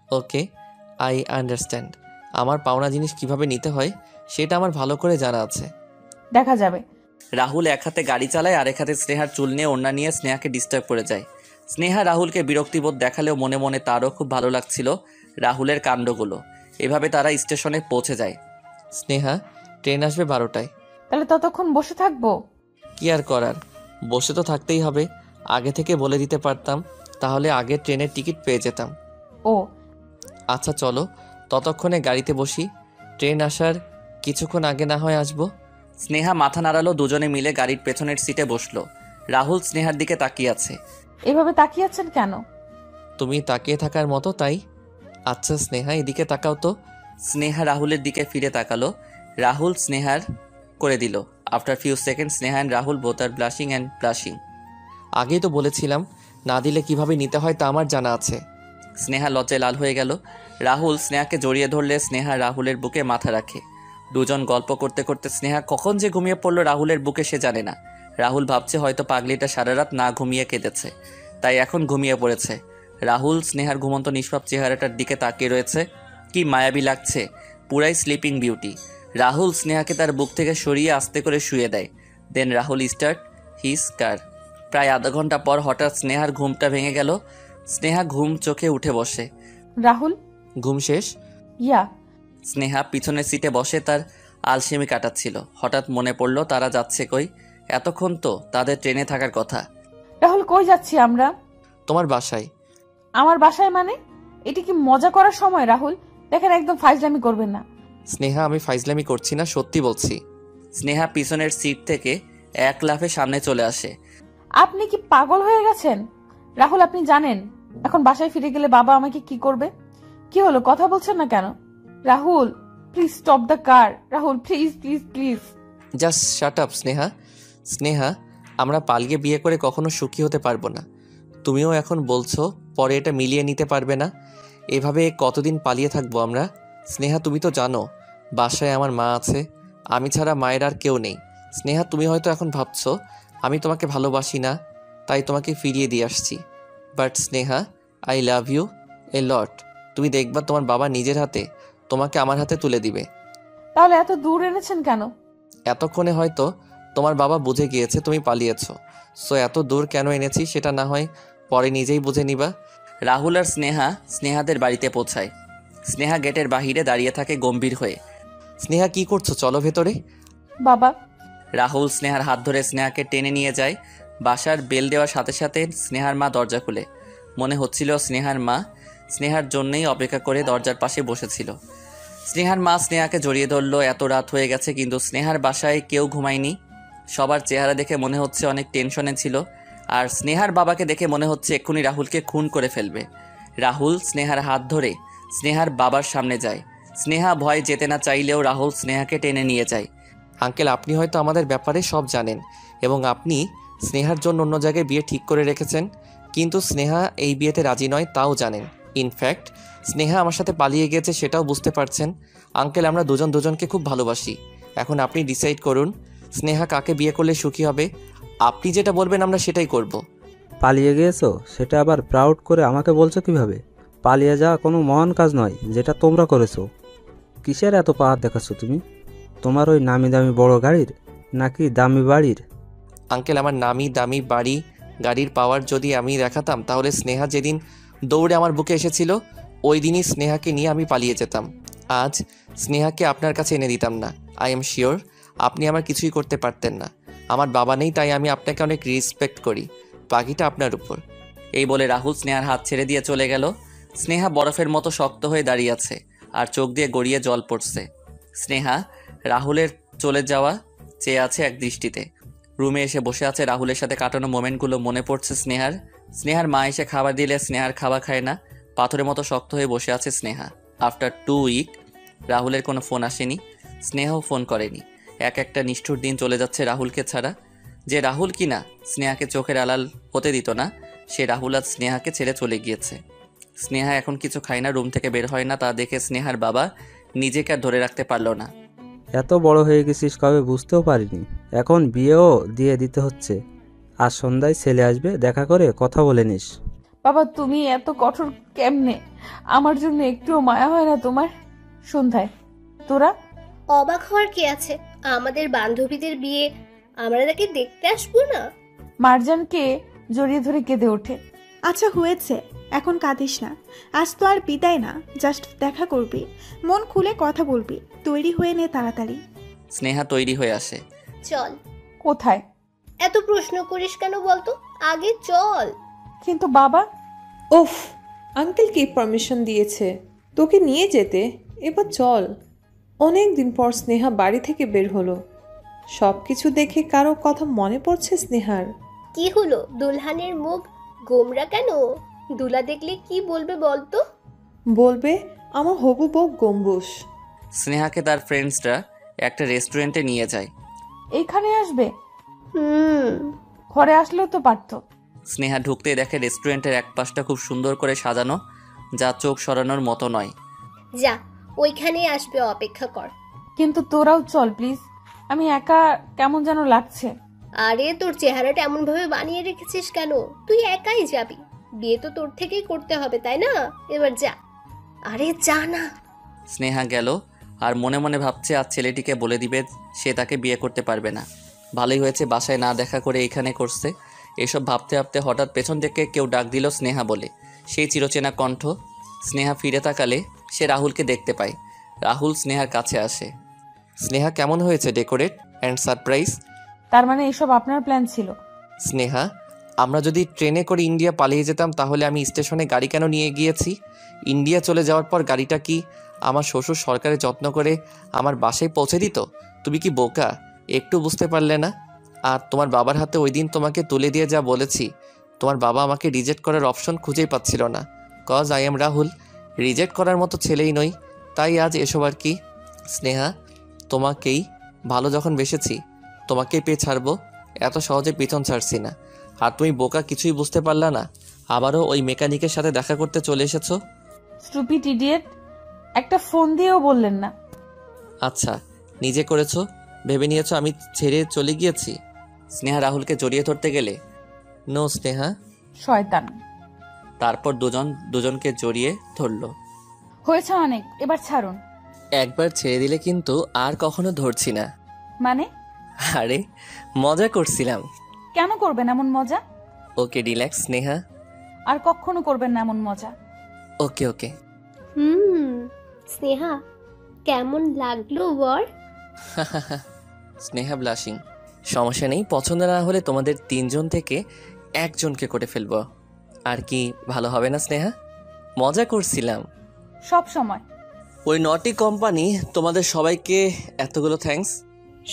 ওকে, আই আন্ডারস্ট্যান্ড। আমার পাওনা জিনিস কিভাবে নিতে হয় সেটা আমার ভালো করে জানা আছে। দেখা যাবে। রাহুল এক হাতে গাড়ি চালায়, আর এক হাতে স্নেহার চুল নিয়ে ওড়না নিয়ে স্নেহাকে ডিস্টার্ব করে যায়। স্নেহা রাহুলকে বিরক্তিবোধ দেখালেও মনে মনে তারও খুব ভালো লাগছিল রাহুলের কাণ্ডগুলো। এভাবে তারা স্টেশনে পৌঁছে যায়। স্নেহা, ট্রেন আসবে 12টায়। তাহলে ততক্ষণ বসে থাকবো? কি আর করার, বসে তো থাকতেই হবে। আগে থেকে বলে দিতে পারতাম, তাহলে আগে ট্রেনের টিকিট পেয়ে যেতাম। ও আচ্ছা চলো, ততক্ষণে গাড়িতে বসি। ট্রেন আসার কিছুক্ষণ আগে না হয় আসবো। স্নেহা মাথা নাড়ালো, দুজনে মিলে গাড়ির পেছনের সিটে বসলো। রাহুল স্নেহার দিকে তাকিয়ে আছে। এভাবে তাকিয়ে আছেন কেন? তুমি তাকিয়ে থাকার মতো, তাই। আচ্ছা স্নেহা, এদিকে তাকাও তো। স্নেহা রাহুলের দিকে ফিরে তাকালো। রাহুল স্নেহার করে দিল। After few second Sneha and Rahul both are blushing and blushing. আগেই তো বলেছিলাম না দিলে কিভাবে নিতে হয় তা আমার জানা আছে। স্নেহা লজ্জায় লাল হয়ে গেল। রাহুল স্নেহাকে জড়িয়ে ধরলে স্নেহা রাহুলের বুকে মাথা রাখে। দুজন গল্প করতে করতে স্নেহা কখন যে ঘুমিয়ে পড়ল রাহুলের বুকে সে জানে না। রাহুল ভাবছে হয়তো পাগলিটা সারা রাত না ঘুমিয়ে কেঁদেছে, তাই এখন ঘুমিয়ে পড়েছে। রাহুল স্নেহার ঘুমন্ত নিষ্পাপ চেহারাটার দিকে তাকিয়ে রয়েছে। কি মায়াবী লাগছে, পুরাই স্লিপিং বিউটি। রাহুল স্নেহাকে তার বুক থেকে সরিয়ে আস্তে করে শুয়ে দেয়। দেন রাহুল স্টার্ট হিজ কার। প্রায় আধা ঘন্টা পর হঠাৎ স্নেহার ঘুমটা ভেঙে গেল। স্নেহা ঘুম চোখে উঠে বসে। রাহুল, ঘুম শেষ? ইয়া। স্নেহা পিছনের সিটে বসে তার আলসেমি কাটাচ্ছিল। হঠাৎ মনে পড়ল তারা যাচ্ছে কই। এতক্ষণ তো তাদের ট্রেনে থাকার কথা। রাহুল, কই যাচ্ছি আমরা? তোমার বাসায়। আমার বাসায় মানে? এটি কি মজা করার সময় রাহুল? দেখেন, একদম ফাইজলামি করবেন না। স্নেহা, আমি ফাইজলামি করছি না, সত্যি বলছি। স্নেহা পিছনের সিট থেকে এক লাফে সামনে চলে আসে। আপনি কি পাগল হয়ে গেছেন? রাহুল, আপনি জানেন এখন বাসায় ফিরে গেলে বাবা আমাকে কি করবে? কি হলো, কথা বলছেন না কেন? Rahul, please stop the car. Rahul, please please please. Just shut up Sneha. Sneha, আমরা পালিয়ে বিয়ে করে কখনো সুখী হতে পারবো না। তুমিও এখন বলছো পরে এটা মিলিয়ে নিতে পারবে না। এভাবে কতদিন পালিয়ে থাকবো আমরা? স্নেহা, তুমি তো জানো বাসায় আমার মা আছে, আমি ছাড়া মায়ের আর কেউ নেই। স্নেহা, তুমি হয়তো এখন ভাবছো আমি তোমাকে ভালোবাসি না, তাই তোমাকে ফিরিয়ে দিয়ে আসছি। But Sneha, I love you a lot. তুমি দেখবা তোমার বাবা নিজের হাতে তোমাকে আমার হাতে তুলে দিবে। তাহলে এত দূর এনেছেন কেন? এতক্ষণে হয়তো তোমার বাবা বুঝে গিয়েছে তুমি পালিয়েছো, সো এত দূর কেন এনেছি সেটা না হয় পরে নিজেই বুঝে নিবা। রাহুল আর স্নেহা স্নেহাদের বাড়িতে পৌঁছায়। স্নেহা গেটের বাহিরে দাঁড়িয়ে থাকে গম্ভীর হয়ে। স্নেহা, কি করছো? চলো ভেতরে। বাবা। রাহুল স্নেহার হাত ধরে স্নেহাকে টেনে নিয়ে যায়। বাসার বেল দেওয়ার সাথে সাথে স্নেহার মা দরজা খুলে। মনে হচ্ছিল স্নেহার মা স্নেহার জন্যই অপেক্ষা করে দরজার পাশে বসেছিল। স্নেহার মা স্নেহাকে জড়িয়ে ধরল। এত রাত হয়ে গেছে কিন্তু স্নেহার বাসায় কেউ ঘুমায়নি। সবার চেহারা দেখে মনে হচ্ছে অনেক টেনশনে ছিল। আর স্নেহার বাবাকে দেখে মনে হচ্ছে এক্ষুনি রাহুলকে খুন করে ফেলবে। রাহুল স্নেহার হাত ধরে স্নেহার বাবার সামনে যায়। স্নেহা ভয় যেতে না চাইলেও রাহুল স্নেহাকে টেনে নিয়ে যায়। আঙ্কেল, আপনি হয়তো আমাদের ব্যাপারে সব জানেন এবং আপনি স্নেহার জন্য অন্য জায়গায় বিয়ে ঠিক করে রেখেছেন, কিন্তু স্নেহা এই বিয়েতে রাজি নয় তাও জানেন। ইনফ্যাক্ট স্নেহা আমার সাথে পালিয়ে গেছে সেটাও বুঝতে পারছেন। আঙ্কেল, আমরা দুজন দুজনকে খুব ভালোবাসি। এখন আপনি ডিসাইড করুন স্নেহা কাকে বিয়ে করলে সুখী হবে। আপনি যেটা বলবেন আমরা সেটাই করব। পালিয়ে গিয়েছো সেটা আবার প্রাউড করে আমাকে বলছো কিভাবে? পালিয়ে যাওয়া কোনো মহান কাজ নয় যেটা তোমরা করেছো। কিসের এত পাহাড় দেখাচ্ছ তুমি? তোমার ওই নামি দামি বড় গাড়ির নাকি দামি বাড়ির? আঙ্কেল, আমার নামি দামি বাড়ি গাড়ির পাওয়ার যদি আমি দেখাতাম তাহলে স্নেহা যেদিন দৌড়ে আমার বুকে এসেছিল ওই দিনই স্নেহাকে নিয়ে আমি পালিয়ে যেতাম। আজ স্নেহাকে আপনার কাছে এনে দিতাম না। আই এম শিওর আপনি আমার কিছুই করতে পারতেন না। আমার বাবা নেই তাই আমি আপনাকে অনেক রেসপেক্ট করি, বাকিটা আপনার উপর। এই বলে রাহুল স্নেহার হাত ছেড়ে দিয়ে চলে গেল। স্নেহা বরফের মতো শক্ত হয়ে দাঁড়িয়ে আছে আর চোখ দিয়ে গড়িয়ে জল পড়ছে। স্নেহা রাহুলের চলে যাওয়া চেয়ে আছে এক দৃষ্টিতে। রুমে এসে বসে আছে, রাহুলের সাথে কাটানো মোমেন্টগুলো মনে পড়ছে স্নেহার। স্নেহার মা এসে খাবার দিলে স্নেহার খাবার খায় না, পাথরের মতো শক্ত হয়ে বসে আছে স্নেহা। আফটার 2 উইক রাহুলের কোনো ফোন আসেনি, স্নেহাও ফোন করেনি। একটা নিষ্ঠুর দিন চলে যাচ্ছে রাহুলকে ছাড়া। যে রাহুল কিনা স্নেহাকে চোখের আড়াল হতে দিত না, সে রাহুল আজ স্নেহাকে ছেড়ে চলে গিয়েছে। স্নেহা এখন কিছু খায় না, রুম থেকে বের হয় না। তা দেখে স্নেহার বাবা নিজেকে আর ধরে রাখতে পারল না। এত বড় হয়ে গেছিস কবে বুঝতেও পারিনি, এখন বিয়েও দিয়ে দিতে হচ্ছে। আজ সন্ধ্যায় ছেলে আসবে, দেখা করে কথা বলে নিস। বাবা, তুমি এত কঠোর কেমনে? আমার জন্য একটুও মায়া হয় না তোমার? সন্ধ্যায় তোরা? অবাক হওয়ার কি আছে? আমাদের বান্ধবীদের বিয়ে, আমরা তাকে দেখতে আসবো না? মারজানকে জড়িয়ে ধরে কেঁদে ওঠে। আচ্ছা হয়েছে, এখন কাঁদিস না। আজ তো আর বিদায় না, জাস্ট দেখা করবি, মন খুলে কথা বলবি। তৈরি হয়ে নে তাড়াতাড়ি। স্নেহা তৈরি হয়ে আসে। চল। কোথায়? এত প্রশ্ন করিস কেন বলতো, আগে চল। কিন্তু বাবা। ওফ, আঙ্কেল কি পারমিশন দিয়েছে তোকে নিয়ে যেতে? এবার চল। অনেক দিন পর স্নেহা বাড়ি থেকে বের হলো। সব কিছু দেখে কারো কথা মনে পড়ছে স্নেহার? কি হলো, দুলহানের মুখ গোমরা কেন? দুলা দেখলে কি বলবে বলতো? বলবে আমার হবু বউ গম্বুজ। স্নেহাকে তার ফ্রেন্ডসরা একটা রেস্টুরেন্টে নিয়ে যায়। এইখানে আসবে? হুম। ঘরে আসলেও তো পারতো। স্নেহা ঢুকতেই দেখে রেস্টুরেন্টের এক পাশটা খুব সুন্দর করে সাজানো, যা চোখ সরানোর মতো নয়। যা, ওইখানেই আসবে, অপেক্ষা কর। কিন্তু তোরাও চল প্লিজ, আমি একা কেমন যেন লাগছে। আরে তোর চেহারাটা এমন ভাবে বানিয়ে রেখেছিস কেন? তুই একাই যাবি, বিয়ে তো তোর থেকেই করতে হবে তাই না? এবার যা। আরে যা না। স্নেহা গেল আর মনে মনে ভাবছে আজ ছেলেটিকে বলে দিবে সে তাকে বিয়ে করতে পারবে না। ভালোই হয়েছে বাসায় না দেখা করে এইখানে করছে। এসব ভাবতে ভাবতে হঠাৎ পেছন থেকে কেউ ডাক দিল স্নেহা বলে। সেই চিরচেনা কণ্ঠ। স্নেহা ফিরে তাকালে সে রাহুলকে দেখতে পায়। রাহুল স্নেহার কাছে আসে। স্নেহা, কেমন হয়েছে ডেকোরেট অ্যান্ড সারপ্রাইজ? তার মানে এসব আপনার প্ল্যান ছিল? স্নেহা, আমরা যদি ট্রেনে করে ইন্ডিয়া পালিয়ে যেতাম তাহলে আমি স্টেশনে গাড়ি কেন নিয়ে গিয়েছি? ইন্ডিয়া চলে যাওয়ার পর গাড়িটা কি আমার শ্বশুর সরকারের যত্ন করে আমার বাসায় পৌঁছে দিত? তুমি কি বোকা? একটু বুঝতে পারলে না? আর তোমার বাবার হাতে ওই দিন তোমাকে তুলে দিয়ে যা বলেছি, তোমার বাবা আমাকে রিজেক্ট করার অপশন খুঁজেই পাচ্ছিল না। Cause I am Rahul, reject করার মতো ছেলেই নই, তাই আজ এসব আর কি। স্নেহা, তোমাকেই ভালো যখন বেসেছি তোমাকেই পেয়ে ছাড়বো, এত সহজে পিছন ছাড়ছি না। আর তুমি বোকা, কিছুই বুঝতে পারলা না? আবারও ওই মেকানিকের সাথে দেখা করতে চলে এসেছো। স্টুপিড ইডিয়েট, একটা ফোন দিয়েও বললেন না। আচ্ছা, নিজে করেছো, ভেবে নিয়েছো আমি ছেড়ে চলে গিয়েছি। স্নেহা রাহুলকে জড়িয়ে ধরতে গেলে নো স্নেহা। শয়তান। তারপর দুজনকে জড়িয়ে ধরলো। হয়েছে অনেক, এবার ছাড়ুন। একবার ছেড়ে দিলে কিন্তু আর কখনো ধরছি না। মানে? আরে মজা করছিলাম। কেন করবেন এমন মজা? Okay relax Sneha. আর কখনো করবেন না এমন মজা। ওকে ওকে। স্নেহা, কেমন লাগলো বল? স্নেহা ব্লাশিং। সমস্যা নেই, পছন্দ না হলে তোমাদের তিনজন থেকে একজনকে করে ফেলবো। আর কি ভালো হবে না স্নেহা? মজা করছিলাম সব সময়। ওই নটি কোম্পানি তোমাদের সবাইকে এতগুলো থ্যাঙ্কস।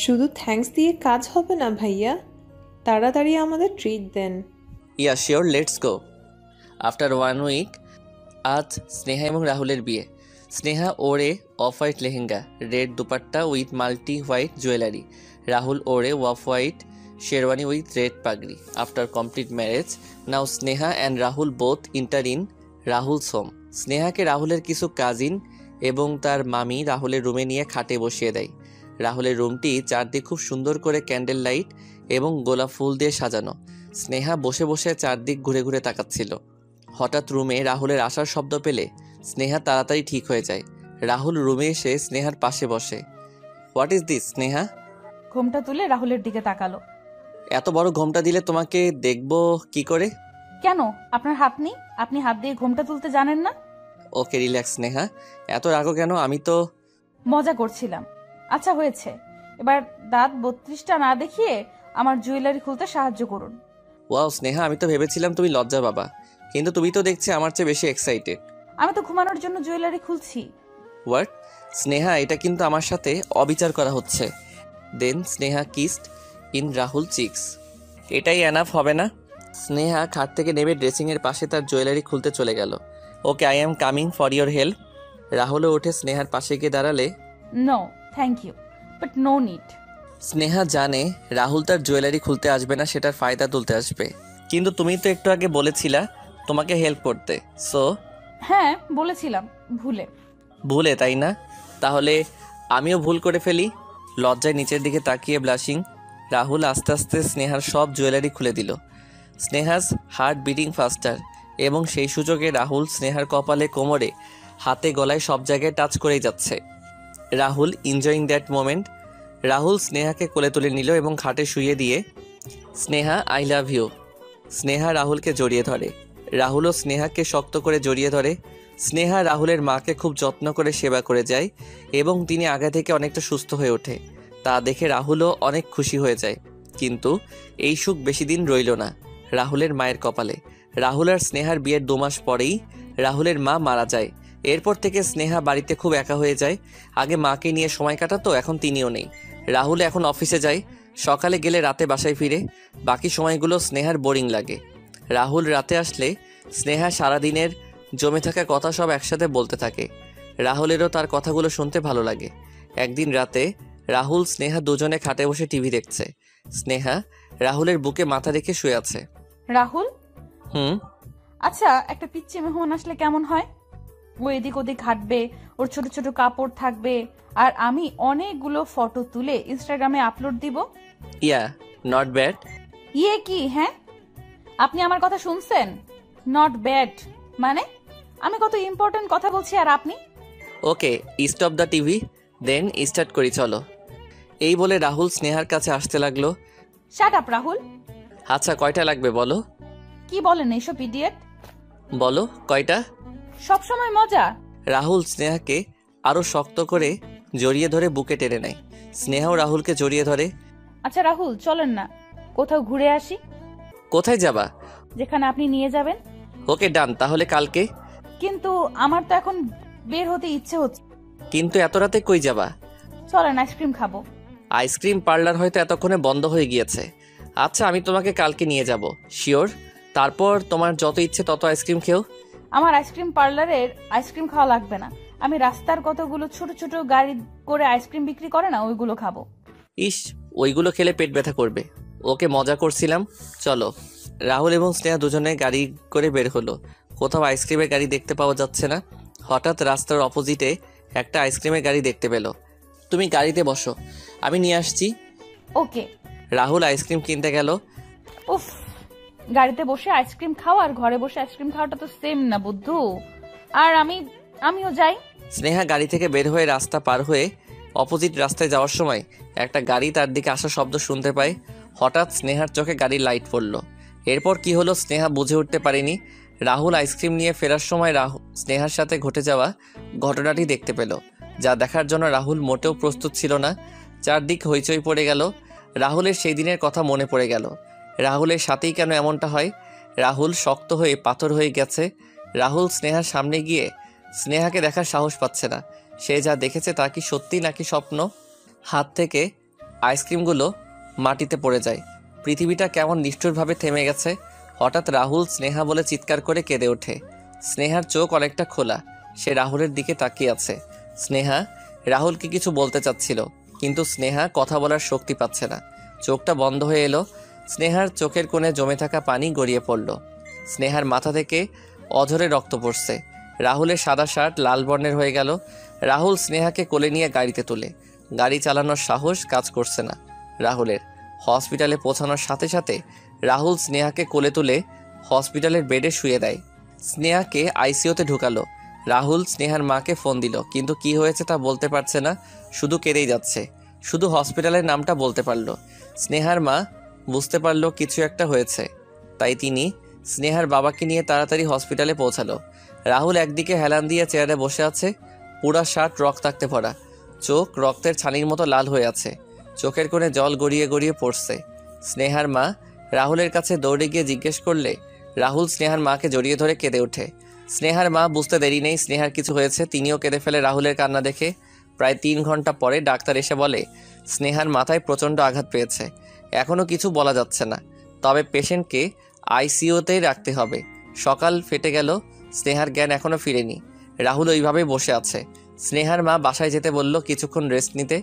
শুধু থ্যাঙ্কস দিয়ে কাজ হবে না ভাইয়া, তাড়াতাড়ি আমাদের ট্রিট দেন। Yeah sure, let's go. After 1 week আজ স্নেহা এবং রাহুলের বিয়ে। Sneha wore off white lehenga, red dupatta with multi white jewellery. Rahul wore off white sherwani with red pagdi. After complete marriage, now Sneha and Rahul both enter in Rahul's home. স্নেহাকে রাহুলের কিছু কাজিন এবং তার মামি রাহুলের রুমে নিয়ে খাটে বসিয়ে দেয়। রাহুলের রুমটি চারদিক খুব সুন্দর করে ক্যান্ডেল লাইট এবং গোলাপ ফুল দিয়ে সাজানো। স্নেহা বসে বসে চারদিক ঘুরে ঘুরে তাকাচ্ছিল। হঠাৎ রুমে রাহুলের আসার শব্দ পেলে স্নেহা তাড়াতাড়ি ঠিক হয়ে যায়। রাহুল রুমে এসে স্নেহার পাশে বসে। What is this Sneha? ঘোমটা তুলে রাহুলের দিকে তাকালো। এত বড় ঘোমটা দিলে তোমাকে দেখবো কি করে? কেন, আপনার হাত নেই? আপনি হাত দিয়ে ঘোমটা তুলতে জানেন না? ওকে রিল্যাক্স স্নেহা, এত রাগো কেন? আমি তো মজা করছিলাম। আচ্ছা হয়েছে, এবার দাঁত 32টা না দেখিয়ে আমার জুয়েলারি খুলতে সাহায্য করুন। ওয়াও স্নেহা, আমি তো ভেবেছিলাম তুমি লজ্জা বাবা, কিন্তু তুমি তো দেখছি আমার চেয়ে বেশি এক্সাইটেড। আমি তো ঘুমানোর জন্য জুয়েলারি খুলছি। হোয়াট? স্নেহা, এটা কিন্তু আমার সাথে অবিচার করা হচ্ছে। Then Sneha kissed in Rahul cheeks. এটাই এনাফ হবে না? স্নেহা খাট থেকে নেমে ড্রেসিংয়ের পাশে তার জুয়েলারি খুলতে চলে গেল। Okay, I am coming for your help. রাহুলও উঠে স্নেহার পাশে গিয়ে দাঁড়ালে no thank you, but no need. Sneha জানে রাহুল তার জুয়েলারি খুলতে আসবে না, সেটার ফায়দা তুলতে আসবে। কিন্তু তুমি তো একটু আগে বলেছিলা তোমাকে হেল্প করতে। সো হ্যাঁ বলেছিলাম, ভুলে, তাই না? তাহলে আমিও ভুল করে ফেলি। লজ্জায় নিচের দিকে তাকিয়ে ব্লাশিং রাহুল আস্তে আস্তে স্নেহার সব জুয়েলারি খুলে দিল। স্নেহাস হার্ট বিটিং ফাস্টার, এবং সেই সুযোগে রাহুল স্নেহার কপালে, কোমরে, হাতে, গলায় সব জায়গায় টাচ করেই যাচ্ছে। Rahul enjoying that moment. Rahul স্নেহাকে কোলে তুলে নিল এবং খাটে শুইয়ে দিয়ে Sneha I love you. Sneha রাহুলকে জড়িয়ে ধরে। রাহুলও স্নেহাকে শক্ত করে জড়িয়ে ধরে। স্নেহা রাহুলের মাকে খুব যত্ন করে সেবা করে যায় এবং তিনি আগে থেকে অনেকটা সুস্থ হয়ে ওঠে। তা দেখে রাহুলও অনেক খুশি হয়ে যায়। কিন্তু এই সুখ বেশি দিন রইল না রাহুলের মায়ের কপালে। রাহুল আর স্নেহার বিয়ের 2 মাস পরেই রাহুলের মা মারা যায়। এরপর থেকে স্নেহা বাড়িতে খুব একা হয়ে যায়। আগে মাকে নিয়ে সময় কাটাতো, এখন তিনিও নেই। রাহুল এখন অফিসে যায়, সকালে গেলে রাতে বাসায় ফিরে। বাকি সময়গুলো স্নেহার বোরিং লাগে। রাহুল রাতে আসলে স্নেহা সারাদিনের জমে থাকা কথা সব একসাথে বলতে থাকে। রাহুলেরও তার কথাগুলো শুনতে ভালো লাগে। একদিন রাতে রাহুল স্নেহা দুজনে খাটে বসে টিভি দেখছে। স্নেহা রাহুলের বুকে মাথা রেখে শুয়ে আছে। রাহুল হুম। আচ্ছা, একটা পিচ্চি মেহমান আসলে কেমন হয়? ও এদিক ওদিক হাঁটবে, ওর ছোট ছোট কাপড় থাকবে, আর আমি অনেকগুলো ফটো তুলে ইনস্টাগ্রামে আপলোড দিব। ইয়া, নট ব্যাড। ইয়ে কি? হ্যাঁ, আপনি আমার কথা শুনছেন? নট ব্যাড মানে? আমি কত ইম্পর্টেন্ট কথা বলছি আর আপনি? Okay, stop the TV, then start করি চলো। এই বলে রাহুল স্নেহার কাছে আসতে লাগলো। Shut up Rahul. আচ্ছা, কয়টা লাগবে বলো? কি বলেন এইসব ইডিয়েট? বলো কয়টা। সবসময় মজা। রাহুল স্নেহাকে আরো শক্ত করে জড়িয়ে ধরে বুকে টেনে নেয়। স্নেহাও রাহুলকে জড়িয়ে ধরে। আচ্ছা রাহুল, চলেন না কোথাও ঘুরে আসি। কোথায় যাবা? যেখানে আপনি নিয়ে যাবেন। ওকে ডান, তাহলে কালকে। কিন্তু আমার তো এখন বের হতে ইচ্ছে হচ্ছে। কিন্তু এত রাতে কই যাবা? চলেন আইসক্রিম খাবো। আইসক্রিম পার্লার হয়তো এতক্ষণে বন্ধ হয়ে গিয়েছে। আচ্ছা, আমি তোমাকে কালকে নিয়ে যাব, শিওর। তারপর তোমার যত ইচ্ছে তত আইসক্রিম খেও। আমার আইসক্রিম পার্লারের আইসক্রিম খাওয়া লাগবে না, আমি রাস্তার কতগুলো ছোট ছোট গাড়ি করে আইসক্রিম বিক্রি করে না, ওইগুলো খাবো। ইস, ওইগুলো খেলে পেট ব্যথা করবে। ওকে, মজা করছিলাম, চলো। রাহুল এবং স্নেহা দুজনে গাড়ি করে বের হলো। কোথাও আইসক্রিমের গাড়ি দেখতে পাওয়া যাচ্ছে না। হঠাৎ রাস্তার অপোজিটে একটা আইসক্রিমের গাড়ি দেখতে পেল। তুমি গাড়িতে বসো, আমি নিয়ে আসছি। ওকে। রাহুল আইসক্রিম কিনতে গেল। উফ, গাড়িতে বসে আইসক্রিম খাওয়া আর ঘরে বসে আইসক্রিম খাওয়াটা তো সেম না বুদ্ধু। আর আমিও যাই। স্নেহা গাড়ি থেকে বের হয়ে রাস্তা পার হয়ে অপোজিট রাস্তায় যাওয়ার সময় একটা গাড়ি তার দিকে আসার শব্দ শুনতে পায়। হঠাৎ স্নেহার চোখে গাড়ির লাইট পড়ল। এরপর কি হলো স্নেহা বুঝে উঠতে পারেনি। রাহুল আইসক্রিম নিয়ে ফেরার সময় স্নেহার সাথে ঘটে যাওয়া ঘটনাটি দেখতে পেল, যা দেখার জন্য রাহুল মোটেও প্রস্তুত ছিল না। চারদিক হইচই পড়ে গেল। রাহুলের সেই দিনের কথা মনে পড়ে গেল। রাহুলের সাথেই কেন এমনটা হয়? রাহুল শক্ত হয়ে পাথর হয়ে গেছে। রাহুল স্নেহার সামনে গিয়ে স্নেহাকে দেখার সাহস পাচ্ছে না। সে যা দেখেছে তা কি সত্যি নাকি স্বপ্ন? হাত থেকে আইসক্রিমগুলো মাটিতে পড়ে যায়। পৃথিবীটা কেমন নিষ্ঠুরভাবে থেমে গেছে। হঠাৎ রাহুল স্নেহা বলে চিৎকার করে কেঁদে ওঠে। স্নেহার চোখ অনেকটা খোলা, সে রাহুলের দিকে তাকিয়ে আছে। স্নেহা রাহুলকে কিছু বলতে চাচ্ছিল, কিন্তু স্নেহা কথা বলার শক্তি পাচ্ছে না। চোখটা বন্ধ হয়ে এলো। স্নেহার চোখের কোণে জমে থাকা পানি গড়িয়ে পড়ল। স্নেহার মাথা থেকে অঝরে রক্ত পড়ছে। রাহুলের সাদা শার্ট লাল বর্ণের হয়ে গেল। রাহুল স্নেহাকে কোলে নিয়ে গাড়িতে তোলে। গাড়ি চালানোর সাহস কাজ করছে না রাহুলের। হসপিটালে পৌঁছানোর সাথে সাথে রাহুল স্নেহাকে কোলে তুলে হসপিটালের বেডে শুয়ে দেয়। স্নেহাকে আইসিইউতে ঢুকালো। রাহুল স্নেহার মাকে ফোন দিল, কিন্তু কি হয়েছে তা বলতে পারছে না, শুধু কেঁদেই যাচ্ছে। শুধু হসপিটালের নামটা বলতে পারল। স্নেহার মা বুঝতে পারলো কিছু একটা হয়েছে, তাই তিনি স্নেহার বাবাকে নিয়ে তাড়াতাড়ি হসপিটালে পৌঁছালো। রাহুল একদিকে হেলান দিয়ে চেয়ারে বসে আছে, পুরা শার্ট রক্তাক্তে ভরা, চোখ রক্তের ছানির মতো লাল হয়ে আছে, চোখের কোণে জল গড়িয়ে গড়িয়ে পড়ছে। স্নেহার মা রাহুলের কাছে দৌড়ে গিয়ে জিজ্ঞেস করলে রাহুল স্নেহার মাকে জড়িয়ে ধরে কেঁদে ওঠে। স্নেহার মা বুঝতে দেরি নেই স্নেহার কিছু হয়েছে, তিনিও কেঁদে ফেলে রাহুলের কান্না দেখে। প্রায় 3 ঘন্টা পরে ডাক্তার এসে বলে স্নেহার মাথায় প্রচণ্ড আঘাত পেয়েছে, এখনও কিছু বলা যাচ্ছে না, তবে পেশেন্টকে আইসিইউতেই রাখতে হবে। সকাল ফেটে গেল, স্নেহার জ্ঞান এখনও ফিরেনি। রাহুল ওইভাবেই বসে আছে। স্নেহার মা বাসায় যেতে বলল কিছুক্ষণ রেস্ট নিতে।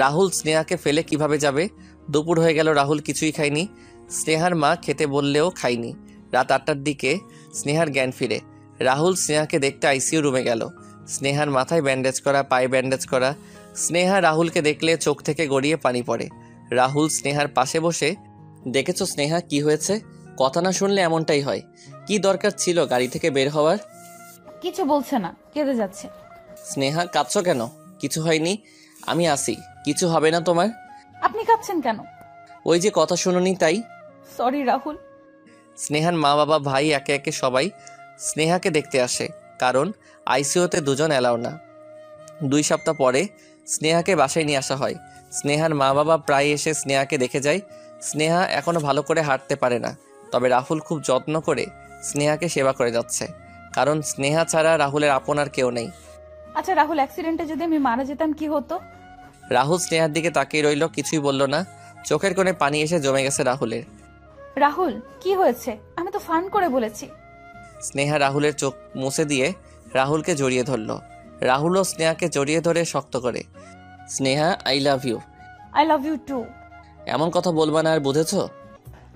রাহুল স্নেহাকে ফেলে কিভাবে যাবে? দুপুর হয়ে গেল, রাহুল কিছুই খায়নি। স্নেহার মা খেতে বললেও খায়নি। রাত 8টার দিকে স্নেহার জ্ঞান ফিরে। রাহুল স্নেহাকে দেখতে আইসিইউ রুমে গেল। স্নেহার মাথায় ব্যান্ডেজ করা, পায়ে ব্যান্ডেজ করা। স্নেহা রাহুলকে দেখলে চোখ থেকে গড়িয়ে পানি পড়ে। রাহুল স্নেহার পাশে বসে, দেখেছো স্নেহা কি হয়েছে? কথা না শুনলে এমনটাই হয়। কি দরকার ছিল গাড়ি থেকে বের হওয়ার? কিছু বলছে না, কেঁদে যাচ্ছে। স্নেহা কাঁদছো কেন? কিছু হয়নি, আমি আসি, কিছু হবে না তোমার। আপনি কাঁদছেন কেন? ওই যে কথা শুনুনি তাই। সরি রাহুল। স্নেহার মা বাবা ভাই একে একে সবাই স্নেহাকে দেখতে আসে, কারণ আইসিইউতে দুজন এলাও না। 2 সপ্তাহ পরে স্নেহাকে বাসায় নিয়ে আসা হয়। স্নেহার মা বাবা প্রায় এসে স্নেহাকে দেখে যায়। স্নেহা এখনো ভালো করে হাঁটতে পারে না, তবে রাহুল খুব যত্ন করে স্নেহাকে সেবা করে যাচ্ছে, কারণ স্নেহা ছাড়া রাহুলের আপন আর কেউ নেই। আচ্ছা রাহুল, অ্যাক্সিডেন্টে যদি আমি মারা যেতাম কি হতো? রাহুল স্নেহার দিকে তাকিয়ে রইল, কিছুই বলল না। চোখের কোণে পানি এসে জমে গেছে রাহুলের। রাহুল কি হয়েছে? আমি তো ফান করে বলেছি। স্নেহা রাহুলের চোখ মুছে দিয়ে রাহুলকে জড়িয়ে ধরল। রাহুলও স্নেহাকে জড়িয়ে ধরে শক্ত করে, Sneha I love you. I love you too. এমন কথা বলবা না আর, বুঝেছো?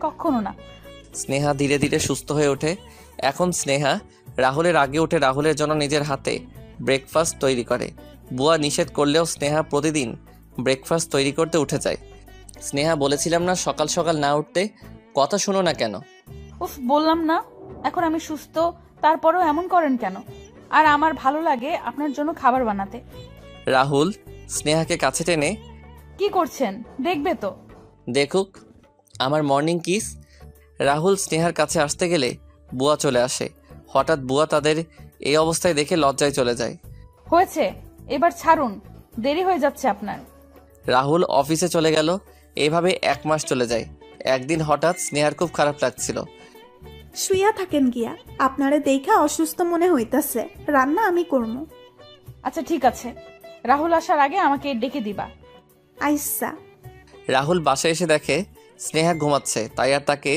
কখনো না। স্নেহা ধীরে ধীরে সুস্থ হয়ে ওঠে। এখন স্নেহা রাহুলের আগে উঠে রাহুলের জন্য নিজের হাতে ব্রেকফাস্ট তৈরি করে। বুয়া নিষেধ করলেও স্নেহা প্রতিদিন ব্রেকফাস্ট তৈরি করতে উঠে যায়। স্নেহা বলেছিলাম না সকাল সকাল না উঠতে, কথা শোনো না কেন? উফ, বললাম না এখন আমি সুস্থ, তারপরেও এমন করেন কেন? আর আমার ভালো লাগে আপনার জন্য খাবার বানাতে। রাহুল স্নেহাকে কাছে টেনে, কি করছেন দেখবে তো? দেখুক আমার মর্নিং কিস। রাহুল স্নেহার কাছে আসতে গেলে বুয়া চলে আসে। হঠাৎ বুয়া তাদের এই অবস্থায় দেখে লজ্জায় চলে যায়। হয়েছে, এবার ছাড়ুন, দেরি হয়ে যাচ্ছে আপনার। রাহুল অফিসে চলে গেল। এইভাবে 1 মাস চলে যায়। একদিন হঠাৎ স্নেহার খুব খারাপ লাগছিল। শুইয়া থাকেন গিয়া, আপনারে দেখা অসুস্থ মনে হইতাছে, রান্না আমি করবো। আচ্ছা ঠিক আছে, রাহুল আসার আগে আমাকে ডেকে দিবা। আইসা। রাহুল বাসায় এসে দেখে স্নেহা ঘুমাচ্ছে, তাই আর তাকে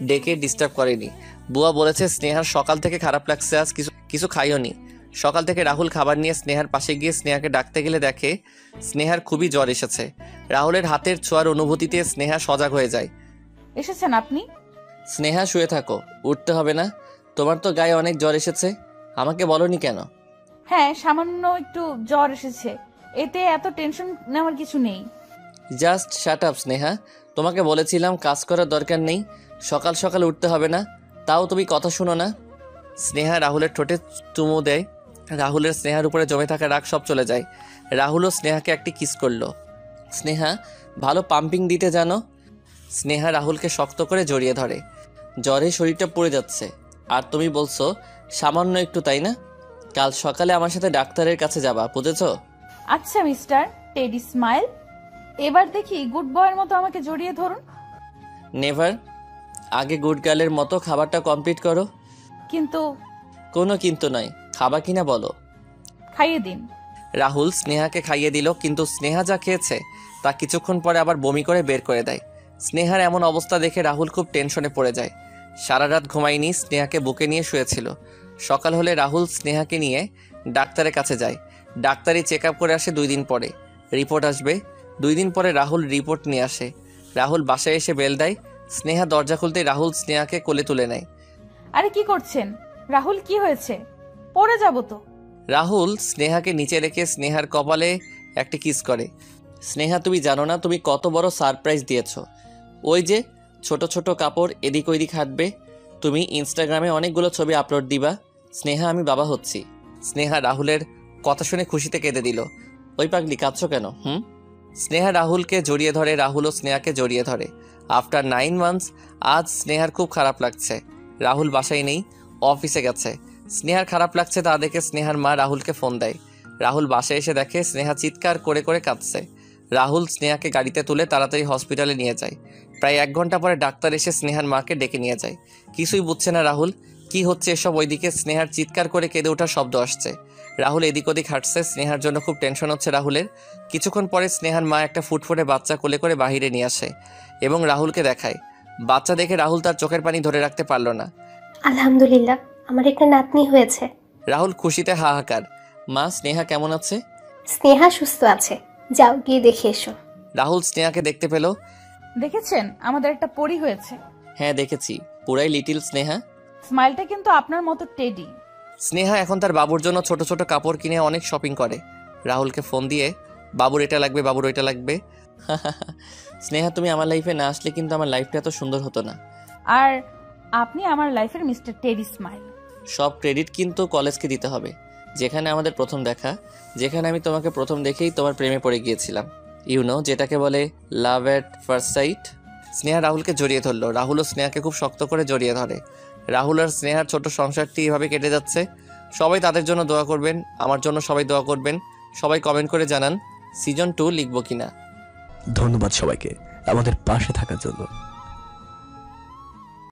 ডেকে ডিস্টার্ব করেনি। বুয়া বলেছে স্নেহার সকাল থেকে খারাপ লাগছে, আজ কিছু খাইওনি। সকাল থেকে রাহুল খাবার নিয়ে স্নেহার পাশে গিয়ে স্নেহাকে ডাকতে গেলে দেখে স্নেহার খুবই জ্বর এসেছে। রাহুলের হাতের ছোঁয়ার অনুভূতিতে স্নেহা সজাগ হয়ে যায়। এসেছেন আপনি? স্নেহা শুয়ে থাকো, উঠতে হবে না। তোমার তো গায়ে অনেক জ্বর এসেছে, আমাকে বলনি কেন? হ্যাঁ, সামান্য একটু জ্বর এসেছে, এতে এত টেনশন নেওয়ার কিছু নেই। জাস্ট শাট আপ স্নেহা, তোমাকে বলেছিলাম কাজ করার দরকার নেই, সকাল সকাল উঠতে হবে না, তাও তুমি কথা শুনো না। স্নেহা রাহুলের ঠোঁটে চুমু দেয়। রাহুলের স্নেহার উপরে জমে থাকা রাগ সব চলে যায়। রাহুলও স্নেহাকে একটি কিস করলো। স্নেহা ভালো পাম্পিং দিতে জানো। স্নেহা রাহুলকে শক্ত করে জড়িয়ে ধরে। জ্বরে শরীরটা পড়ে যাচ্ছে, আর তুমি বলছো সামান্য একটু, তাই না? কাল সকালে আমার সাথে ডাক্তারের কাছে যাবা, বুঝেছো? আচ্ছা মিস্টার টেডি স্মাইল, এবার দেখি গুড বয়ের মতো আমাকে জড়িয়ে ধরুন। নেভার, আগে গুড গার্লের মতো খাবারটা কমপ্লিট করো। কিন্তু কোনো কিন্তু নয়, খাবা কিনা বলো। খাইয়ে দিন। রাহুল স্নেহাকে খাইয়ে দিল, কিন্তু স্নেহা যা খেয়েছে তা কিছুক্ষণ পরে আবার বমি করে বের করে দেয়। স্নেহার এমন অবস্থা দেখে রাহুল খুব টেনশনে পড়ে যায়। সারা রাত ঘুমায়নি, স্নেহাকে বুকে নিয়ে শুয়েছিল। সকাল হলে রাহুল স্নেহাকে নিয়ে ডাক্তারের কাছে যায়। ডাক্তারি চেক আপ করে আসে 2 দিন পরে। রিপোর্ট আসবে 2 দিন পরে। রাহুল রিপোর্ট নিয়ে আসে। রাহুল বাসায় এসে বেল দেয়। স্নেহা দরজা খুলতেই রাহুল স্নেহাকে কোলে তুলে নেয়। আরে কি করছেন রাহুল, কি হয়েছে? পড়ে যাব তো। রাহুল স্নেহাকে নিচে রেখে স্নেহার কপালে একটা কিস করে। স্নেহা, তুমি জানো না তুমি কত বড় সারপ্রাইজ দিয়েছো। ওই যে ছোট ছোট কাপড় এদিক ওইদিক হাঁটবে, তুমি ইনস্টাগ্রামে অনেকগুলো ছবি আপলোড দিবা। স্নেহা, আমি বাবা হচ্ছি। স্নেহা রাহুলের কথা শুনে খুশিতে কেঁদে দিল। ওই পাগলি, কাঁদছো কেন? স্নেহা রাহুলকে জড়িয়ে ধরে, রাহুলও স্নেহাকে জড়িয়ে ধরে। আফটার 9 মান্থস আজ স্নেহার খুব খারাপ লাগছে। রাহুল বাসায় নেই, অফিসে গেছে। স্নেহার খারাপ লাগছে তা দেখে স্নেহার মা রাহুলকে ফোন দেয়। রাহুল বাসায় এসে দেখে স্নেহা চিৎকার করে করে কাঁদছে। রাহুল স্নেহাকে গাড়িতে তুলে তাড়াতাড়ি হসপিটালে নিয়ে যায়। প্রায় 1 ঘন্টা পরে ডাক্তার এসে স্নেহার মাকে ডেকে নিয়ে যায়। কিছুই বুঝছে না রাহুল, কি হচ্ছে এসব। ওইদিকে স্নেহার চিৎকার করে কেঁদে ওঠার শব্দ আসছে। রাহুল এদিক ওদিক হাঁটছে। স্নেহার জন্য খুব টেনশন হচ্ছে রাহুলের। কিছুক্ষণ পরে স্নেহার মা একটা ফুটফুটে বাচ্চা কোলে করে বাহিরে নিয়ে আসে এবং রাহুলকে দেখায়। বাচ্চা দেখে রাহুল তার চোখের পানি ধরে রাখতে পারল না। আলহামদুলিল্লাহ, আমার একটা নাতনি হয়েছে। রাহুল খুশিতে হাহাকার। মা, স্নেহা কেমন আছে? স্নেহা সুস্থ আছে, যাও গিয়ে দেখে এসো। রাহুল স্নেহাকে দেখতে পেল। দেখেছেন আমাদের একটা পরি হয়েছে? হ্যাঁ দেখেছি, পুরাই লিটিল স্নেহা। স্মাইলটা কিন্তু আপনার মতো টেডি। স্নেহা এখন তার বাবুর জন্য ছোট ছোট কাপড় কিনে অনেক শপিং করে। রাহুলকে ফোন দিয়ে বাবুর এটা লাগবে, বাবুর ওইটা লাগবে। স্নেহা, তুমি আমার লাইফে না আসলে কিন্তু আমার লাইফটা এত সুন্দর হতো না। আর আপনি আমার লাইফের মিস্টার টেডি স্মাইল। সব ক্রেডিট কিন্তু কলেজকে দিতে হবে, যেখানে আমাদের প্রথম দেখা, যেখানে আমি তোমাকে প্রথম দেখেই তোমার প্রেমে পড়ে গিয়েছিলাম। যেটাকে বলে love at first sight. Sneha রাহুলকে জড়িয়ে ধরলো। রাহুলও স্নেহাকে খুব শক্ত করে জড়িয়ে ধরে। রাহুল আর স্নেহার ছোট সংসারটি এভাবে কেটে যাচ্ছে। সবাই তাদের জন্য দোয়া করবেন, আমার জন্য সবাই দোয়া করবেন। সবাই কমেন্ট করে জানান সিজন 2 লিখবো কিনা। ধন্যবাদ সবাইকে আমাদের পাশে থাকার জন্য।